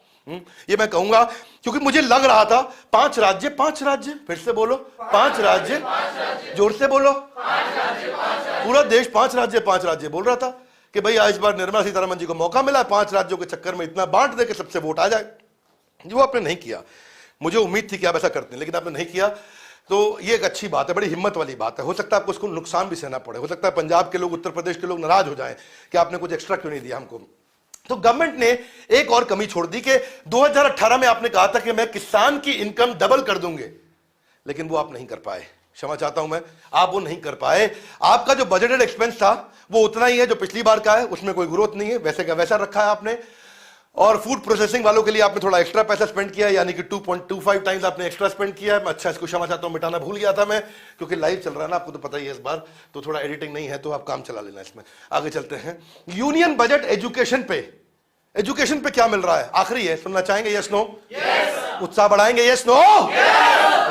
ये मैं कहूंगा, क्योंकि मुझे लग रहा था 5 राज्य, 5 राज्य, फिर से बोलो 5 राज्य, जोर से बोलो, पूरा देश 5 राज्य 5 राज्य बोल रहा था कि भाई इस बार निर्मला सीतारमण जी को मौका मिला 5 राज्यों के चक्कर में इतना बांट दे कि सबसे वोट आ जाए। जो आपने नहीं किया, मुझे उम्मीद थी कि आप ऐसा करते हैं, लेकिन आपने नहीं किया। तो ये एक अच्छी बात है, बड़ी हिम्मत वाली बात है। हो सकता है आपको उसको नुकसान भी सहना पड़े, हो सकता है पंजाब के लोग, उत्तर प्रदेश के लोग नाराज हो जाएं कि आपने कुछ एक्स्ट्रा क्यों नहीं दिया हमको। तो गवर्नमेंट ने एक और कमी छोड़ दी कि 2018 में आपने कहा था कि मैं किसान की इनकम डबल कर दूंगे, लेकिन वो आप नहीं कर पाए। क्षमा चाहता हूं मैं, आप वो नहीं कर पाए। आपका जो बजटेड एक्सपेंस था वो उतना ही है जो पिछली बार का है, उसमें कोई ग्रोथ नहीं है, वैसे का वैसा रखा है आपने। और फूड प्रोसेसिंग वालों के लिए आपने थोड़ा एक्स्ट्रा पैसा स्पेंड किया, यानी कि 2.25 टाइम्स आपने एक्स्ट्रा स्पेंड किया है। अच्छा, इसको क्षमा चाहता हूं, मिटाना भूल गया था मैं, क्योंकि लाइव चल रहा है ना, आपको तो पता ही है इस बार, तो थोड़ा एडिटिंग नहीं है तो आप काम चला लेना इसमें। आगे चलते हैं। यूनियन बजट एजुकेशन पे, एजुकेशन पे क्या मिल रहा है? आखिरी है, सुनना चाहेंगे? Yes no? उत्साह बढ़ाएंगे? Yes no?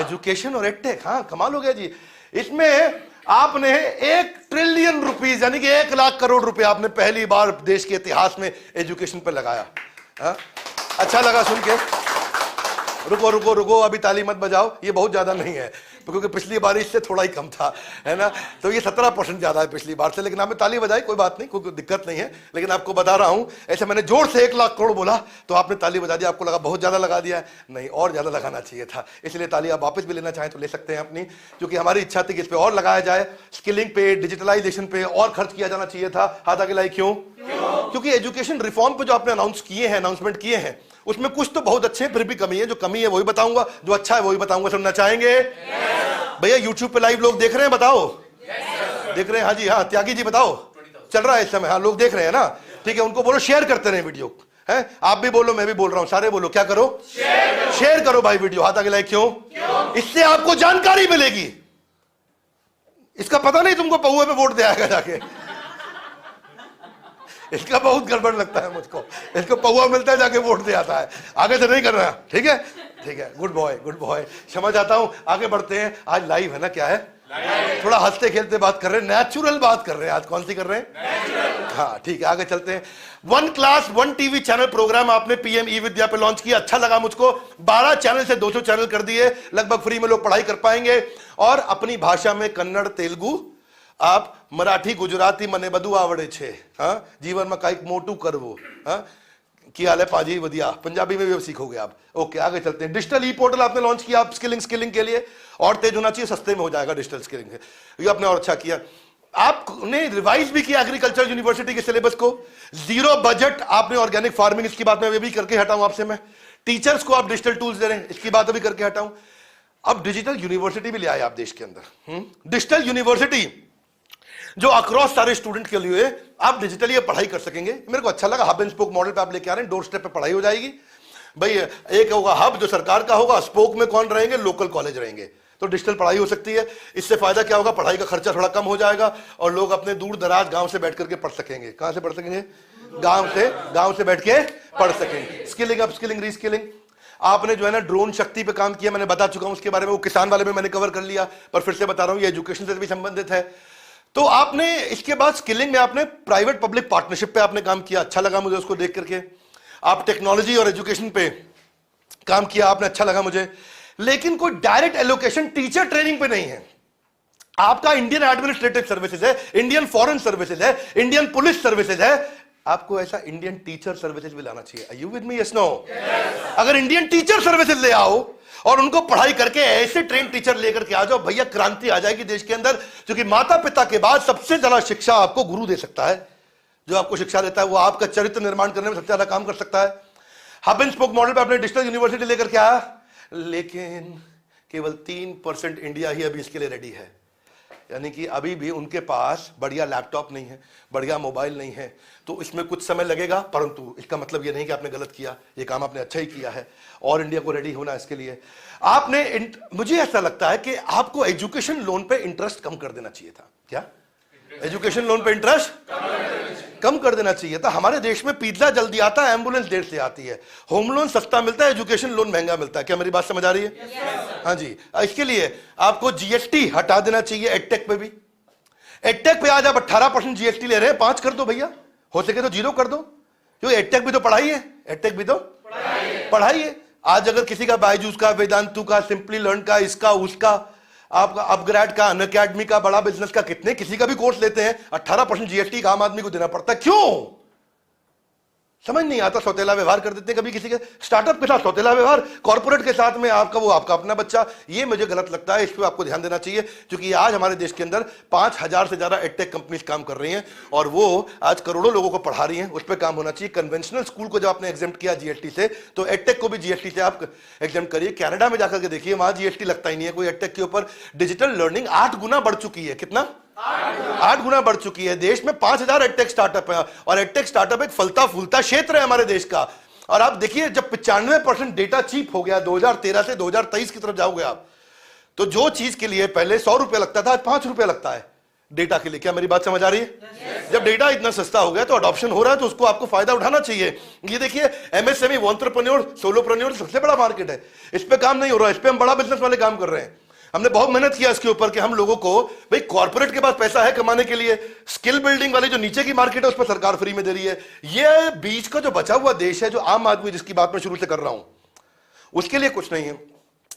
एजुकेशन और एडटेक, हाँ कमाल हो गया जी। इसमें आपने 1 ट्रिलियन रुपीस यानी कि 1 लाख करोड़ रुपए आपने पहली बार देश के इतिहास में एजुकेशन पे लगाया। हा? अच्छा लगा सुन के। रुको रुको रुको, अभी ताली मत बजाओ, ये बहुत ज्यादा नहीं है क्योंकि पिछली बार इससे थोड़ा ही कम था, है ना। तो ये 17% ज्यादा है पिछली बार से, लेकिन आपने ताली बजाई, कोई बात नहीं, कोई दिक्कत नहीं है। लेकिन आपको बता रहा हूं, ऐसे मैंने जोर से 1 लाख करोड़ बोला तो आपने ताली बजा दी, आपको लगा बहुत ज्यादा लगा दिया, नहीं और ज्यादा लगाना चाहिए था, इसलिए ताली आप वापस भी लेना चाहें तो ले सकते हैं अपनी, क्योंकि हमारी इच्छा थी कि इस पर और लगाया जाए, स्किलिंग पे, डिजिटलाइजेशन पे और खर्च किया जाना चाहिए था। हाथ आगे लाई, क्यों? क्योंकि एजुकेशन रिफॉर्म पे जो आपने अनाउंसमेंट किए हैं उसमें कुछ तो बहुत अच्छे हैं, फिर भी कमी है। जो कमी है वही बताऊंगा, जो अच्छा है वही बताऊंगा। सुनना चाहेंगे? भैया यूट्यूब पे लाइव लोग देख रहे हैं, बताओ। देख रहे हैं? हाँ जी, हाँ त्यागी जी बताओ, चल रहा है इस समय? हाँ लोग देख रहे हैं ना, ठीक है, उनको बोलो शेयर करते रहे वीडियो, है आप भी बोलो, मैं भी बोल रहा हूं, सारे बोलो, क्या करो? शेयर करो भाई वीडियो। हाथ आगे लाइक, क्यों? इससे आपको जानकारी मिलेगी। इसका पता नहीं तुमको पहुए पे वोट दे आएगा जाके, इसका बहुत गड़बड़ लगता है मुझको, इसको पौवा मिलता है जाके वोट दे आता है, आगे से नहीं कर रहा। ठीक है, ठीक है, गुड बॉय, गुड बॉय, क्षमा चाहता हूं। आगे बढ़ते हैं, आज लाइव है ना, क्या है? थोड़ा हंसते खेलते बात कर रहे हैं, नेचुरल बात कर रहे हैं आज। कौन सी कर रहे हैं? हाँ ठीक है, आगे चलते हैं। 1 क्लास 1 टीवी चैनल प्रोग्राम आपने पीएम ई विद्या पे लॉन्च किया, अच्छा लगा मुझको। 12 चैनल से 200 चैनल कर दिए, लगभग फ्री में लोग पढ़ाई कर पाएंगे। और अपनी भाषा में कन्नड़, तेलुगु, आप मराठी, गुजराती मने बधु आवड़े छे, हाँ जीवन में काइक मोटू करवो, हाँ की हाल है पाजी वधिया, पंजाबी में भी सीखोगे आप। ओके आगे चलते हैं। डिजिटल ई पोर्टल आपने लॉन्च किया, आप स्किलिंग के लिए और तेज होना चाहिए, सस्ते में हो जाएगा डिजिटल स्किलिंग से, ये आपने और अच्छा किया। आपने रिवाइज भी किया एग्रीकल्चर यूनिवर्सिटी के सिलेबस को। जीरो बजट आपने ऑर्गेनिक फार्मिंग, इसकी बात मैं भी करके हटाऊं आपसे मैं। टीचर्स को आप डिजिटल टूल्स दे रहे हैं, इसकी बात भी करके हटाऊं। अब डिजिटल यूनिवर्सिटी भी ले आए आप देश के अंदर, डिजिटल यूनिवर्सिटी जो अक्रॉस सारे स्टूडेंट के लिए आप डिजिटली पढ़ाई कर सकेंगे। मेरे को अच्छा लगा, हब एंड स्पोक मॉडल पे आप लेके आ रहे हैं, डोर स्टेप पे पढ़ाई हो जाएगी भाई। एक होगा हब जो सरकार का होगा, स्पोक में कौन रहेंगे? लोकल कॉलेज रहेंगे, तो डिजिटल पढ़ाई हो सकती है। इससे फायदा क्या होगा? पढ़ाई का खर्चा थोड़ा कम हो जाएगा और लोग अपने दूर दराज गांव से बैठ करके पढ़ सकेंगे। कहां से पढ़ सकेंगे? गांव से बैठ के पढ़ सकेंगे। स्किलिंग अप स्किलिंग रीस्किलिंग आपने जो है ना ड्रोन शक्ति पे काम किया, मैंने बता चुका हूं उसके बारे में, वो किसान वाले में मैंने कवर कर लिया, पर फिर से बता रहा हूं ये एजुकेशन से भी संबंधित है। तो आपने इसके बाद स्किलिंग में आपने प्राइवेट पब्लिक पार्टनरशिप पे आपने काम किया, अच्छा लगा मुझे उसको देख करके। आप टेक्नोलॉजी और एजुकेशन पे काम किया आपने, अच्छा लगा मुझे। लेकिन कोई डायरेक्ट एलोकेशन टीचर ट्रेनिंग पे नहीं है। आपका इंडियन एडमिनिस्ट्रेटिव सर्विसेज है, इंडियन फॉरेन सर्विसेज है, इंडियन पुलिस सर्विसेज है, आपको ऐसा इंडियन टीचर सर्विसेज भी लाना चाहिए। Are you with me? Yes no? अगर इंडियन टीचर सर्विसेज ले आओ और उनको पढ़ाई करके ऐसे ट्रेन टीचर लेकर के आ जाओ, भैया क्रांति आ जाएगी देश के अंदर। क्योंकि माता पिता के बाद सबसे ज्यादा शिक्षा आपको गुरु दे सकता है। जो आपको शिक्षा देता है वो आपका चरित्र निर्माण करने में सबसे ज्यादा काम कर सकता है। हब एंड स्पोक मॉडल पे अपने डिजिटल यूनिवर्सिटी लेकर के आया, लेकिन केवल 3% इंडिया ही अभी इसके लिए रेडी है। यानी कि अभी भी उनके पास बढ़िया लैपटॉप नहीं है, बढ़िया मोबाइल नहीं है। तो इसमें कुछ समय लगेगा, परंतु इसका मतलब ये नहीं कि आपने गलत किया, ये काम आपने अच्छा ही किया है। और इंडिया को रेडी होना इसके लिए आपने, मुझे ऐसा लगता है कि आपको एजुकेशन लोन पे इंटरेस्ट कम कर देना चाहिए था। क्या एजुकेशन लोन पे इंटरेस्ट कम कर देना चाहिए था? हमारे देश में पिज्जा जल्दी आता है, एम्बुलेंस देर से आती है, होम लोन सस्ता मिलता है, एजुकेशन लोन महंगा मिलता है। क्या मेरी बात समझ आ रही है? हाँ जी। इसके लिए आपको जीएसटी हटा देना चाहिए। एडटेक पे भी, एडटेक पे आज आप 18% जीएसटी ले रहे हैं, 5 कर दो भैया, हो सके तो 0 कर दो। क्योंकि एडटेक भी तो पढ़ाई है, एडटेक भी तो पढ़ाई है। आज अगर किसी का बायजूस का, वेदांतु का, सिंपली लर्न का, इसका उसका, आपका अपग्रेड का, अनअकैडमी का, बड़ा बिजनेस का, कितने किसी का भी कोर्स लेते हैं, 18% जीएसटी आम आदमी को देना पड़ता है। क्यों? समझ नहीं आता। सौतेला व्यवहार कर देते हैं कभी किसी के स्टार्टअप के साथ, सौतेला व्यवहार कॉर्पोरेट के साथ में, आपका वो आपका अपना बच्चा। ये मुझे गलत लगता है, इस पर आपको ध्यान देना चाहिए। क्योंकि आज हमारे देश के अंदर 5000 से ज्यादा एडटेक कंपनीज काम कर रही हैं और वो आज करोड़ों लोगों को पढ़ा रही हैं। उस पर काम होना चाहिए। कन्वेंशनल स्कूल को जब आपने एग्जेम्प्ट किया जीएसटी से, तो एडटेक को भी जीएसटी से आप एग्जेम्प्ट करिए। कनाडा में जाकर के देखिए, वहां जीएसटी लगता ही नहीं है कोई एडटेक के ऊपर। डिजिटल लर्निंग 8 गुना बढ़ चुकी है। कितना? 8 गुना बढ़ चुकी है। देश में 5000 एडटेक स्टार्टअप है और एडटेक स्टार्टअप एक फलता फूलता क्षेत्र है हमारे देश का। और आप देखिए, जब 95% डेटा चीप हो गया 2013 से 2023 की तरफ जाओगे आप, तो जो चीज के लिए पहले 100 रुपए लगता था, आज 5 रुपए लगता है डेटा के लिए। क्या मेरी बात समझ आ रही है? जब डेटा इतना सस्ता हो गया तो अडॉप्शन हो रहा है, तो उसको आपको फायदा उठाना चाहिए। ये देखिए, एमएसएमई, एंटरप्रेन्योर, सोलोप्रेन्योर सबसे बड़ा मार्केट है। इस पे काम नहीं हो रहा, इस पे हम बड़ा बिजनेस वाले काम कर रहे हैं। हमने बहुत मेहनत किया इसके ऊपर कि हम लोगों को, भाई कॉर्पोरेट के पास पैसा है कमाने के लिए, स्किल बिल्डिंग वाली जो नीचे की मार्केट है उस पर सरकार फ्री में दे रही है। ये बीच का जो बचा हुआ देश है, जो आम आदमी, जिसकी बात मैं शुरू से कर रहा हूं, उसके लिए कुछ नहीं है।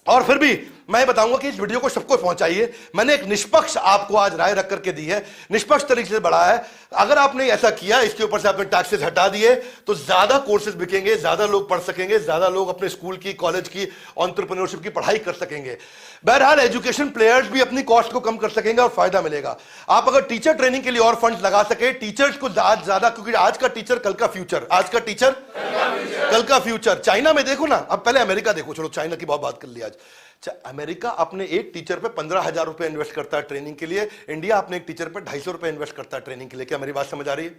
और फिर भी मैं बताऊंगा कि इस वीडियो को सबको पहुंचाइए। मैंने एक निष्पक्ष आपको आज राय रख करके दी है, निष्पक्ष तरीके से बढ़ाया है। अगर आपने ऐसा किया, इसके ऊपर से आपने टैक्सेस हटा दिए, तो ज्यादा कोर्सेज बिकेंगे, ज्यादा लोग पढ़ सकेंगे, ज्यादा लोग अपने स्कूल की, कॉलेज की, एंटरप्रेन्योरशिप की पढ़ाई कर सकेंगे। बहरहाल एजुकेशन प्लेयर्स भी अपनी कॉस्ट को कम कर सकेंगे और फायदा मिलेगा। आप अगर टीचर ट्रेनिंग के लिए और फंड लगा सके, टीचर्स को ज्यादा, क्योंकि आज का टीचर कल का फ्यूचर, आज का टीचर कल का फ्यूचर। चाइना में देखो ना, अब पहले अमेरिका देखो, चलो चाइना की बहुत बात कर ली आज। अमेरिका अपने एक टीचर पे 15,000 रुपए इन्वेस्ट करता है ट्रेनिंग के लिए। इंडिया अपने एक टीचर पे 250 रुपए इन्वेस्ट करता है ट्रेनिंग के लिए। क्या मेरी बात समझ आ रही है?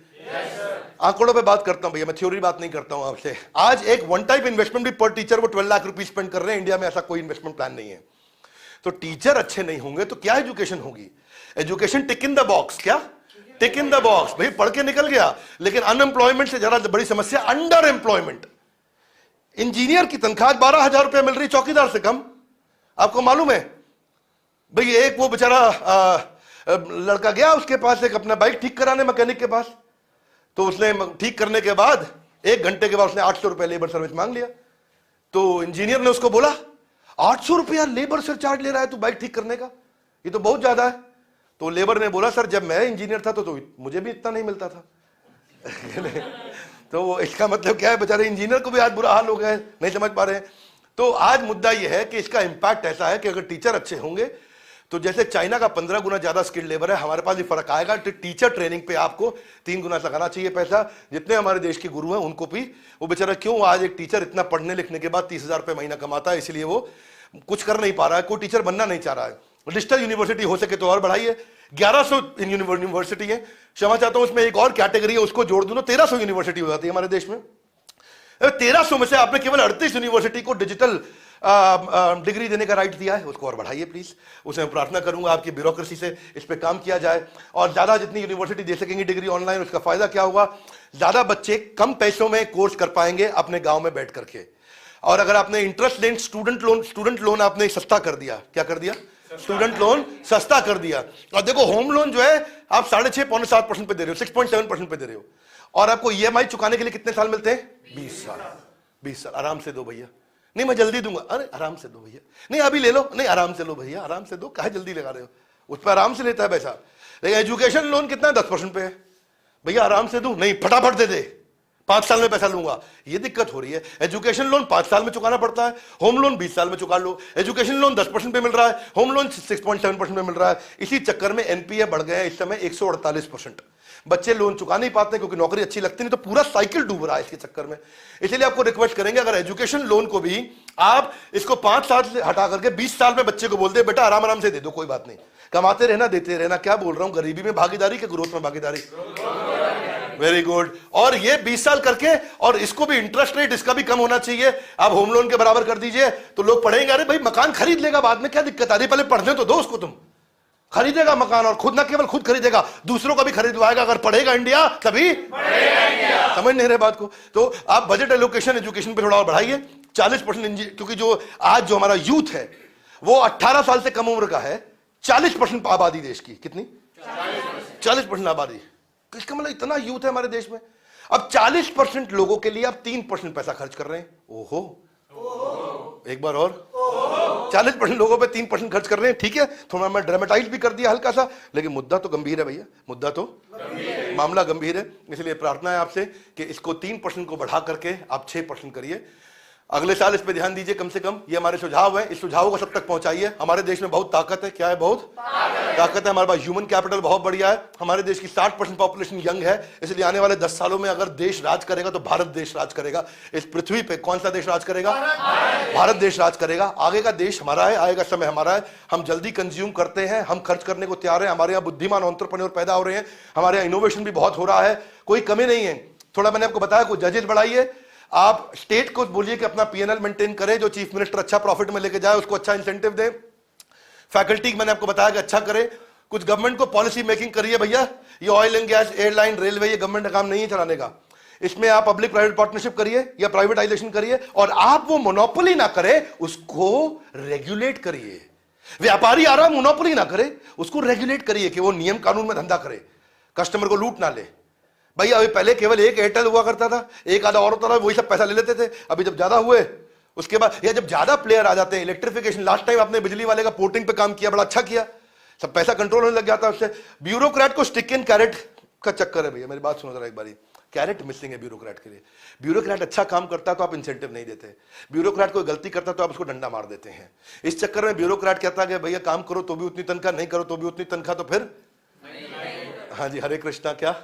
आंकड़ों पे बात करता हूं भैया, मैं थ्योरी बात नहीं करता हूं आपसे। आज एक वन टाइम इन्वेस्टमेंट भी पर टीचर वो 12 लाख रुपए स्पेंड कर रहे हैं। इंडिया में ऐसा कोई इन्वेस्टमेंट प्लान नहीं है। तो टीचर अच्छे नहीं होंगे तो क्या एजुकेशन होगी? Education tick in the box. क्या टिक इन द बॉक्स? भाई पढ़ के निकल गया, लेकिन अनएम्प्लॉयमेंट से ज्यादा बड़ी समस्या अंडर एम्प्लॉयमेंट। इंजीनियर की तनख्वाह 12,000 रुपए मिल रही, चौकीदार से कम। आपको मालूम है भाई, एक वो बेचारा लड़का गया उसके पास, एक अपना बाइक ठीक कराने मैकेनिक के पास, तो उसने ठीक करने के बाद 1 घंटे के बाद उसने 800 रुपए लेबर सर्विस मांग लिया। तो इंजीनियर ने उसको बोला, 800 रुपया लेबर से चार्ज ले रहा है तू बाइक ठीक करने का, ये तो बहुत ज्यादा है। तो लेबर ने बोला, सर जब मैं इंजीनियर था तो मुझे भी इतना नहीं मिलता था। तो इसका मतलब क्या है, बेचारे इंजीनियर को भी आज बुरा हाल हो गया है, नहीं समझ पा रहे हैं। तो आज मुद्दा यह है कि इसका इंपैक्ट ऐसा है कि अगर टीचर अच्छे होंगे तो जैसे चाइना का 15 गुना ज्यादा स्किल्ड लेबर है, हमारे पास भी फर्क आएगा। टीचर ट्रेनिंग पे आपको 3 गुना लगाना चाहिए पैसा। जितने हमारे देश के गुरु हैं उनको भी, वो बेचारा क्यों, आज एक टीचर इतना पढ़ने लिखने के बाद 30,000 रुपये महीना कमाता है, इसलिए वो कुछ कर नहीं पा रहा है, कोई टीचर बनना नहीं चाह रहा है। डिजिटल यूनिवर्सिटी हो सके तो और बढ़ाइए। 1100 यूनिवर्सिटी है, क्षमा चाहता हूं उसमें एक और कैटेगरी है, उसको जोड़ दूं तो 1300 यूनिवर्सिटी हो जाती है हमारे देश में। 1300 में से आपने केवल 38 यूनिवर्सिटी को डिजिटल डिग्री देने का राइट दिया है, उसको और बढ़ाइए प्लीज। उसे मैं प्रार्थना करूंगा आपकी ब्यूरोक्रेसी से इस पे काम किया जाए, और ज्यादा जितनी यूनिवर्सिटी दे सकेंगे डिग्री ऑनलाइन, उसका फायदा क्या होगा, ज्यादा बच्चे कम पैसों में कोर्स कर पाएंगे अपने गांव में बैठ करके। और अगर आपने इंटरेस्ट रेट स्टूडेंट लोन आपने सस्ता कर दिया, क्या कर दिया, स्टूडेंट लोन सस्ता कर दिया। और देखो होम लोन जो है आप 6.5 पौने 7% पे दे रहे हो, 6.7% पे दे रहे हो, और आपको ईएमआई चुकाने के लिए कितने साल मिलते हैं, 20 साल। 20 साल आराम से दो भैया। नहीं मैं जल्दी दूंगा, अरे आराम से दो भैया, नहीं अभी ले लो, नहीं आराम से लो भैया, आराम से दो, काहे जल्दी लगा रहे हो, उस पर आराम से लेता है पैसा। लेकिन एजुकेशन लोन कितना है? 10% पे है। भैया आराम से दूं? नहीं, फटाफट दे दे, 5 साल में पैसा लूंगा। ये दिक्कत हो रही है। एजुकेशन लोन 5 साल में चुकाना पड़ता है, होम लोन 20 साल में चुका लो। एजुकेशन लोन 10% पे मिल रहा है, होम लोन 6.7% पे मिल रहा है। इसी चक्कर में एनपीए बढ़ गए हैं इस समय 148%। बच्चे लोन चुका नहीं पाते क्योंकि नौकरी अच्छी लगती नहीं, तो पूरा साइकिल डूब रहा है इसके चक्कर में। इसलिए आपको रिक्वेस्ट करेंगे, अगर एजुकेशन लोन को भी आप इसको 5 साल से हटा करके 20 साल में बच्चे को बोल दे बेटा आराम आराम से दे दो, कोई बात नहीं, कमाते रहना, देते रहना। क्या बोल रहा हूं? गरीबी में भागीदारी कि ग्रोथ में भागीदारी? Very good. और ये 20 साल करके, और इसको भी इंटरेस्ट रेट इसका भी कम होना चाहिए। आप होम लोन के बराबर कर दीजिए तो लोग पढ़ेंगे। अरे भाई मकान खरीद लेगा बाद में, क्या दिक्कत आ रही? पहले पढ़ने तो दो उसको, तुम खरीदेगा मकान, और खुद ना केवल खुद खरीदेगा, दूसरों का भी खरीदवाएगा। अगर पढ़ेगा इंडिया तभी पढ़ेगा इंडिया। समझ नहीं रहे बात को? तो आप बजट एलोकेशन एजुकेशन पे थोड़ा और बढ़ाइए 40%, क्योंकि जो आज जो हमारा यूथ है वो 18 साल से कम उम्र का है। 40% आबादी देश की, कितनी? 40% आबादी। इसका मतलब इतना यूथ है हमारे देश में। अब 40% लोगों के लिए आप 3% पैसा खर्च कर रहे हैं। ओहो, एक बार और 40% लोगों पे 3% खर्च कर रहे हैं। ठीक है, थोड़ा मैं ड्रामेटाइज भी कर दिया हल्का सा, लेकिन मुद्दा तो गंभीर है भैया, मुद्दा तो मामला गंभीर है। इसलिए प्रार्थना है आपसे कि इसको 3% को बढ़ा करके आप 6% करिए। अगले साल इस पे ध्यान दीजिए कम से कम। ये हमारे सुझाव है, इस सुझाव को सब तक पहुंचाइए। हमारे देश में बहुत ताकत है। क्या है? बहुत ताकत है। हमारे पास ह्यूमन कैपिटल बहुत बढ़िया है। हमारे देश की 60% पॉपुलेशन यंग है। इसलिए आने वाले 10 सालों में अगर देश राज करेगा तो भारत देश राज करेगा। इस पृथ्वी पे कौन सा देश राज करेगा? भारत देश राज करेगा। आगे का देश हमारा है, आएगा समय हमारा है। हम जल्दी कंज्यूम करते हैं, हम खर्च करने को तैयार है। हमारे यहाँ बुद्धिमान एंटरप्रेन्योर पैदा हो रहे हैं, हमारे यहाँ इनोवेशन भी बहुत हो रहा है, कोई कमी नहीं है। थोड़ा मैंने आपको बताया, कुछ जजेस बढ़ाइए। आप स्टेट को बोलिए कि अपना पीएनएल मेंटेन करे, जो चीफ मिनिस्टर अच्छा प्रॉफिट में लेके जाए उसको अच्छा इंसेंटिव दे। फैकल्टी मैंने आपको बताया कि अच्छा करे। कुछ गवर्नमेंट को पॉलिसी मेकिंग करिए भैया। ये oil and gas, airline, railway, ये गवर्नमेंट का काम नहीं है चलाने का। इसमें आप पब्लिक प्राइवेट पार्टनरशिप करिए या प्राइवेटाइजेशन करिए, और आप वो मोनोपोली ना करे, उसको रेगुलेट करिए। व्यापारी आ रहा मोनोपोली ना करे, उसको रेगुलेट करिए कि वो नियम कानून में धंधा करे, कस्टमर को लूट ना ले। भाई अभी पहले केवल एक एयरटेल हुआ करता था, एक आधा और होता था, वही सब पैसा ले लेते थे। अभी जब ज्यादा हुए उसके बाद, या जब ज्यादा प्लेयर आ जाते हैं, इलेक्ट्रिफिकेशन, लास्ट टाइम आपने बिजली वाले का पोर्टिंग पे काम किया, बड़ा अच्छा किया, सब पैसा कंट्रोल होने लग जाता है उससे। ब्यूरोक्रेट को स्टिक एंड कैरेट का चक्कर है भैया। मेरी बात सुनो जरा एक बारी, कैरेट मिसिंग है ब्यूरोक्रेट के लिए। ब्यूरोक्रेट अच्छा काम करता है तो आप इंसेंटिव नहीं देते, ब्यूरोक्रेट कोई गलती करता है तो आप उसको डंडा मार देते हैं। इस चक्कर में ब्यूरोक्रेट कहता है कि भैया काम करो तो भी उतनी तनख्वाह, नहीं करो तो भी उतनी तनख्वाह, तो फिर हाँ जी, हरे कृष्णा। क्या?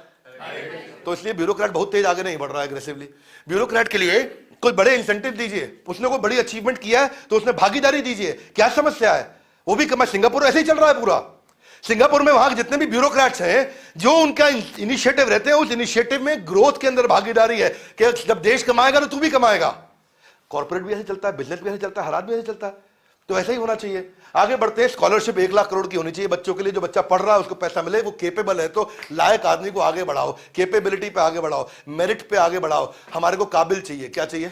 तो इसलिए ब्यूरोक्रेट बहुत तेज आगे नहीं बढ़ रहा है एग्रेसिवली। ब्यूरोक्रेट के लिए कोई बड़े इंसेंटिव दीजिए। उसने कोई बड़ी अचीवमेंट किया है तो उसने भागीदारी दीजिए। क्या समस्या है? वो भी कमा। सिंगापुर ऐसे ही चल रहा है पूरा। सिंगापुर में वहां जितने भी ब्यूरोक्रेट्स हैं, जो उनका इनिशिएटिव रहते हैं, उस इनिशिएटिव में ग्रोथ के अंदर भागीदारी है कि जब देश कमाएगा तो तू भी कमाएगा। कॉर्पोरेट भी ऐसे चलता है, बिजनेस भी ऐसे चलता है, हर आदमी ऐसे चलता है। तो ऐसा ही होना चाहिए। आगे बढ़ते हैं। स्कॉलरशिप 1 लाख करोड़ की होनी चाहिए बच्चों के लिए। जो बच्चा पढ़ रहा है उसको पैसा मिले, वो केपेबल है तो लायक आदमी को आगे बढ़ाओ, केपेबिलिटी पे आगे बढ़ाओ, मेरिट पे आगे बढ़ाओ। हमारे को काबिल चाहिए। क्या चाहिए?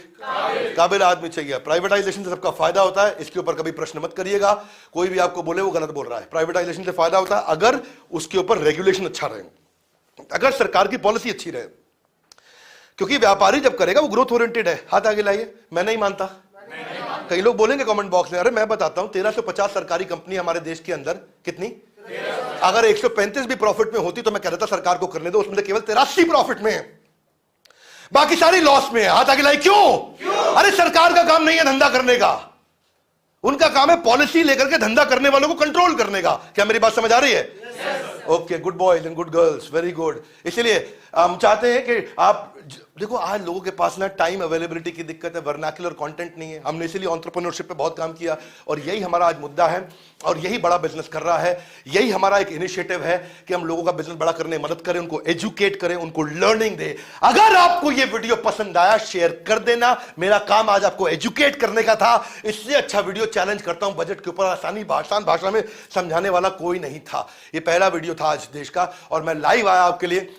काबिल आदमी चाहिए। प्राइवेटाइजेशन से सबका फायदा होता है, इसके ऊपर कभी प्रश्न मत करिएगा। कोई भी आपको बोले वो गलत बोल रहा है। प्राइवेटाइजेशन से फायदा होता है अगर उसके ऊपर रेगुलेशन अच्छा रहे, अगर सरकार की पॉलिसी अच्छी रहे। क्योंकि व्यापारी जब करेगा वो ग्रोथ ओरिएंटेड है। हाथ आगे लाइए। मैं नहीं मानता। कई लोग बोलेंगे कमेंट बॉक्स में, अरे मैं बताता हूं 1350 सरकारी कंपनी हमारे देश के अंदर। कितनी? अगर 135 भी प्रॉफिट में होती तो मैं कह देता सरकार को करने दो, उसमें केवल 83 प्रॉफिट में है, बाकी सारी लॉस में है। हाथ आगे लाई। क्यों? अरे सरकार का काम नहीं है धंधा करने का, उनका काम है पॉलिसी लेकर के धंधा करने वालों को कंट्रोल करने का। क्या मेरी बात समझ आ रही है? Okay, good boys and good girls, very good. इसलिए हम चाहते हैं कि आप देखो, आज लोगों के पास ना टाइम अवेलेबिलिटी की दिक्कत है, वर्नाक्युलर कंटेंट नहीं है। हमने इसीलिए एंटरप्रेन्योरशिप पे बहुत काम किया और यही हमारा आज मुद्दा है और यही बड़ा बिजनेस कर रहा है। यही हमारा एक इनिशिएटिव है कि हम लोगों का बिजनेस बड़ा करने में मदद करें, उनको एजुकेट करें, उनको लर्निंग दे। अगर आपको ये वीडियो पसंद आया शेयर कर देना। मेरा काम आज आपको एजुकेट करने का था। इससे अच्छा वीडियो चैलेंज करता हूं बजट के ऊपर आसानी आसान भाषा में समझाने वाला कोई नहीं था। ये पहला वीडियो था आज देश का और मैं लाइव आया आपके लिए।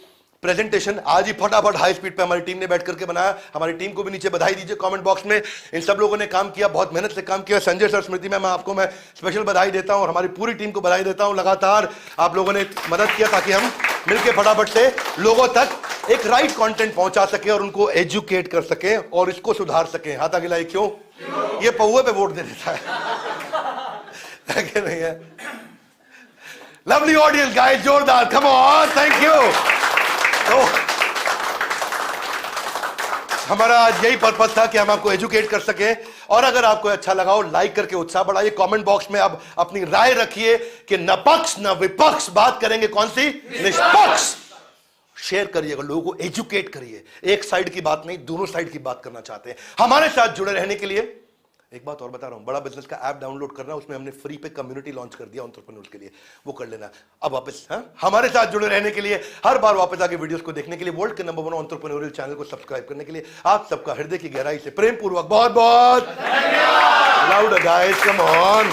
प्रेजेंटेशन आज ही फटाफट हाई स्पीड पे हमारी टीम ने बैठ करके बनाया। हमारी टीम को भी नीचे बधाई दीजिए कमेंट बॉक्स में। इन सब लोगों ने काम किया, बहुत मेहनत से काम किया। संजय सर, स्मृति मैम, आपको मैं स्पेशल बधाई देता हूं और हमारी पूरी टीम को बधाई देता हूं। लगातार आप लोगों ने मदद किया ताकि हम मिलकर फटाफट से लोगों तक एक राइट कंटेंट पहुंचा सके और उनको एजुकेट कर सके और इसको सुधार सके। हाथ आगे लाइए। क्यों? ये पौवे पे वोट दे देता है कि नहीं है? लवली ऑडियंस गाइस, जोरदार, कम ऑन, थैंक यू। तो हमारा आज यही पर्पस था कि हम आपको एजुकेट कर सके, और अगर आपको अच्छा लगा हो लाइक करके उत्साह बढ़ाइए, कमेंट बॉक्स में अब अपनी राय रखिए कि न पक्ष न विपक्ष, बात करेंगे कौन सी, निष्पक्ष। शेयर करिएगा, लोगों को एजुकेट करिए, एक साइड की बात नहीं, दोनों साइड की बात करना चाहते हैं। हमारे साथ जुड़े रहने के लिए एक बात और बता रहा हूं, बड़ा बिजनेस का ऐप डाउनलोड करना, उसमें हमने फ्री पे कम्युनिटी लॉन्च कर दिया एंटरप्रेन्योर्स के लिए, वो कर लेना। अब वापस हमारे साथ जुड़े रहने के लिए, हर बार वापस आके वीडियोस को देखने के लिए, वर्ल्ड के नंबर 1 एंटरप्रेन्योरियल चैनल को सब्सक्राइब करने के लिए आप सबका हृदय की गहराई से प्रेम पूर्वक बहुत बहुत धन्यवाद। Loud guys, come on.